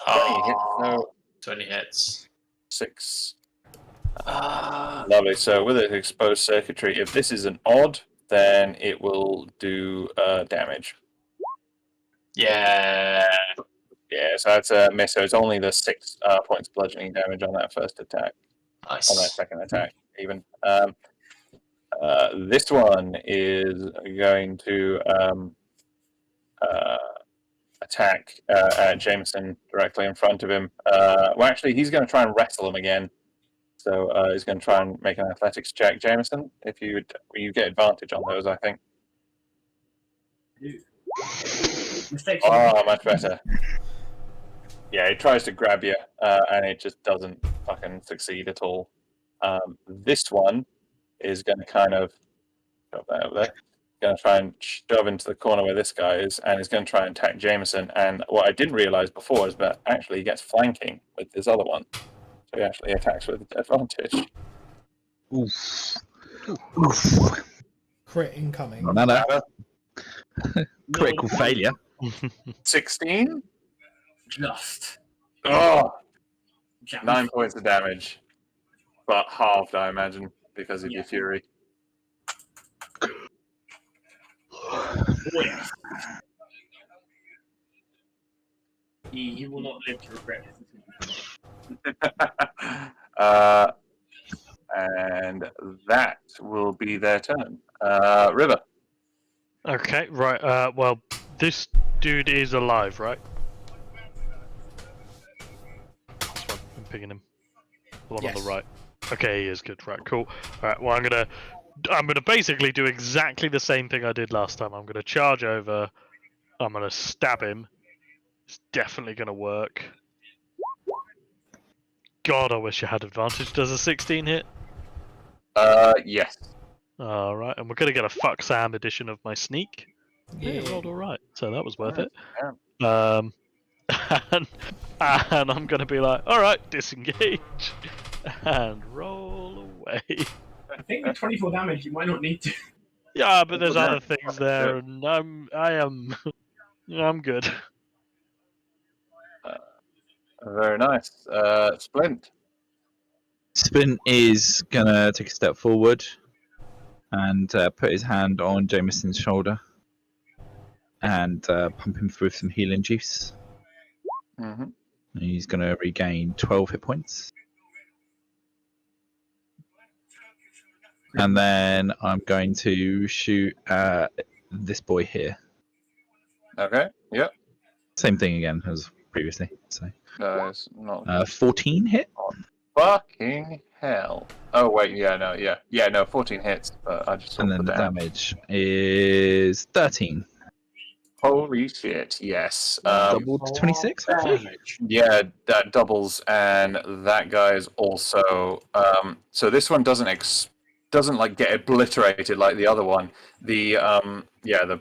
20 hits, no. 20 hits. 6. Lovely. So with its exposed circuitry, if this is an odd, then it will do damage. Yeah. Yeah, so that's a miss. So it's only the 6 points bludgeoning damage on that first attack. Nice. On that second attack, even. This one is going to attack Jameson directly in front of him. Well, actually, he's going to try and wrestle him again. So he's going to try and make an athletics check, Jameson. If you get advantage on those, I think. Mistakes. Oh, much better. Yeah, it tries to grab you, and it just doesn't fucking succeed at all. This one is going to kind of shove that over there. Going to try and shove into the corner where this guy is, and is going to try and attack Jameson. And what I didn't realize before is that actually he gets flanking with this other one, so he actually attacks with advantage. Oof. Oof. Crit incoming. Another critical failure. 16. Just. Oh, Jam. 9 points of damage, but halved, I imagine, because of your fury. Oh, yeah. He will not live to regret this. And that will be their turn. River. Okay, right. Well, this dude is alive, right? That's one. I'm picking him. The one on Yes. the right. Okay, he is good. Right, cool. All right. Well, I'm gonna basically do exactly the same thing I did last time. I'm gonna charge over. I'm gonna stab him. It's definitely gonna work. God, I wish I had advantage. Does a 16 hit? Yes. All right, and we're gonna get a fuck Sam edition of my sneak. Yeah, it Yeah. rolled all right, so that was worth Alright, it. and I'm gonna be like, all right, disengage, and roll away. I think with 24 damage, you might not need to. Yeah, but there's Well, other things there, and I'm good. Very nice. Splint. Spin is gonna take a step forward and put his hand on Jameson's shoulder and pump him through some healing juice. Mm-hmm. And he's gonna regain 12 hit points. And then I'm going to shoot this boy here. Okay. Yep. Same thing again as previously. So It's not 14 hit. fucking hell. Oh wait, no, 14 hits. But I just And saw then the down. damage is 13. Holy shit! Yes. Doubled to 26, hopefully. Yeah, that doubles, and that guy is also. So this one doesn't like get obliterated like the other one. The the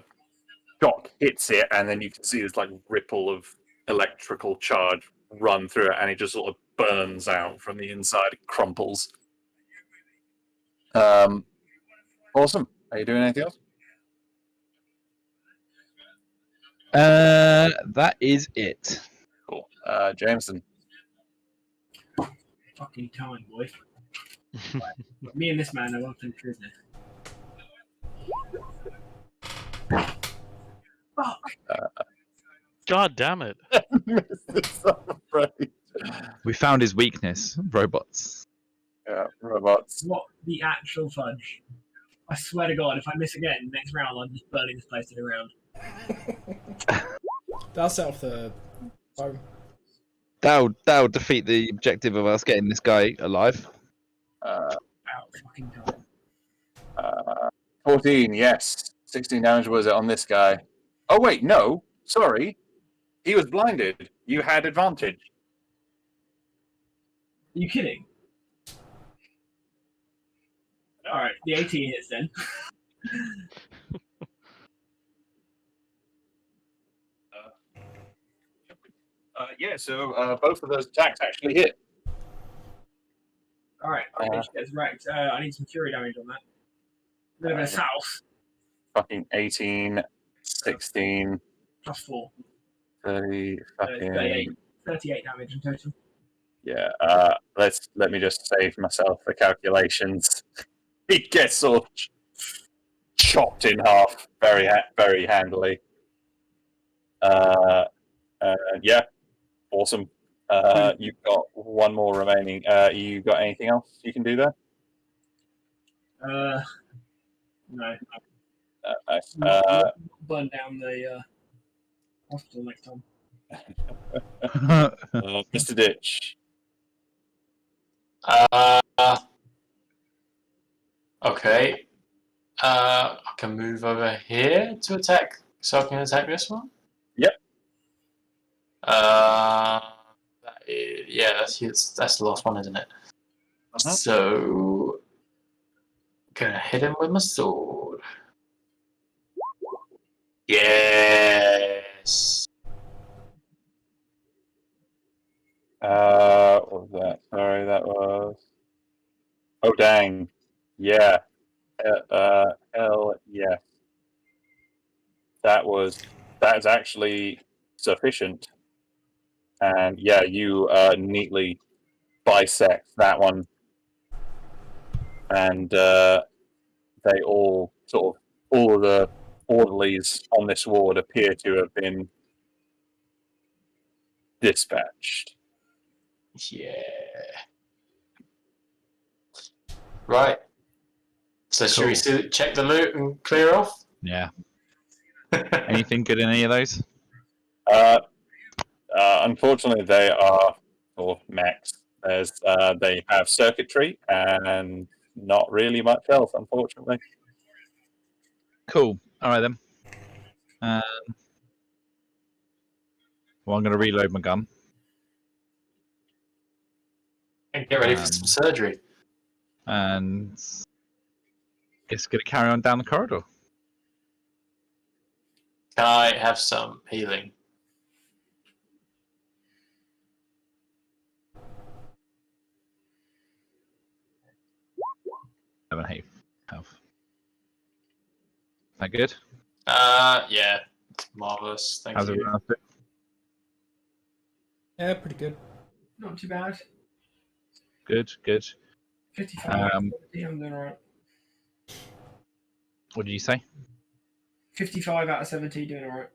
shock hits it, and then you can see this like ripple of electrical charge run through it, and it just sort of burns out from the inside. It crumples. Awesome. Are you doing anything else? That is it. Cool. Jameson. Fucking time, boy. Right. Me and this man are up in business. Fuck. God damn it! We found his weakness, robots. Yeah, robots. What the actual fudge? I swear to God, if I miss again next round, I'm just burning this place to the ground. That'll set off the phone. That'll defeat the objective of us getting this guy alive. Out fucking time. 14, yes. 16 damage was it on this guy? Oh wait, no. Sorry. He was blinded. You had advantage. Are you kidding? Alright, the 18 hits then. So both of those attacks actually hit. Alright, bitch gets wrecked. I need some fury damage on that. A bit of a south. Fucking 18, 16, Plus 4. 30, fucking... 38 damage in total. Yeah, let me just save myself the calculations. He gets sort of chopped in half very handily. Yeah, awesome. You've got one more remaining. You got anything else you can do there? No. Nice. Burn down the hospital next time. Mr. Ditch. Okay. I can move over here to attack, so I can attack this one. Yep. That's the last one, isn't it? Uh-huh. So, gonna hit him with my sword. Yes. What was that? Sorry, that was. Oh dang! Yeah. Hell yes. That's actually sufficient. And yeah, you neatly bisect that one, and they all of the orderlies on this ward appear to have been dispatched. Yeah. Right. So should we check the loot and clear off? Yeah. Anything good in any of those? Unfortunately, they are mechs. They have circuitry and not really much else, unfortunately. Cool. All right then. Well, I'm going to reload my gun. And get ready for some surgery. And guess going to carry on down the corridor. Can I have some healing? 7 health. That good? Yeah, marvelous. Thank How's you. everyone else doing? Yeah, pretty good. Not too bad. Good, good. 55. Um, I'm doing alright. What did you say? 55 out of 70, doing alright.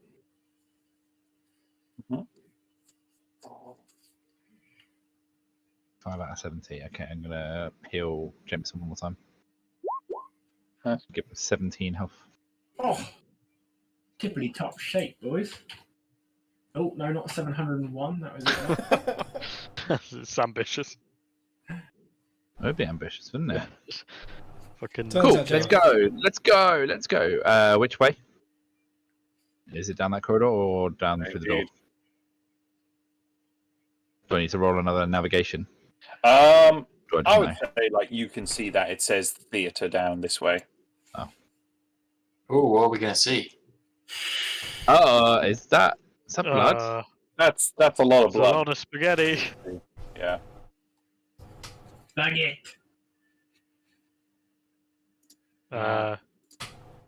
5 out of 70. Okay, I'm gonna heal Jameson one more time. Give him 17 health. Oh, tippity top shape, boys. Oh, no, not 701. That was it. It's ambitious. That would be ambitious, wouldn't it? Fucking Turns Cool. out, Let's Jeremy. go. Let's go. Let's go. Which way? Is it down that corridor or down through the door? Indeed. Do I need to roll another navigation? Um, Do I I would just know? say, like, you can see that it says theatre down this way. Oh, what are we going to see? Is that blood? That's a lot of There's a blood. lot of spaghetti. Yeah. Baguette.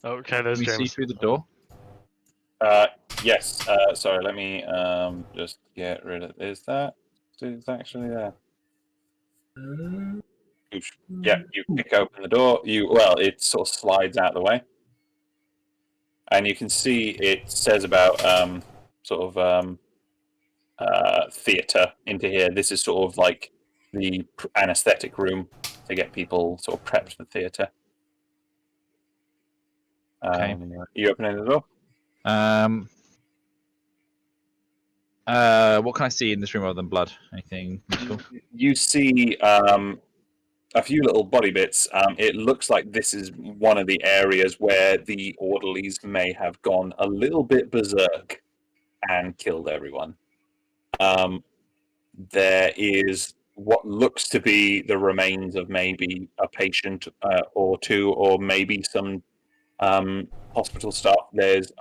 Okay, there's Can we see James. through the door? Yes. Sorry. Let me just get rid of. Is that? It's actually there. Oosh. Yeah. You kick open the door. It sort of slides out the way, and you can see it says about theatre into here. This is sort of like the anaesthetic room to get people sort of prepped for theatre. Okay. You opening the door? What can I see in this room other than blood? Anything useful? You see a few little body bits. It looks like this is one of the areas where the orderlies may have gone a little bit berserk and killed everyone. There is what looks to be the remains of maybe a patient or two, or maybe some hospital staff. There's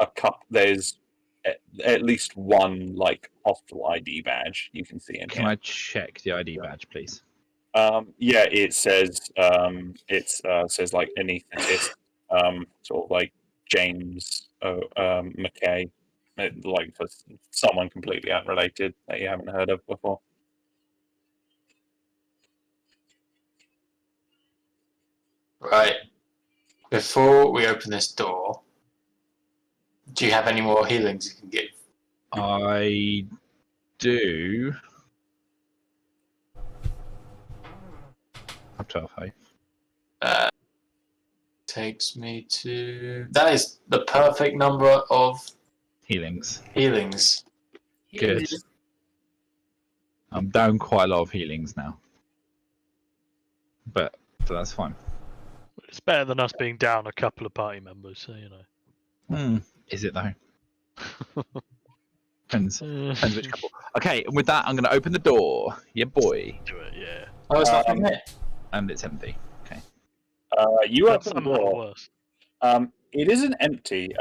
at least one like hospital ID badge you can see in Can here. I check the ID badge, please? Yeah, it says says like anaesthetist, sort of like James McKay, like for someone completely unrelated that you haven't heard of before. Right. Before we open this door, do you have any more healings you can give? I do. Up 12 health. Takes me to... That is the perfect number of Healings. healings. Good. I'm down quite a lot of healings now. But that's fine. It's better than us being down a couple of party members, so you know. Is it though? Depends which couple. Okay, and with that, I'm going to open the door. Yeah, boy. Do it, yeah. Oh, it's not in here. And it's empty. Okay. You That's open the somehow door. worse. It isn't empty.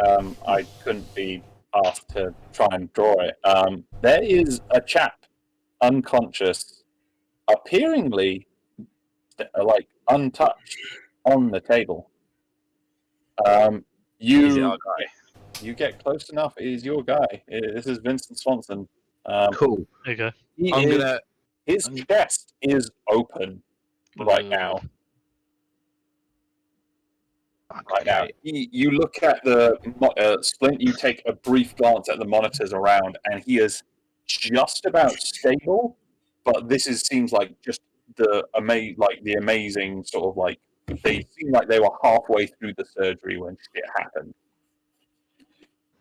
I couldn't be asked to try and draw it. There is a chap, unconscious, appearingly like untouched, on the table. Is it You our guy? you get close enough. It is your guy. This is Vincent Swanson. Cool. There you go. His chest is open right now. Right now, you look at the Splint. You take a brief glance at the monitors around, and he is just about stable. But this seems like just the amazing sort of like they seem like they were halfway through the surgery when shit happened.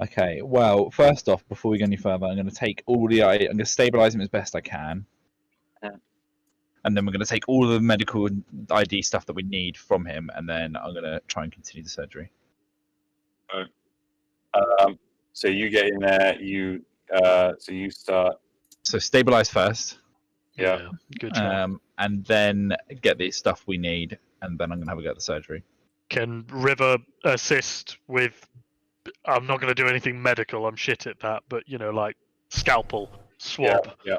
Okay, well, first off, before we go any further, I'm going to take all the... I'm going to stabilize him as best I can. Yeah. And then we're going to take all of the medical and ID stuff that we need from him, and then I'm going to try and continue the surgery. So you get in there, so you start. So stabilize first, Yeah. Good job. and then get the stuff we need, and then I'm going to have a go at the surgery. Can River assist with? I'm not going to do anything medical. I'm shit at that, but you know, like scalpel, swab, Yeah.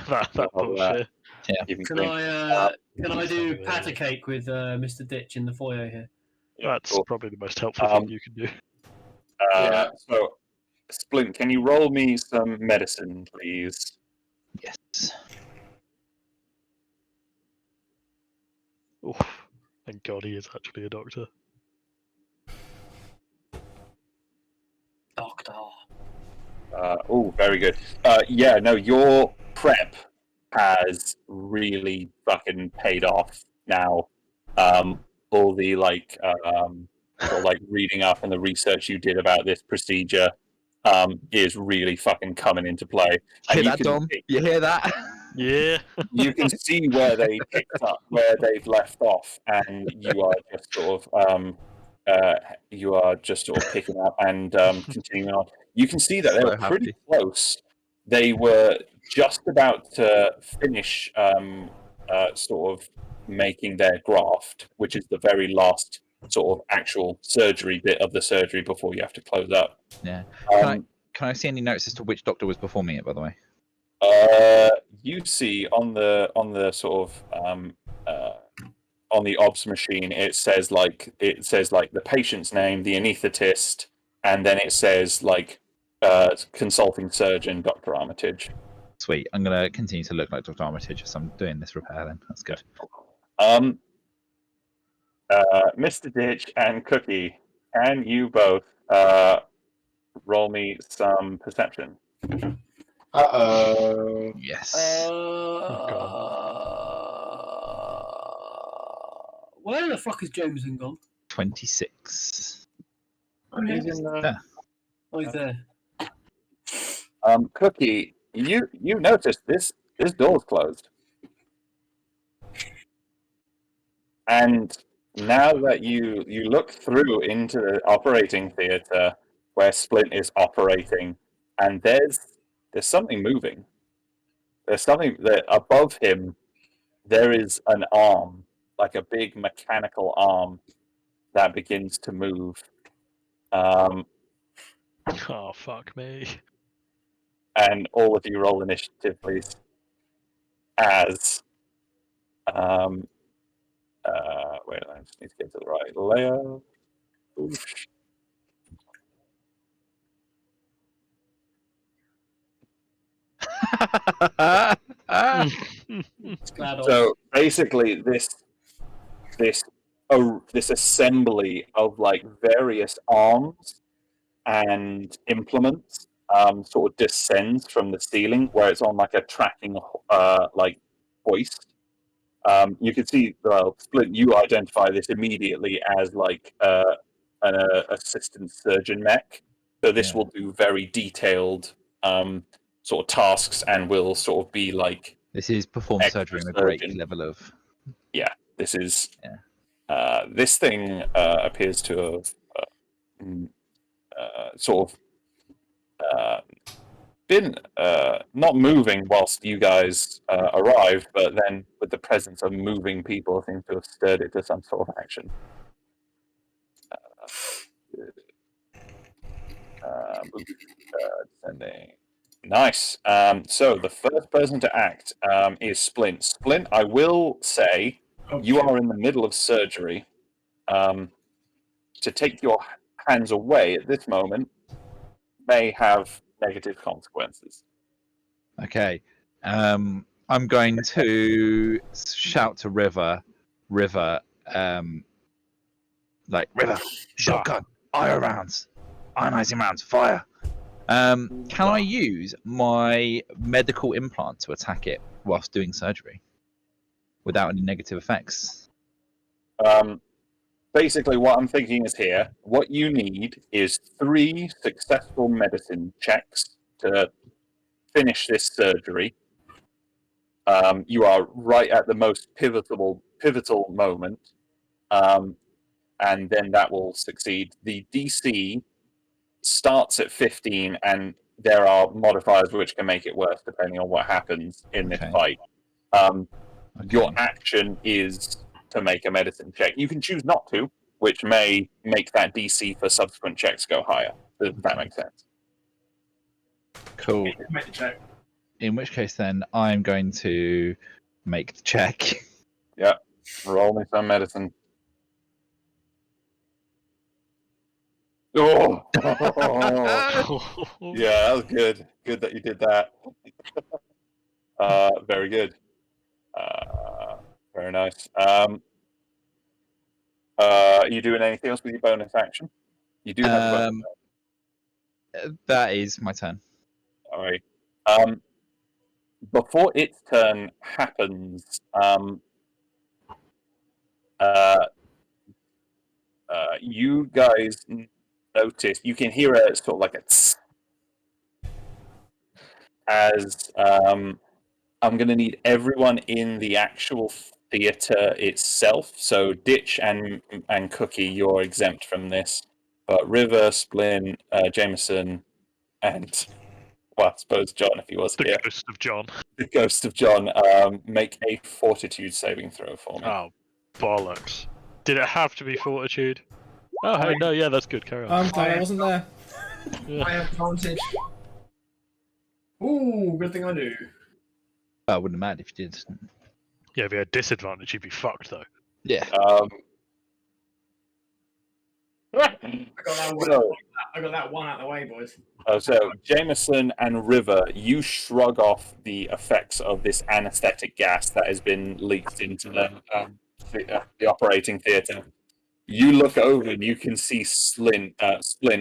that All bullshit. Keeping Can clean. I do pat a cake with Mr. Ditch in the foyer here? That's Cool. probably the most helpful Um, thing you can do. Yeah. So, Splint, can you roll me some medicine, please? Yes. Oof. Thank God he is actually a doctor. Doctor. Very good. Yeah, no, your prep has really fucking paid off now. All the sort of like reading up and the research you did about this procedure is really fucking coming into play. Hear And that, Dom? You hear that? Yeah. you can see where they picked up, where they've left off, and you are just sort of picking up and continuing on. You can see that they So were pretty happy. close. They were just about to finish sort of making their graft, which is the very last sort of actual surgery bit of the surgery before you have to close up. Yeah. Um, Can I see any notes as to which doctor was performing it, by the way? You see on the sort of on the OBS machine, it says like the patient's name, the anaesthetist, and then it says like consulting surgeon Dr. Armitage. Sweet. I'm going to continue to look like Dr. Armitage as I'm doing this repair then. That's good. Mr. Ditch and Cookie, can you both roll me some perception? Uh-oh. Yes. Where the fuck is Jameson gone? 26. He's in the- Oh, he's there. Cookie, you noticed this door's closed. And now that you look through into the operating theatre where Splint is operating, and there's something moving. There's something that above him there is an arm, like a big mechanical arm that begins to move. Oh, fuck me. And all of you roll initiative, please. As wait, I just need to get to the right layout. Oosh. So basically, this assembly of like various arms and implements sort of descends from the ceiling, where it's on like a tracking like hoist. You can see, Splint, you identify this immediately as like an assistant surgeon mech. So this Yeah. will do very detailed sort of tasks and will sort of be like, This is perform Extra surgery on a great surgeon. level of. this is, Yeah. this thing appears to have sort of been not moving whilst you guys arrived, but then with the presence of moving people, seems to have stirred it to some sort of action. Descending. Nice. So the first person to act is Splint. Splint, I will say, you are in the middle of surgery. To take your hands away at this moment may have negative consequences. Okay. I'm going to shout to River, like, River, shotgun, fire rounds, ionizing rounds, fire. Can I use my medical implant to attack it whilst doing surgery without any negative effects? Basically, what I'm thinking is here, what you need is 3 successful medicine checks to finish this surgery. You are right at the most pivotal moment, and then that will succeed. The DC starts at 15, and there are modifiers which can make it worse depending on what happens in this Okay. fight. Your Okay. action is to make a medicine check. You can choose not to, which may make that DC for subsequent checks go higher. Does that make sense? Cool. Make the check. In which case, then I'm going to make the check. Roll me some medicine. Oh! Yeah, that was good. Good that you did that. Very good. Very nice. Are you doing anything else with your bonus action? You do have a bonus action. That is my turn. All right. Before its turn happens, you guys notice, you can hear a sort of like a tss, as I'm going to need everyone in the actual theater itself. So Ditch and Cookie, you're exempt from this, but River, Splin, Jameson, and well, I suppose John, if he was The here, ghost of John. the ghost of John, make a fortitude saving throw for me. Oh, bollocks. Did it have to be fortitude? Oh, hey, no, yeah, that's good. Carry on. I'm glad I wasn't there. Yeah. I have advantage. Ooh, good thing I do. I wouldn't have mattered if you did. Yeah, if you had disadvantage, you'd be fucked, though. Yeah. I got that one out of the way, boys. So Jameson and River, you shrug off the effects of this anesthetic gas that has been leaked into the operating theatre. You look over and you can see Splint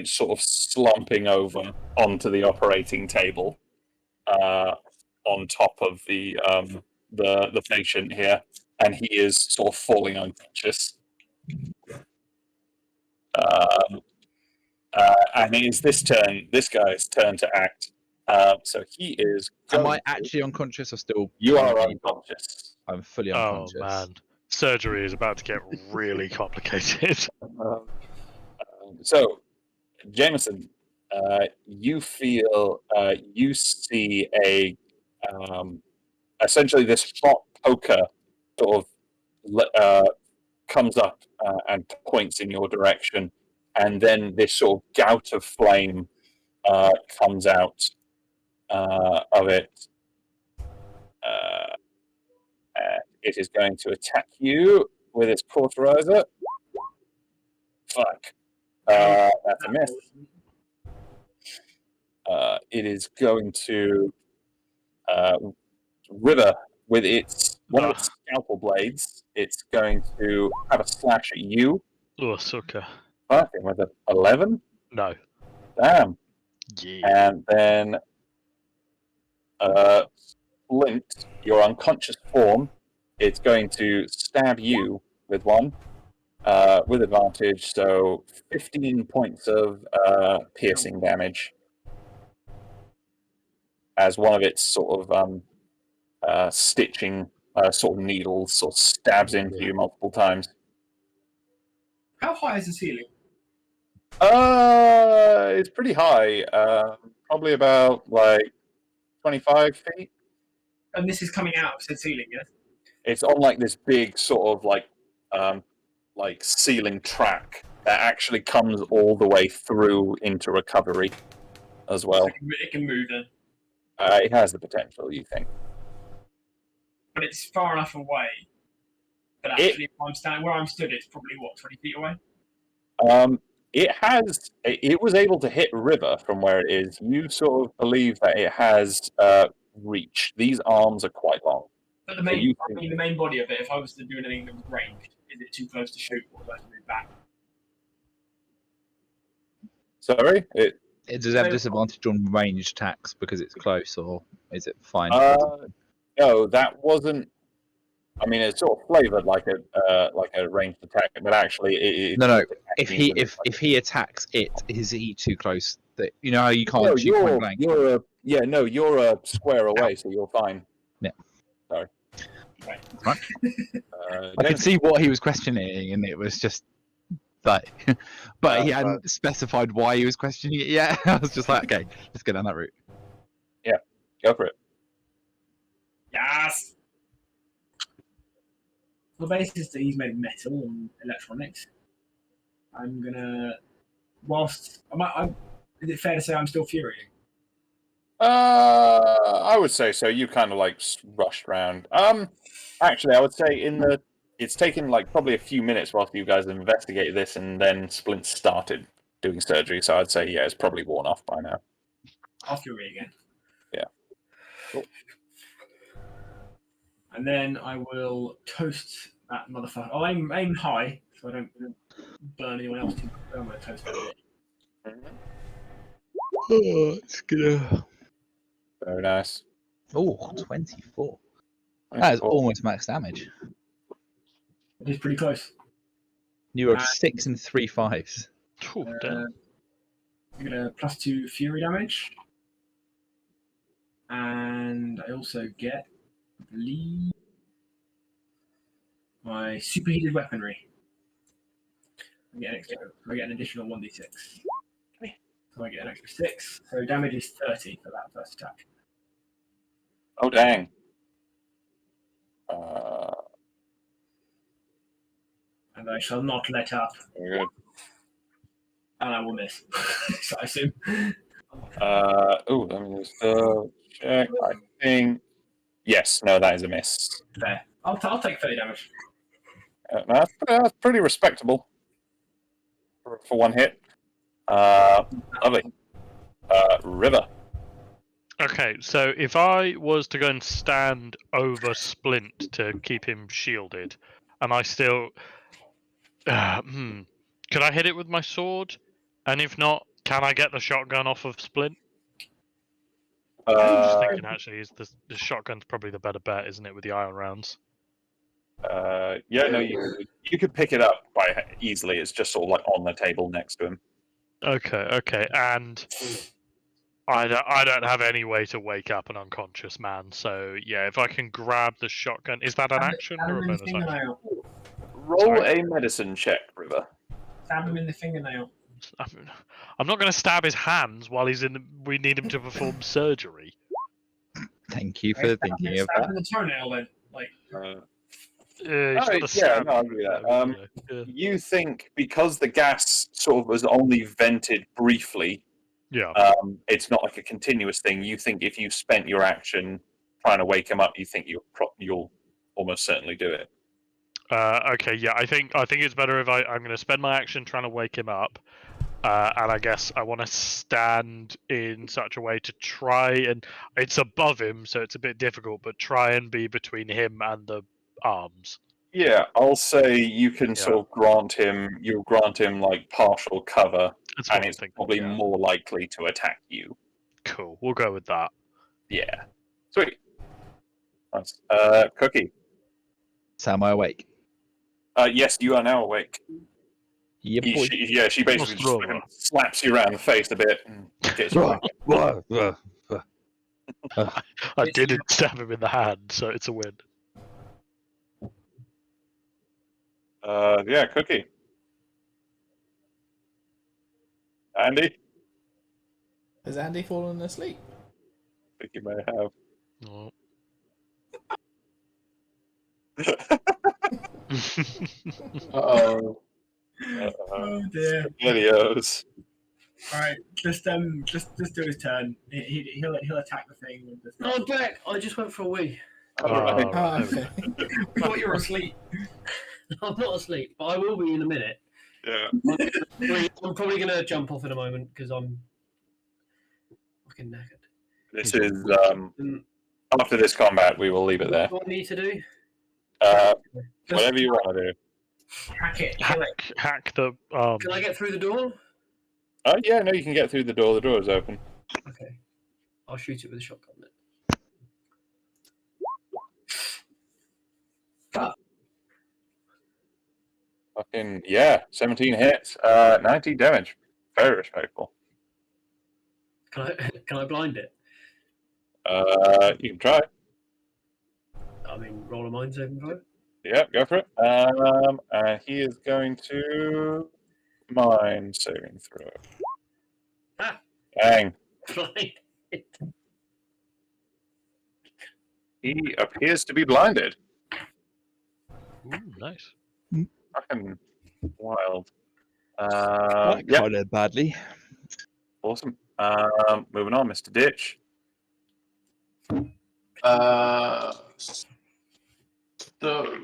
sort of slumping over onto the operating table, on top of the patient here, and he is sort of falling unconscious. And it is this guy's turn to act. So he is. Am I actually unconscious or still? You are unconscious. I'm fully Oh, unconscious. man. Surgery is about to get really complicated. So, Jameson, you feel you see a essentially this hot poker sort of comes up and points in your direction, and then this sort of gout of flame comes out of it. It is going to attack you with its cauterizer. Fuck. That's a miss. It is going to River with its one of its scalpel blades. It's going to have a slash at you. Oh, sucker. Fucking with an 11. No. Damn. Yeah. And then Splint, your unconscious form, it's going to stab you with one with advantage. So 15 points of piercing damage as one of its sort of stitching sort of needles sort of stabs into you multiple times. How high is the ceiling? It's pretty high. Probably about like 25 feet. And this is coming out of said ceiling, yes? It's on like this big sort of like ceiling track that actually comes all the way through into recovery as well. It can move then. It has the potential, you think. But it's far enough away that actually, if I'm standing where I'm stood, it's probably, 20 feet away? It was able to hit River from where it is. You sort of believe that it has reach. These arms are quite long. But the main body of it, if I was to do anything that was ranged, is it too close to shoot, or do I have to move back? Sorry? Does it have disadvantage on ranged attacks because it's close, or is it fine? No, that wasn't. I mean, it's sort of flavored like a ranged attack, but actually, No. If he attacks it, is he too close? That you know how you can't shoot point blank. You're a square away, so you're fine. Yeah. Sorry. Right. I could see what he was questioning, and it was just like, but he hadn't specified why he was questioning it yet. I was just like, okay, let's go down that route. Yeah, go for it. Yes! On the basis that he's made of metal and electronics, I'm gonna. Is it fair to say I'm still furying? I would say so. You kind of like rushed around. Actually, I would say it's taken like probably a few minutes whilst you guys investigated this, and then Splint started doing surgery. So I'd say yeah, it's probably worn off by now. I'll fury again. Yeah. Cool. And then I will toast that motherfucker. I'll aim high so I don't burn anyone else. I'm going to toast that bit. Oh, it's gonna. Very nice. Oh, 24. That is almost max damage. It is pretty close. You are 6 and 3 5s. Oh, damn. I'm going to +2 fury damage. And I also get, I believe, my superheated weaponry. I get an additional 1d6. So I get an extra 6. So damage is 30 for that first attack. Oh dang. And I shall not let up. Very good. And I will miss. So I assume. Let me just check. I think yes. No, that is a miss. Fair. I'll take 30 damage. That's pretty respectable for one hit. Lovely. River. Okay, so if I was to go and stand over Splint to keep him shielded, and I still, could I hit it with my sword? And if not, can I get the shotgun off of Splint? I'm just thinking, actually, is the shotgun's probably the better bet, isn't it, with the iron rounds? Yeah, no, you could pick it up by easily. It's just sort of like on the table next to him. Okay, and I don't have any way to wake up an unconscious man, so yeah, if I can grab the shotgun, is that an action or a bonus action? Roll a medicine check, River. Stab him in the fingernail. I'm not going to stab his hands while he's in. We need him to perform surgery. Thank you for thinking of Stab that. him in the toenail then. Like. Yeah, no, I agree with that. You think because the gas sort of was only vented briefly, yeah, it's not like a continuous thing. You think if you spent your action trying to wake him up, you think you'll almost certainly do it. Okay, yeah, I think it's better if I'm going to spend my action trying to wake him up, and I guess I want to stand in such a way to try and it's above him, so it's a bit difficult, but try and be between him and the arms. Yeah, I'll say you can sort of grant him like partial cover, and it's probably more likely to attack you. Cool, we'll go with that. Yeah, sweet. Nice. Cookie. So am I awake? Yes, you are now awake. Yeah, boy. She basically just fucking slaps you around the face a bit and gets you awake. I didn't stab him in the hand, so it's a win. Yeah, Cookie. Andy? Has Andy fallen asleep? I think you may have. Oh. Uh-oh. Oh dear. Videos. All right, just do his turn. He'll attack the thing. With this. No, I'm back. I just went for a wee. Okay. We thought you were asleep. I'm not asleep, but I will be in a minute. Yeah. I'm probably going to jump off in a moment because I'm fucking knackered. This is after this combat, we will leave it there. What do I need to do? Whatever you want to do. Hack it. Hack the. Can I get through the door? Oh yeah, no, you can get through the door. The door is open. Okay. I'll shoot it with a shotgun then. Fucking yeah, 17 hits, 19 damage. Very respectable. Can I blind it? You can try. I mean, roll a mind saving throw. Yeah, go for it. And he is going to mind saving throw. Ah. Bang. Blind it. He appears to be blinded. Ooh, nice. Fucking wild. That Yeah, kind of badly. awesome. Moving on, Mr. Ditch. So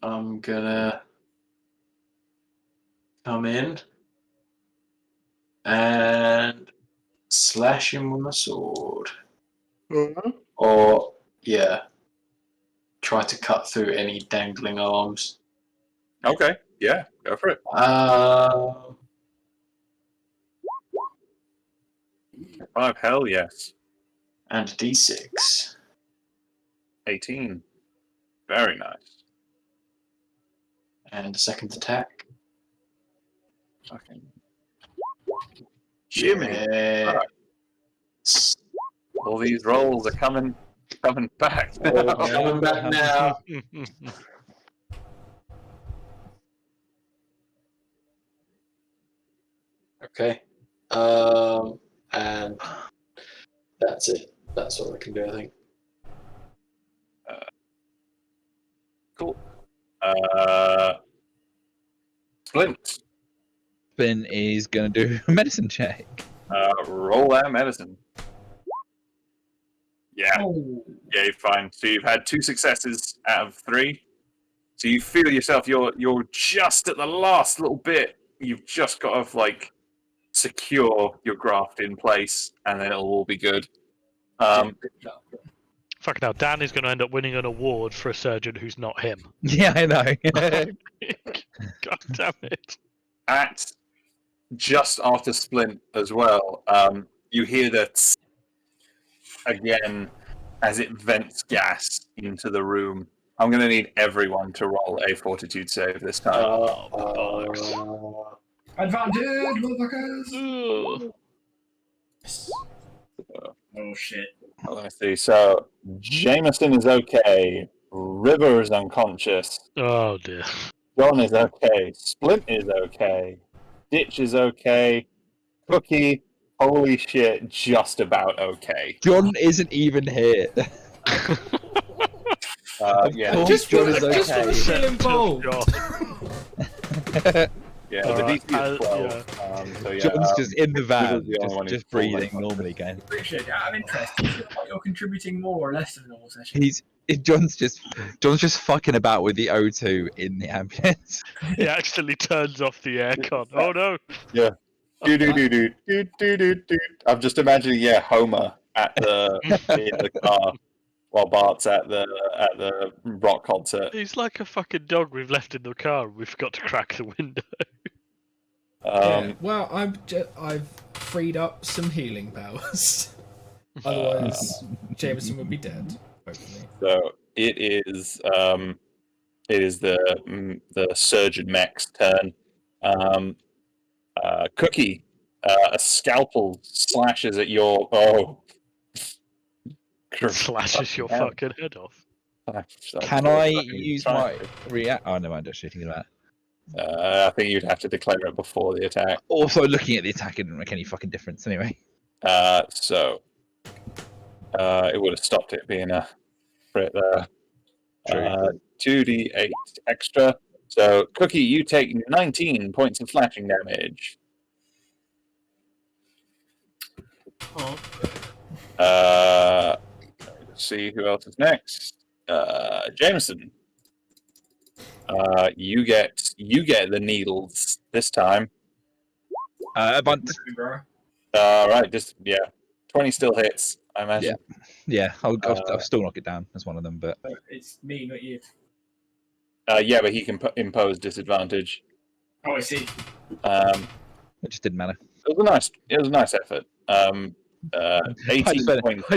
I'm gonna come in and slash him with my sword. Or, yeah, try to cut through any dangling arms. Okay, yeah, go for it. 5, hell yes. And D6. 18. Very nice. And a second attack. Okay. Jimmy, Yes. all these rolls are coming back. Oh, coming back now. Okay. And that's it. That's all I can do, I think. Cool. Splint, Finn is going to do a medicine check. roll that medicine. Yeah, Oh, yeah, you're fine. So you've had 2 successes out of 3. So you feel yourself, you're just at the last little bit. You've just got to like secure your graft in place, and then it'll all be good. Fuck now, Dan is going to end up winning an award for a surgeon who's not him. Yeah, I know. God damn it. At just after Splint as well, you hear that again as it vents gas into the room. I'm going to need everyone to roll a fortitude save this time. advantage, motherfuckers! Ugh. Oh shit. Let me see. So Jameson is okay. River is unconscious. Oh dear. John is okay. Splint is okay. Ditch is okay. Cookie, holy shit, just about okay. John isn't even here. Yeah, course Just John for, is just for okay. the feel involved. yeah. The DC is 12. So yeah, John's just in the van, River's the only one who's just full breathing length. normally again. Appreciate it. Out of interest, do you feel like you're contributing more or less to the normal session? John's just fucking about with the O2 in the ambulance. He accidentally turns off the aircon. Oh no. Do. I'm just imagining, Homer at in the car while Bart's at the rock concert. He's like a fucking dog we've left in the car and we forgot to crack the window. Yeah, well, I've freed up some healing powers. Otherwise, Jameson would be dead. Hopefully. So it is the surgeon mech's turn. Cookie, a scalpel slashes at your Slashes your hell. fucking head off. Can I use my react? Oh no, I'm actually thinking about. I think you'd have to declare it before the attack. Also, looking at the attack, it didn't make any fucking difference anyway. So it would have stopped it being a crit there. 2d8 extra. So, Cookie, you take 19 points of slashing damage. Let's see who else is next. Jameson. You get the needles this time. A bunch. Right, 20 still hits, I imagine. Yeah, I'll still knock it down as one of them, but It's me, not you. But he can impose disadvantage. Oh, I see. it just didn't matter. It was a nice effort. 18 points.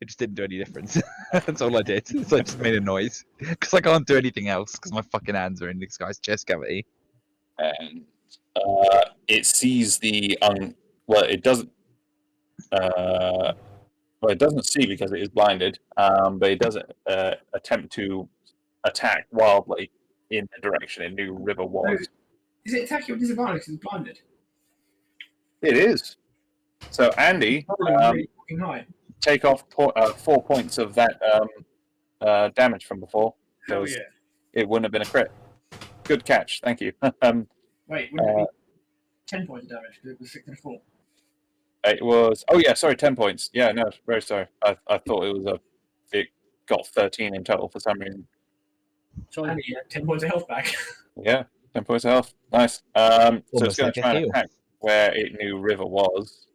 It just didn't do any difference. That's all I did. So I just made a noise because I can't do anything else because my fucking hands are in this guy's chest cavity. And it sees it doesn't. It doesn't see because it is blinded. But it doesn't attempt to attack wildly in the direction it knew River was. Is it attacking with disadvantage because it's blinded? It is. So Andy, Really fucking high. take off 4 points of that damage from before. Hell because yeah. It wouldn't have been a crit. Good catch, thank you. Wait, wouldn't it be 10 points of damage because it was 6 and 4? It was. Oh yeah, sorry, 10 points. Yeah, no, very sorry. I thought it was It got 13 in total for some reason. So And he had 10 points of health back. Yeah, 10 points of health. Nice. So it's Almost going like to a try and heal. attack where it knew River was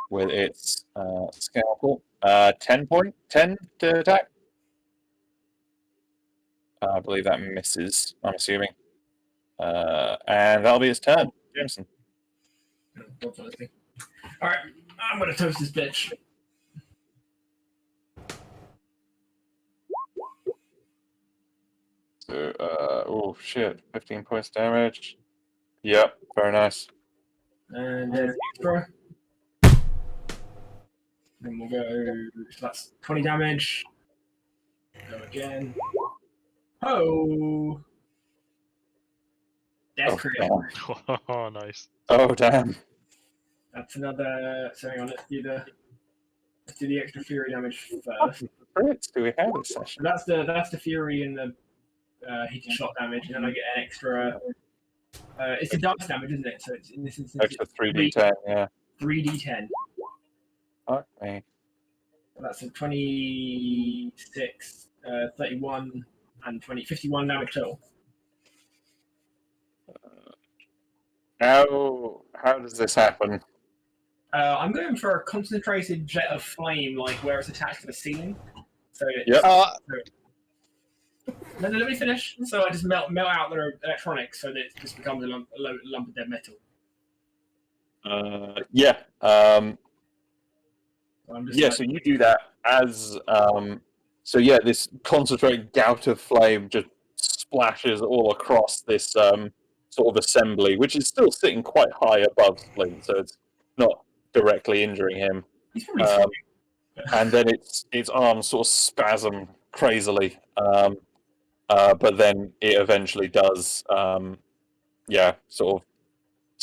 with its scalpel. 10 to attack. I believe that misses. I'm assuming. And that'll be his turn, Jameson. Alright, I'm gonna toast this bitch. So, oh shit, 15 points damage. Yep, very nice. And there's the extra. Then we'll go. So that's 20 damage. Go again. Oh! Death Oh, crit. damn. Oh, nice. Oh, damn. That's another. So hang on, let's do the extra fury damage first. Crits do we have this session? So that's the fury and the heated shot damage, and then I get an extra. It's a dice damage, isn't it? So it's in this instance Extra 3d10, yeah. 3d10. Fuck me. So that's a 26, 31, and 51 damage total. How does this happen? I'm going for a concentrated jet of flame, like where it's attached to the ceiling. So it's, Yep. No, let me finish. So I just melt out the electronics, so that it just becomes a lump of dead metal. Yeah. I'm just Yeah, like, so you do that as so yeah, this concentrated gout of flame just splashes all across this sort of assembly, which is still sitting quite high above Splint, so it's not directly injuring him. he's probably fine. And then its arms sort of spasm crazily. But then it eventually does sort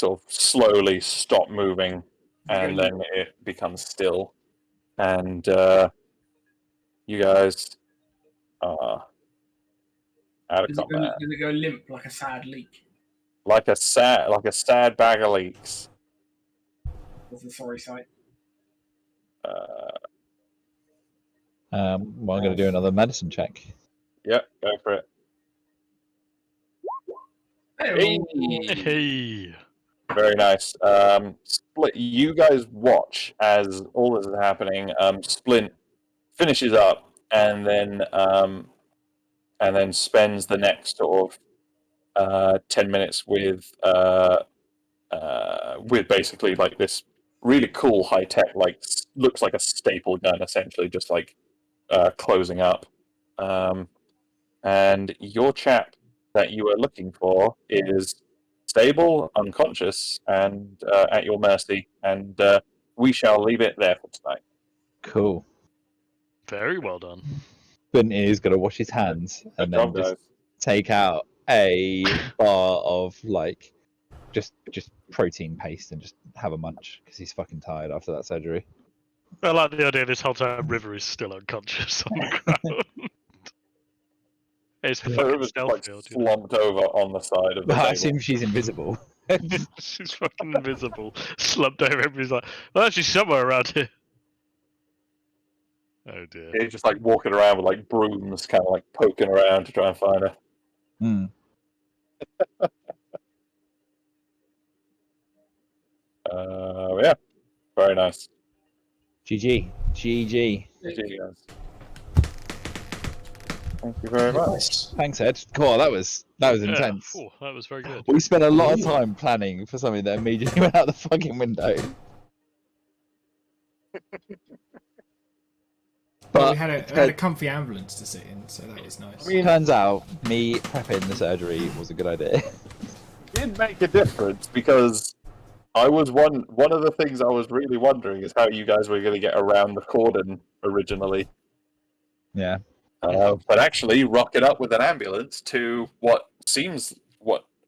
of slowly stop moving, and then it becomes still. And you guys are out of combat. Does it go limp like a sad leak? Like a sad bag of leaks. That's a sorry sight. Well, I'm going to do another medicine check. Yep, go for it. Hey, Hey. Very nice. Split, you guys watch as all this is happening. Splint finishes up and then spends the next sort of 10 minutes with basically like this really cool high tech, like looks like a staple gun, essentially, just like closing up. And your chap that you are looking for is stable, unconscious, and at your mercy. And we shall leave it there for tonight. Cool. Very well done. Splint is going to wash his hands and Good then job, just guys. take out a bar of like just protein paste and just have a munch because he's fucking tired after that surgery. I like the idea this whole time River is still unconscious on the ground. It's So it fucking was stealth like field. You know? slumped over on the side of the But I table. assume she's invisible. She's fucking invisible. Slumped over. Everybody's like, well, she's somewhere around here. Oh dear. He's just like walking around with like brooms, kind of like poking around to try and find her. Hmm. Yeah, very nice. GG. GG. GG, guys. Thank you very much. Nice. Thanks, Ed. Cool. That was intense. Oh, that was very good. We spent a lot of time planning for something that immediately went out the fucking window. Well, But we had a comfy ambulance to sit in, so that was nice. turns out me prepping the surgery was a good idea. Did make a difference because I was one of the things I was really wondering is how you guys were going to get around the cordon originally. Yeah. But actually, rocket up with an ambulance to what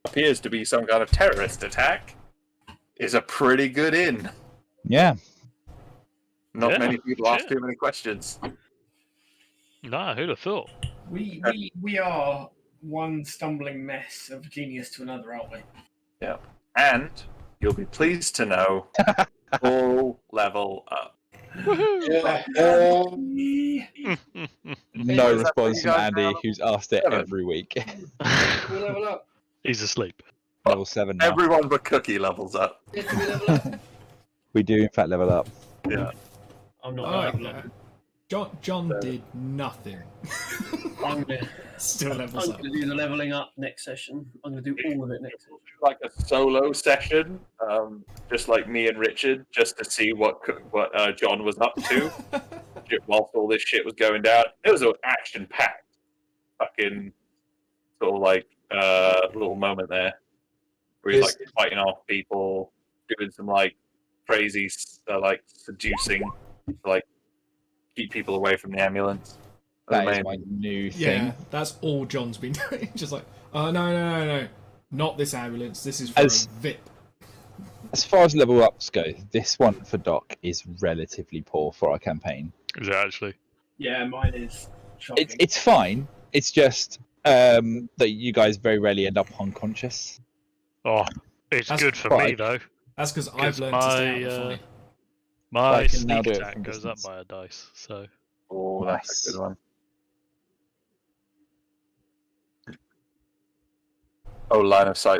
appears to be some kind of terrorist attack is a pretty good in. Yeah. Not Yeah, many people ask shit. too many questions. Nah, who'd have thought? We are one stumbling mess of genius to another, aren't we? Yeah. And you'll be pleased to know Full level up. Yeah. No Is that what response you from guys Andy, have? who's asked it 7. every week. We level up. He's asleep. Level 7 now. Everyone but Cookie levels up. Yes, we level up. We do, in fact, level up. Yeah. I'm not Oh, level yeah. up. John did nothing. I'm gonna, Still levels I'm up. gonna do the leveling up next session. I'm gonna do all of it next session. Like a solo session, just like me and Richard, just to see what John was up to whilst all this shit was going down. It was an action-packed, fucking sort of like little moment there, where he's like fighting off people, doing some like crazy, like seducing, to, like keep people away from the ambulance. That is my new thing. Yeah, that's all John's been doing. Just like, oh no, not this ambulance. This is for a VIP. As far as level ups go, this one for Doc is relatively poor for our campaign. Is it actually? Yeah, mine is shocking. It's fine. It's just that you guys very rarely end up unconscious. Oh, it's That's good for fine. me though. That's because I've Because learned to stay out of the fight. My I can now sneak do it attack from goes up distance. by a dice. So Oh, that's a good one. Oh, line of sight